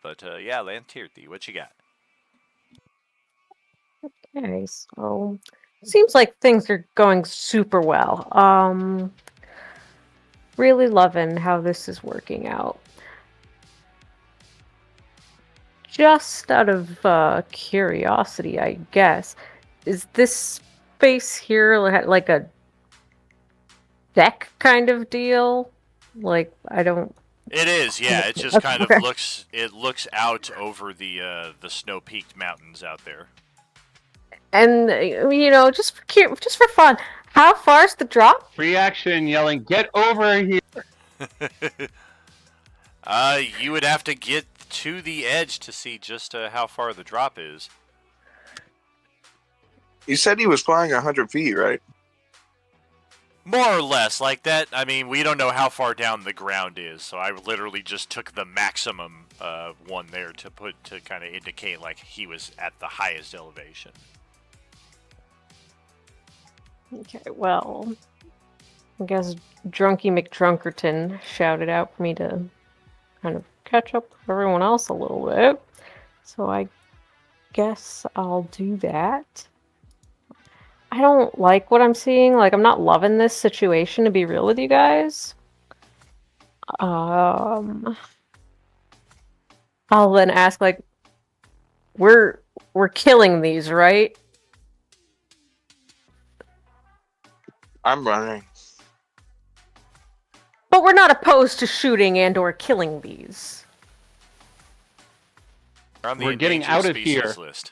But yeah, Lantirthi, what you got? Okay, so seems like things are going super well. Really loving how this is working out. Just out of curiosity, I guess, is this space here like a deck kind of deal? Like, I don't. It is, yeah. It just kind of Okay. looks out over the snow-peaked mountains out there. And just for fun, how far's the drop? Free action yelling, "Get over here!" You would have to get to the edge to see just how far the drop is. You said he was flying 100 feet, right? More or less, like that. I mean, we don't know how far down the ground is, so I literally just took the maximum one there to kind of indicate like he was at the highest elevation. Okay, well, I guess Drunky McDrunkerton shouted out for me to kind of catch up with everyone else a little bit. So I guess I'll do that. I don't like what I'm seeing. Like, I'm not loving this situation, to be real with you guys. I'll then ask, like, we're killing these, right? I'm running. But we're not opposed to shooting and or killing these. We're getting out of here. List.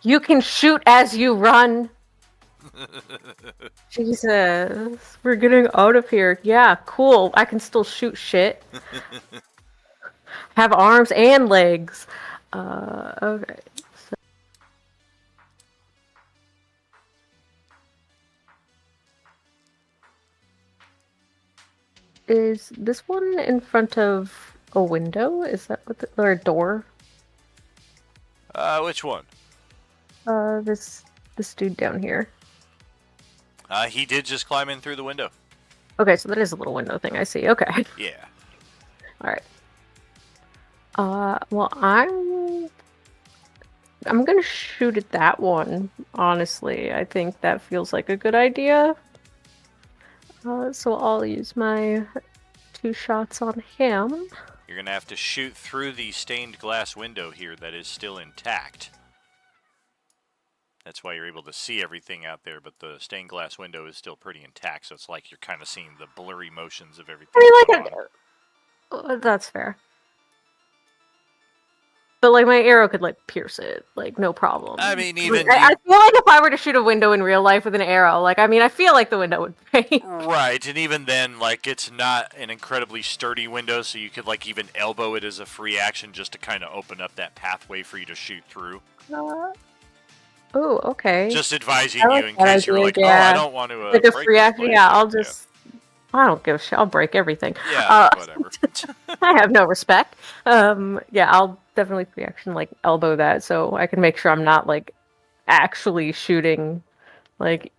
You can shoot as you run. Jesus, we're getting out of here. Yeah, cool. I can still shoot shit. Have arms and legs. Okay. So. Is this one in front of a window? Is that what or a door? Which one? This dude down here. He did just climb in through the window. Okay, so that is a little window thing. I see. Okay. Yeah. All right. Well, I'm gonna shoot at that one. Honestly, I think that feels like a good idea. So I'll use my 2 shots on him. You're gonna have to shoot through the stained glass window here that is still intact. That's why you're able to see everything out there, but the stained glass window is still pretty intact, so it's like you're kind of seeing the blurry motions of everything. That's fair. But like my arrow could like pierce it, like no problem. I mean, even I feel like if I were to shoot a window in real life with an arrow, like I feel like the window would break. Right, and even then, like it's not an incredibly sturdy window, so you could like even elbow it as a free action just to kind of open up that pathway for you to shoot through. Oh, okay. Just advising you in case you're like, yeah. Oh, I don't want to. Like a free action, yeah. I'll just. I don't give a shit. I'll break everything. Yeah, whatever. I have no respect. Yeah, I'll definitely free action like elbow that so I can make sure I'm not like actually shooting like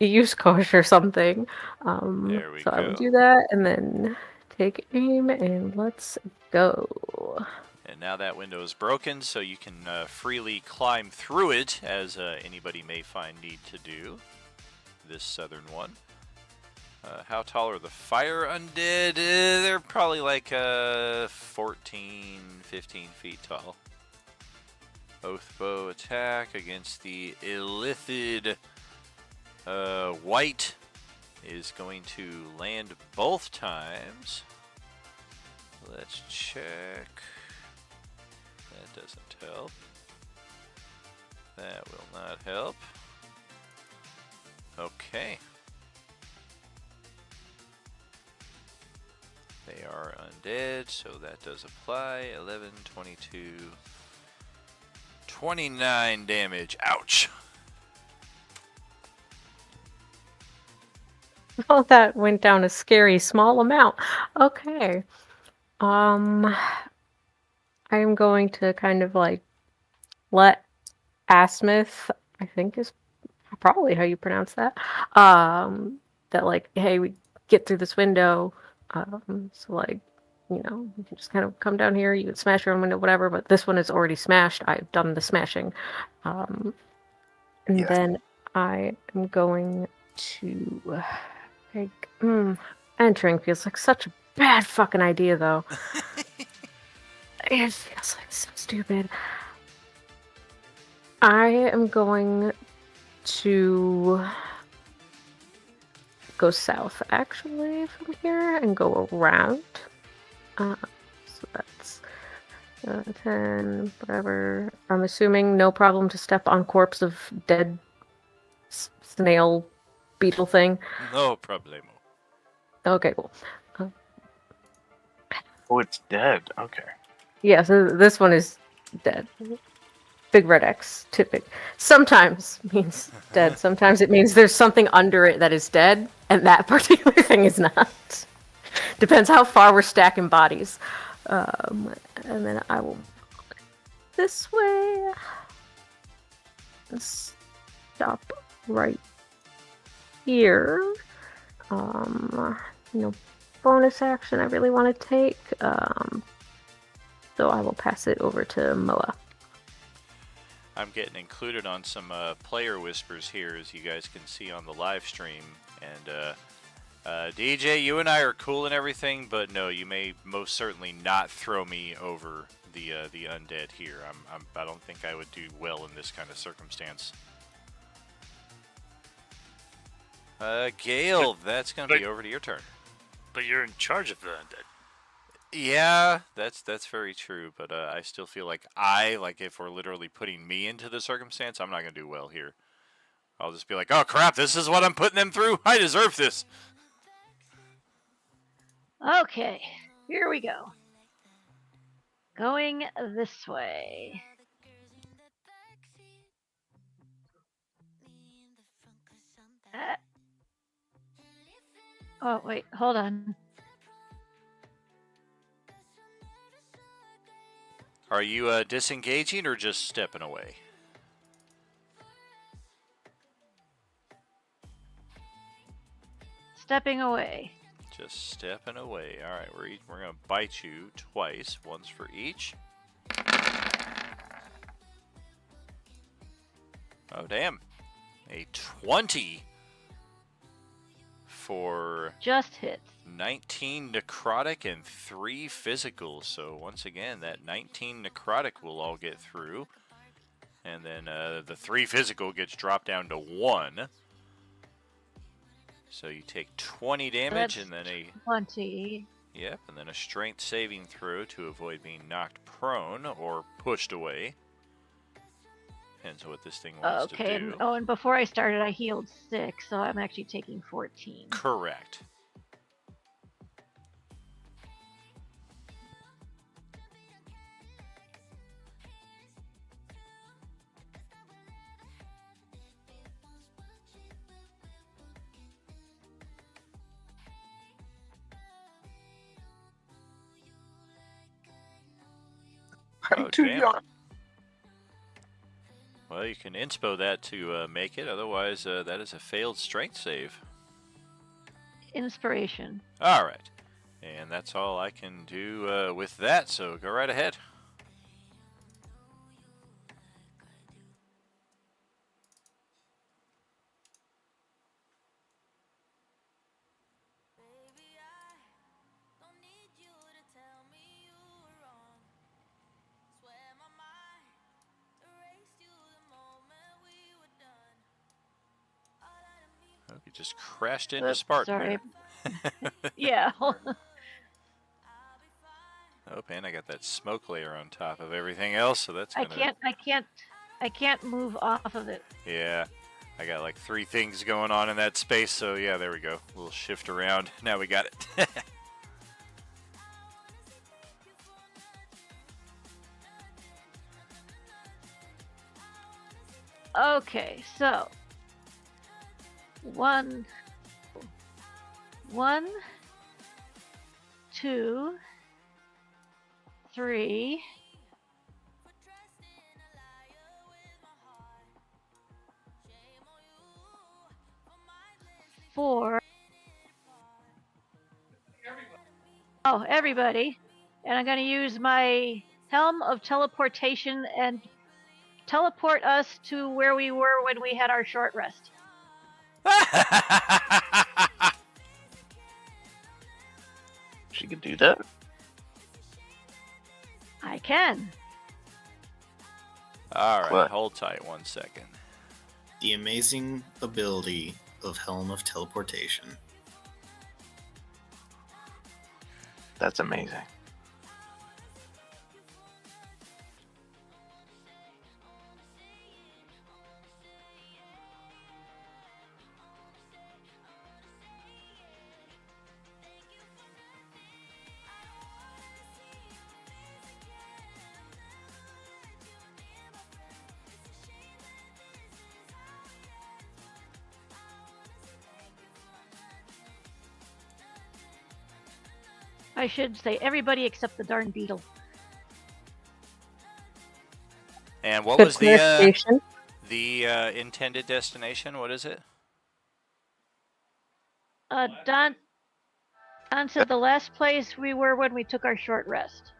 a use coach or something. There we so go. I will do that and then take aim and let's go. And now that window is broken, so you can freely climb through it, as anybody may find need to do. This southern one. How tall are the fire undead? They're probably like 14, 15 feet tall. Oath bow attack against the illithid white is going to land both times. Let's check. That doesn't help. That will not help. Okay. They are undead, so that does apply. 11, 22, 29 damage. Ouch. Oh, that went down a scary small amount. Okay. I am going to kind of like let Asmith, I think is probably how you pronounce that, that like, hey, we get through this window. So like you know, you can just kind of come down here, you can smash your own window, whatever, but this one is already smashed. I've done the smashing. And Yeah. then I am going to take... entering feels like such a bad fucking idea, though. It feels like so stupid. I am going to go south, actually, from here and go around. So that's 10, whatever. I'm assuming no problem to step on corpse of dead snail beetle thing. No problemo. Okay, cool. Oh, it's dead. Okay. Yeah, so this one is dead. Big red X, typical. Sometimes means dead. Sometimes it means there's something under it that is dead, and that particular thing is not. Depends how far we're stacking bodies. And then I will this way. Stop right here. No bonus action I really want to take. So I will pass it over to Moa. I'm getting included on some player whispers here, as you guys can see on the live stream. And DJ, you and I are cool and everything, but no, you may most certainly not throw me over the undead here. I don't think I would do well in this kind of circumstance. Gale, that's going to be over to your turn. But you're in charge of the undead. Yeah, that's very true, but I still feel like if we're literally putting me into the circumstance, I'm not going to do well here. I'll just be like, oh crap, this is what I'm putting them through? I deserve this. Okay, here we go. Going this way. Oh, wait, hold on. Are you disengaging or just stepping away? Stepping away. Just stepping away. All right, we're going to bite you twice, once for each. Oh, damn. A 20 for... Just hits. 19 necrotic and 3 physical. So once again, that 19 necrotic will all get through. And then the 3 physical gets dropped down to 1. So you take 20 damage and then a... 20. Yep, and then a strength saving throw to avoid being knocked prone or pushed away. Depends on what this thing wants to do. Oh, and before I started, I healed 6, so I'm actually taking 14. Correct. I'm too young. Well, you can inspo that to make it. Otherwise, that is a failed strength save. Inspiration. All right. And that's all I can do with that, so go right ahead. You just crashed into Spartan. Sorry. Yeah. Oh, and I got that smoke layer on top of everything else, so that's gonna... I can't move off of it. Yeah, I got like 3 things going on in that space, so yeah, there we go. A little shift around. Now we got it. Okay, so 1, 2, 3, 4. Oh, everybody. and I'm going to use my Helm of Teleportation and teleport us to where we were when we had our short rest. She could do that. I can. All right, What? hold tight 1 second. The amazing ability of Helm of Teleportation. That's amazing. I should say everybody except the darn beetle. And what Good was the clarification. intended destination? What is it? Don said the last place we were when we took our short rest.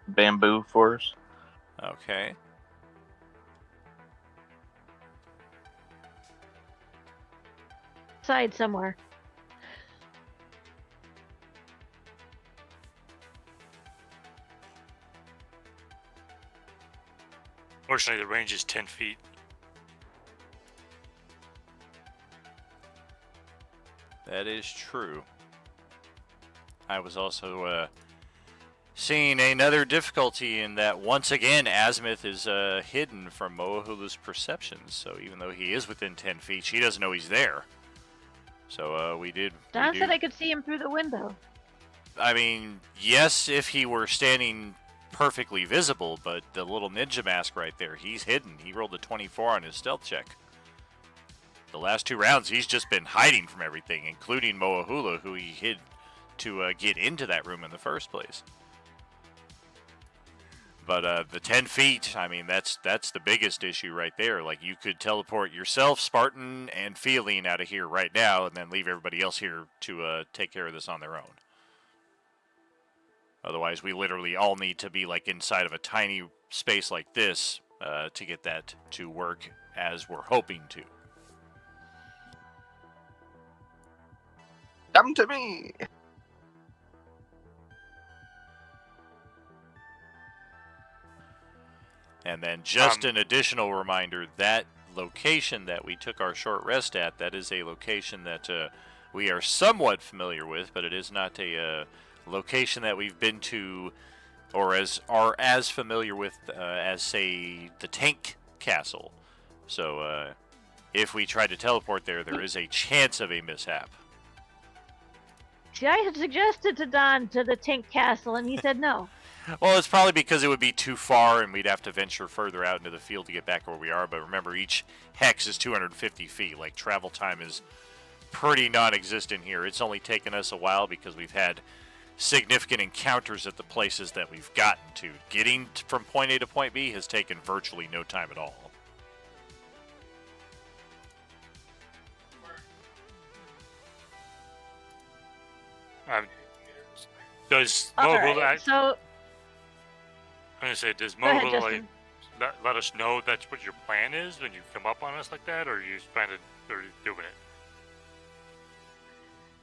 Bamboo forest. Okay. Side somewhere. Fortunately, the range is 10 feet. That is true. I was also seeing another difficulty in that once again Azimuth is hidden from Moahulu's perceptions. So even though he is within 10 feet, she doesn't know he's there. So we did. Don said I could see him through the window. I mean, yes, if he were standing perfectly visible, but the little ninja mask right there, he's hidden. He rolled a 24 on his stealth check. The last 2 rounds, he's just been hiding from everything, including Moahulu, who he hid to get into that room in the first place. But the 10 feet, I mean, that's the biggest issue right there. Like, you could teleport yourself, Spartan, and Feeling out of here right now, and then leave everybody else here to take care of this on their own. Otherwise, we literally all need to be like inside of a tiny space like this to get that to work as we're hoping to. Come to me. And then just an additional reminder, that location that we took our short rest at, that is a location that we are somewhat familiar with, but it is not a location that we've been to or are as familiar with as, say, the Tank Castle. So if we try to teleport there, there is a chance of a mishap. See, I had suggested to Don to the Tank Castle, and he said no. Well, it's probably because it would be too far and we'd have to venture further out into the field to get back where we are. But remember, each hex is 250 feet. Like, travel time is pretty non-existent here. It's only taken us a while because we've had significant encounters at the places that we've gotten to. Getting from point A to point B has taken virtually no time at all. Does All Mo right, so I'm gonna say, does Go ahead, Mo Justin. let us know that's what your plan is when you come up on us like that, or are you just trying to, or doing it?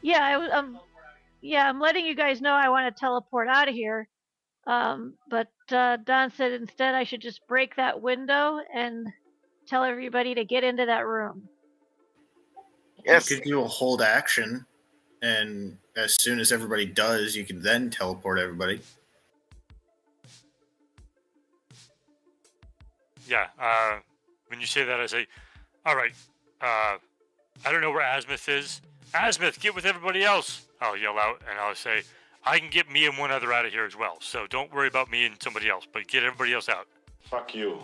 yeah, I'm letting you guys know I want to teleport out of here. But Don said instead I should just break that window and tell everybody to get into that room. Yes. You could do a hold action, and as soon as everybody does, you can then teleport everybody. Yeah. When you say that, I say, all right. I don't know where Azimuth is. Azimuth, get with everybody else. I'll yell out, and I'll say, I can get me and one other out of here as well. So don't worry about me and somebody else, but get everybody else out. Fuck you.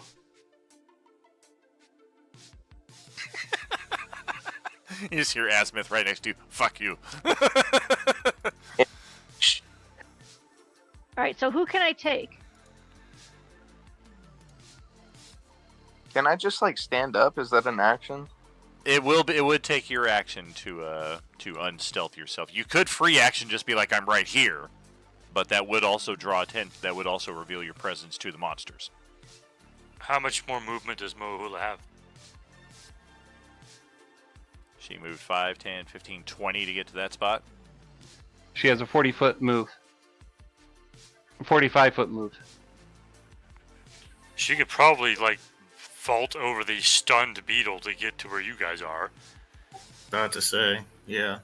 You just hear Azimuth right next to you. Fuck you. All right, so who can I take? Can I just like stand up? Is that an action? It would take your action to unstealth yourself. You could free action just be like, I'm right here. but that would also draw attention. That would also reveal your presence to the monsters. How much more movement does Mohula have? She moved 5, 10, 15, 20 to get to that spot. She has a 40-foot move. 45-foot move. She could probably, like, vault over the stunned beetle to get to where you guys are. About to say, yeah.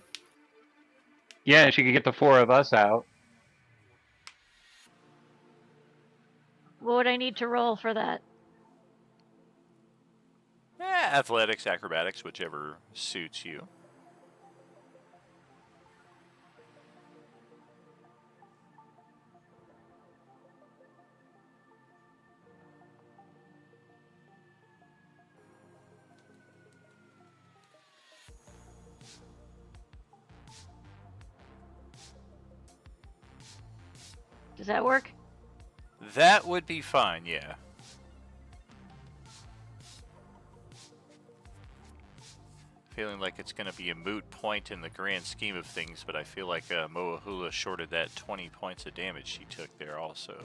Yeah, and she could get the 4 of us out. What would I need to roll for that? Athletics, acrobatics, whichever suits you. Does that work? That would be fine, yeah. Feeling like it's going to be a moot point in the grand scheme of things, but I feel like Moahula shorted that 20 points of damage she took there also.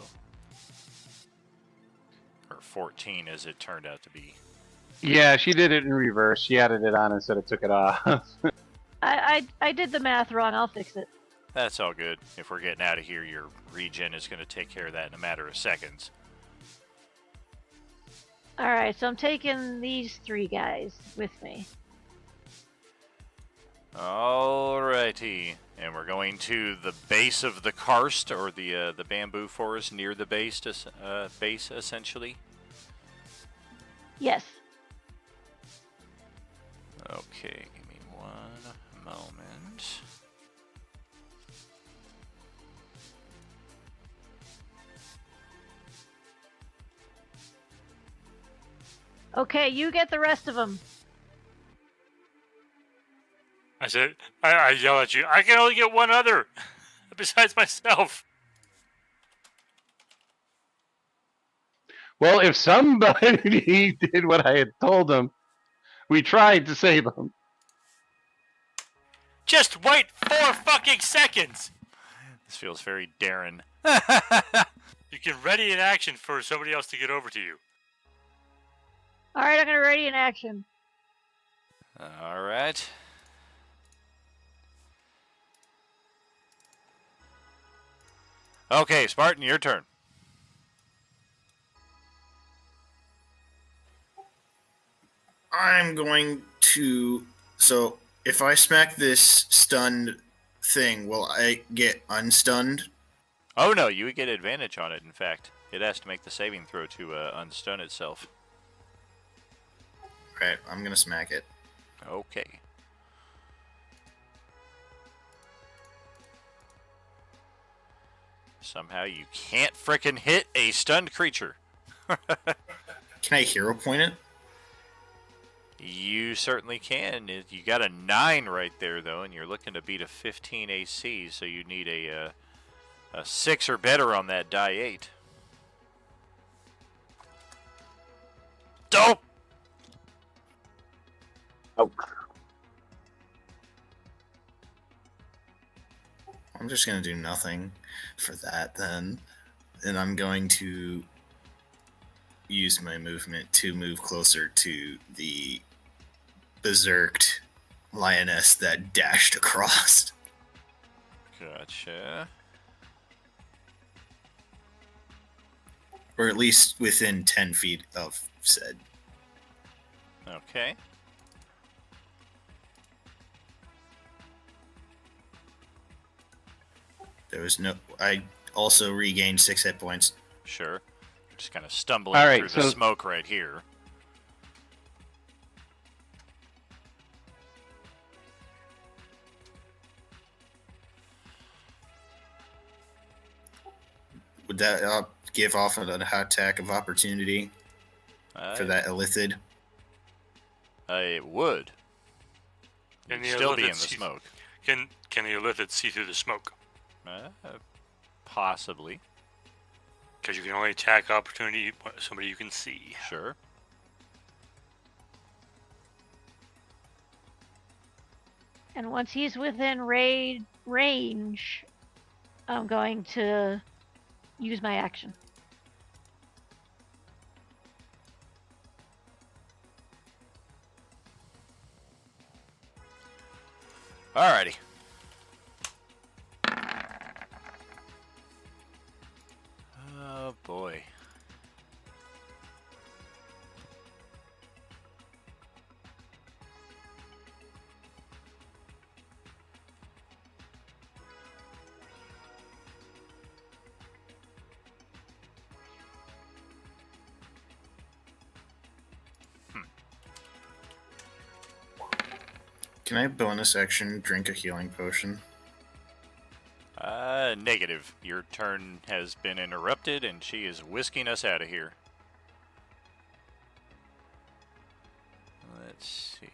Or 14 as it turned out to be. Yeah, she did it in reverse. She added it on instead of took it off. I did the math wrong. I'll fix it. That's all good. If we're getting out of here, your regen is going to take care of that in a matter of seconds. Alright, so I'm taking these 3 guys with me. Alrighty, and we're going to the base of the karst, or the bamboo forest near the base, essentially. Yes. Okay, give me one moment. Okay, you get the rest of them. I said, I yell at you, I can only get one other, besides myself. Well, if somebody did what I had told them, we tried to save them. Just wait 4 fucking seconds! This feels very Darren. You can ready an action for somebody else to get over to you. Alright, I'm gonna ready in action. Alright. Okay, Spartan, your turn. I'm going to. So, if I smack this stunned thing, will I get unstunned? Oh no, you would get advantage on it, in fact. It has to make the saving throw to unstun itself. Right, I'm going to smack it. Okay. Somehow you can't frickin' hit a stunned creature. Can I hero point it? You certainly can. You got a 9 right there, though, and you're looking to beat a 15 AC, so you need a 6 or better on that die 8. Dope! Oh. I'm just going to do nothing for that then. And I'm going to use my movement to move closer to the berserked lioness that dashed across. Gotcha. Or at least within 10 feet of said. Okay. There was no. I also regained 6 hit points. Sure. Just kind of stumbling All right, through the so- smoke right here. Would that give off an attack of opportunity for that illithid? It would. Can You'd the still be illithid in the see- smoke. Can the illithid see through the smoke? Possibly. Because you can only attack opportunity somebody you can see. Sure. And once he's within range, I'm going to use my action. Alrighty. Oh boy. Can I bonus action drink a healing potion? Negative. Your turn has been interrupted, and she is whisking us out of here. Let's see.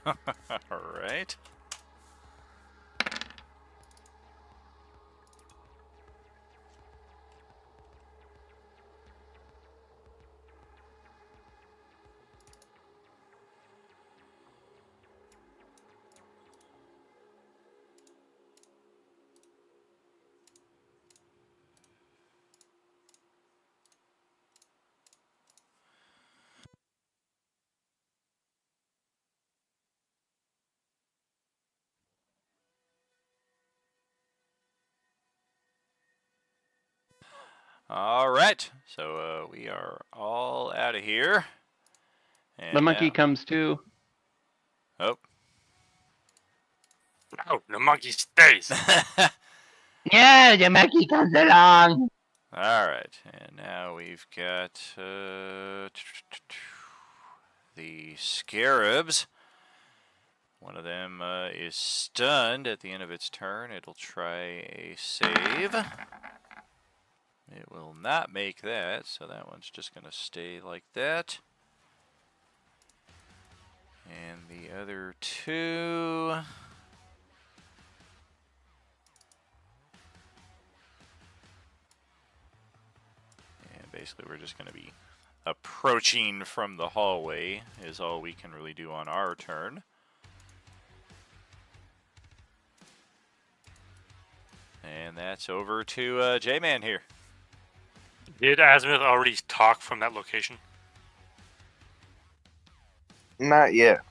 All right. All right. So we are all out of here. And The monkey now- comes too. Oh. No, the monkey stays. Yeah, the monkey comes along. All right, and now we've got the scarabs. One of them is stunned at the end of its turn. It'll try a save. It will not make that, so that one's just going to stay like that. And the other two... And basically we're just going to be approaching from the hallway is all we can really do on our turn. And that's over to J-Man here. Did Azimuth already talk from that location? Not yet.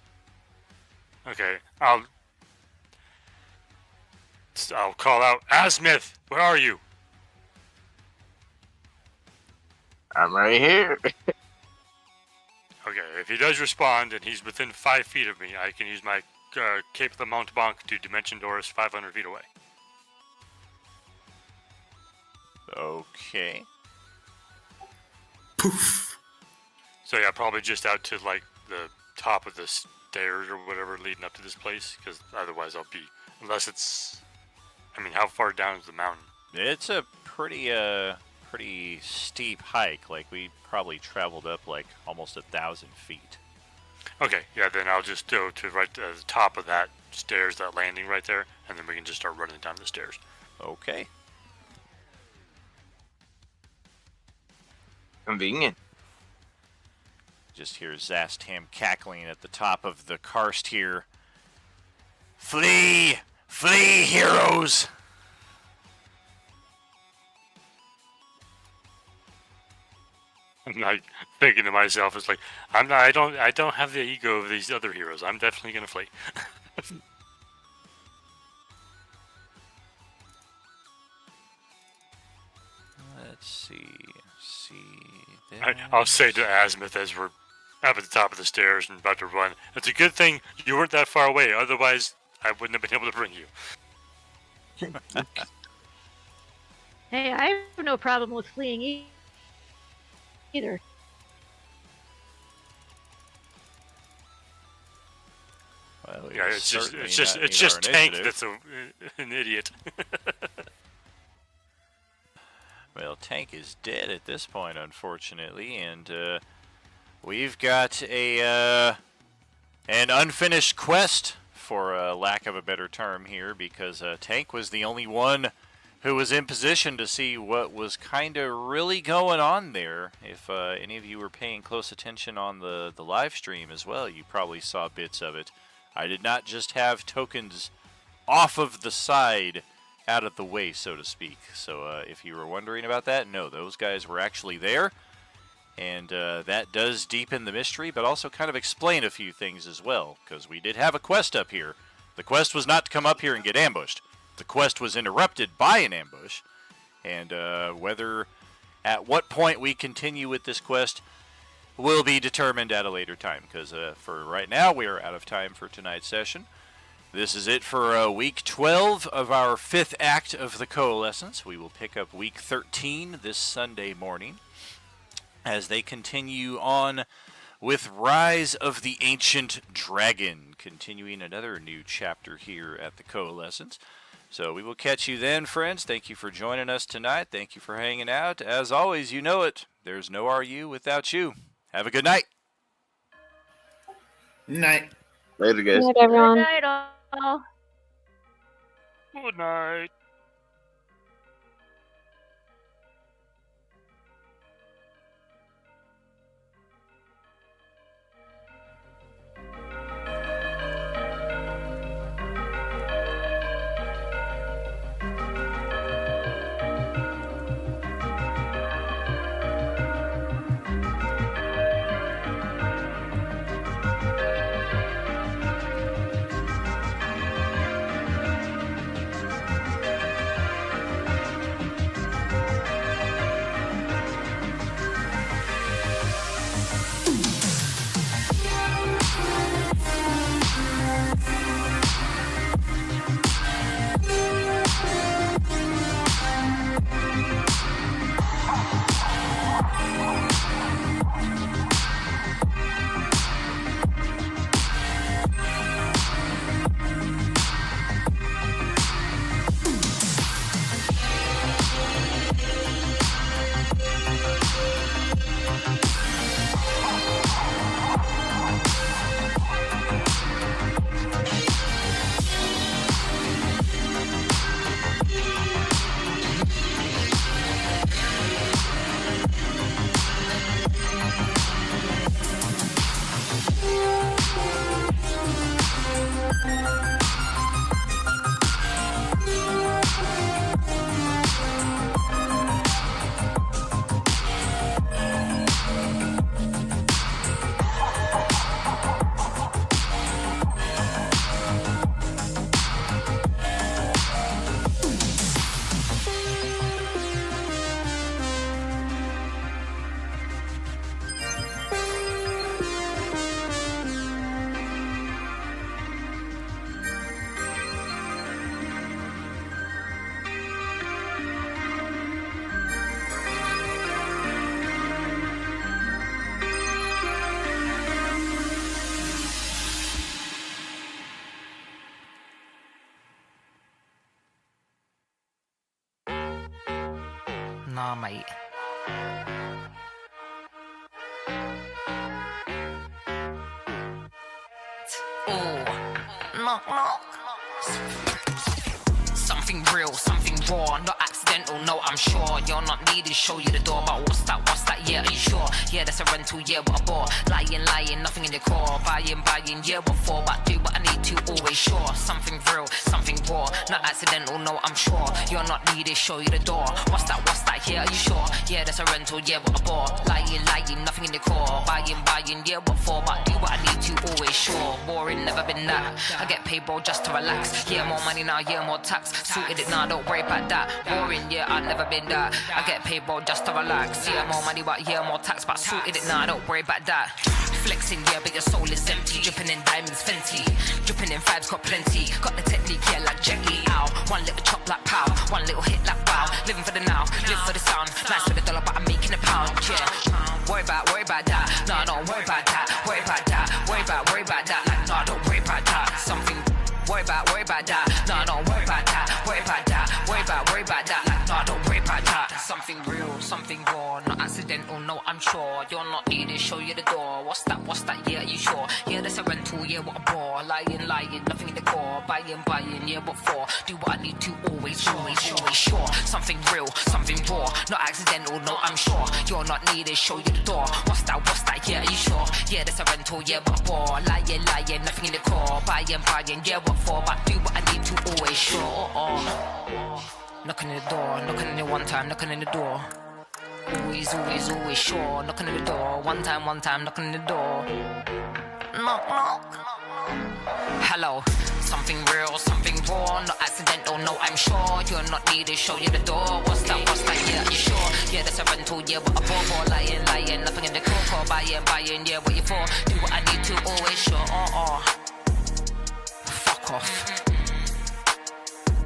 Okay, I'll call out, Azimuth, where are you? I'm right here. Okay, if he does respond and he's within 5 feet of me, I can use my Cape of the Mountebank to Dimension Doors 500 feet away. Okay. Poof. So yeah, probably just out to like the top of the stairs or whatever leading up to this place, because otherwise I'll be, unless it's, I mean, how far down is the mountain? It's a pretty steep hike. Like, we probably traveled up like almost 1,000 feet. Okay, yeah, then I'll just go to right to the top of that stairs, that landing right there, and then we can just start running down the stairs. Okay. Convenient. Just hear Zastam cackling at the top of the karst here. Flee! Flee, heroes! I'm like thinking to myself, it's like I don't have the ego of these other heroes. I'm definitely gonna flee. Let's see. I'll say to Azimuth as we're up at the top of the stairs and about to run, it's a good thing you weren't that far away. Otherwise, I wouldn't have been able to bring you. Hey, I have no problem with fleeing either. Well, Yeah, it's certainly just not it's need just our Tank initiative. that's an idiot. Well, Tank is dead at this point, unfortunately, and we've got an unfinished quest for lack of a better term here, because Tank was the only one who was in position to see what was kind of really going on there. If any of you were paying close attention on the live stream as well, you probably saw bits of it. I did not just have tokens off of the side, out of the way, so to speak. So if you were wondering about that, no, those guys were actually there. And that does deepen the mystery, but also kind of explain a few things as well, because we did have a quest up here. The quest was not to come up here and get ambushed. The quest was interrupted by an ambush, and at what point we continue with this quest will be determined at a later time, because for right now we are out of time for tonight's session. This is it for week 12 of our 5th act of the Coalescence. We will pick up week 13 this Sunday morning as they continue on with Rise of the Ancient Dragon, continuing another new chapter here at the Coalescence. So we will catch you then, friends. Thank you for joining us tonight. Thank you for hanging out. As always, you know it. There's no RU without you. Have a good night. Night. Later, guys. Good night, everyone. Good night, all. Good night. Nah, mate. Oh, knock knock. Something real, something raw, not accidental, no, I'm sure. You're not needed, show you the door, but what's that, yeah, are you sure? Yeah, that's a rental, yeah, what a bore. Lying, nothing in your core. Buying, yeah, what for? But do what I need to, always sure. Something real, something raw, not accidental, no, I'm sure. You're not needed, show you the door. What's that, yeah, are you sure? Yeah, that's a rental, yeah, what a bore. Lying, nothing in your core. Buying, yeah, what for? But do what I need to, always sure. Boring, never been that. I get paid, bro, just to relax. Yeah, more money now, yeah, more tax. Sorted it now, don't worry about that. Boring, yeah, I've never been that. I get paid, bro, just to relax. Yeah, more money, but yeah, more tax. But sorted it now, don't worry about that. Flexing, yeah, but your soul is empty. Dripping in diamonds, Fenty. Dripping in vibes, got plenty. Got the technique, yeah, like Jet Li. Ow. One little chop like pow. One little hit like wow. Living for the now, live for the sound. Nice for the dollar, but I'm making a pound, yeah. Worry about that. No, don't worry about that. Worry about that. Worry about that. Like, no, don't worry about that. Something. Worry about that. No, don't worry about that. Worry about that. Worry about that. Like, no, don't worry about that. Something real, something raw, not accidental, no, I'm sure. You're not needed, show you the door. What's that? Yeah, are you sure? Yeah, that's a rental, yeah, yeah, what a bore. Lying, nothing in the core. Buying, yeah, what for? Do what I need to, always sure. Something real, something raw. Not accidental, no, I'm sure. You're not needed, show you the door. What's that, yeah, are you sure? Yeah, that's a rental, yeah, what a bore. Lying, nothing in the core. Buying, yeah, what for? But do what I need to, always sure. Knocking in the door, knocking in it one time, knocking in the door. Always sure. Knocking in the door, one time, knocking in the door. Knock. Hello, something real, something raw, not accidental, no, I'm sure. You're not needed, show you the door. What's that, yeah, are you sure? Yeah, that's a rental, yeah, what a bore. Lying, nothing in the core. Buying, yeah, what you for? Do what I need to, always sure. Fuck off.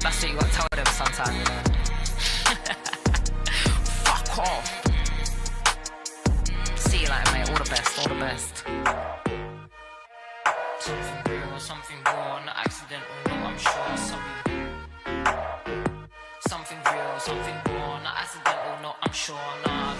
That's what you gotta tell them sometime, you know. Fuck off. See you later, mate. All the best. Something real, something raw, not accidental, no, I'm sure. Something real, something raw, not accidental, no, I'm sure. Nah,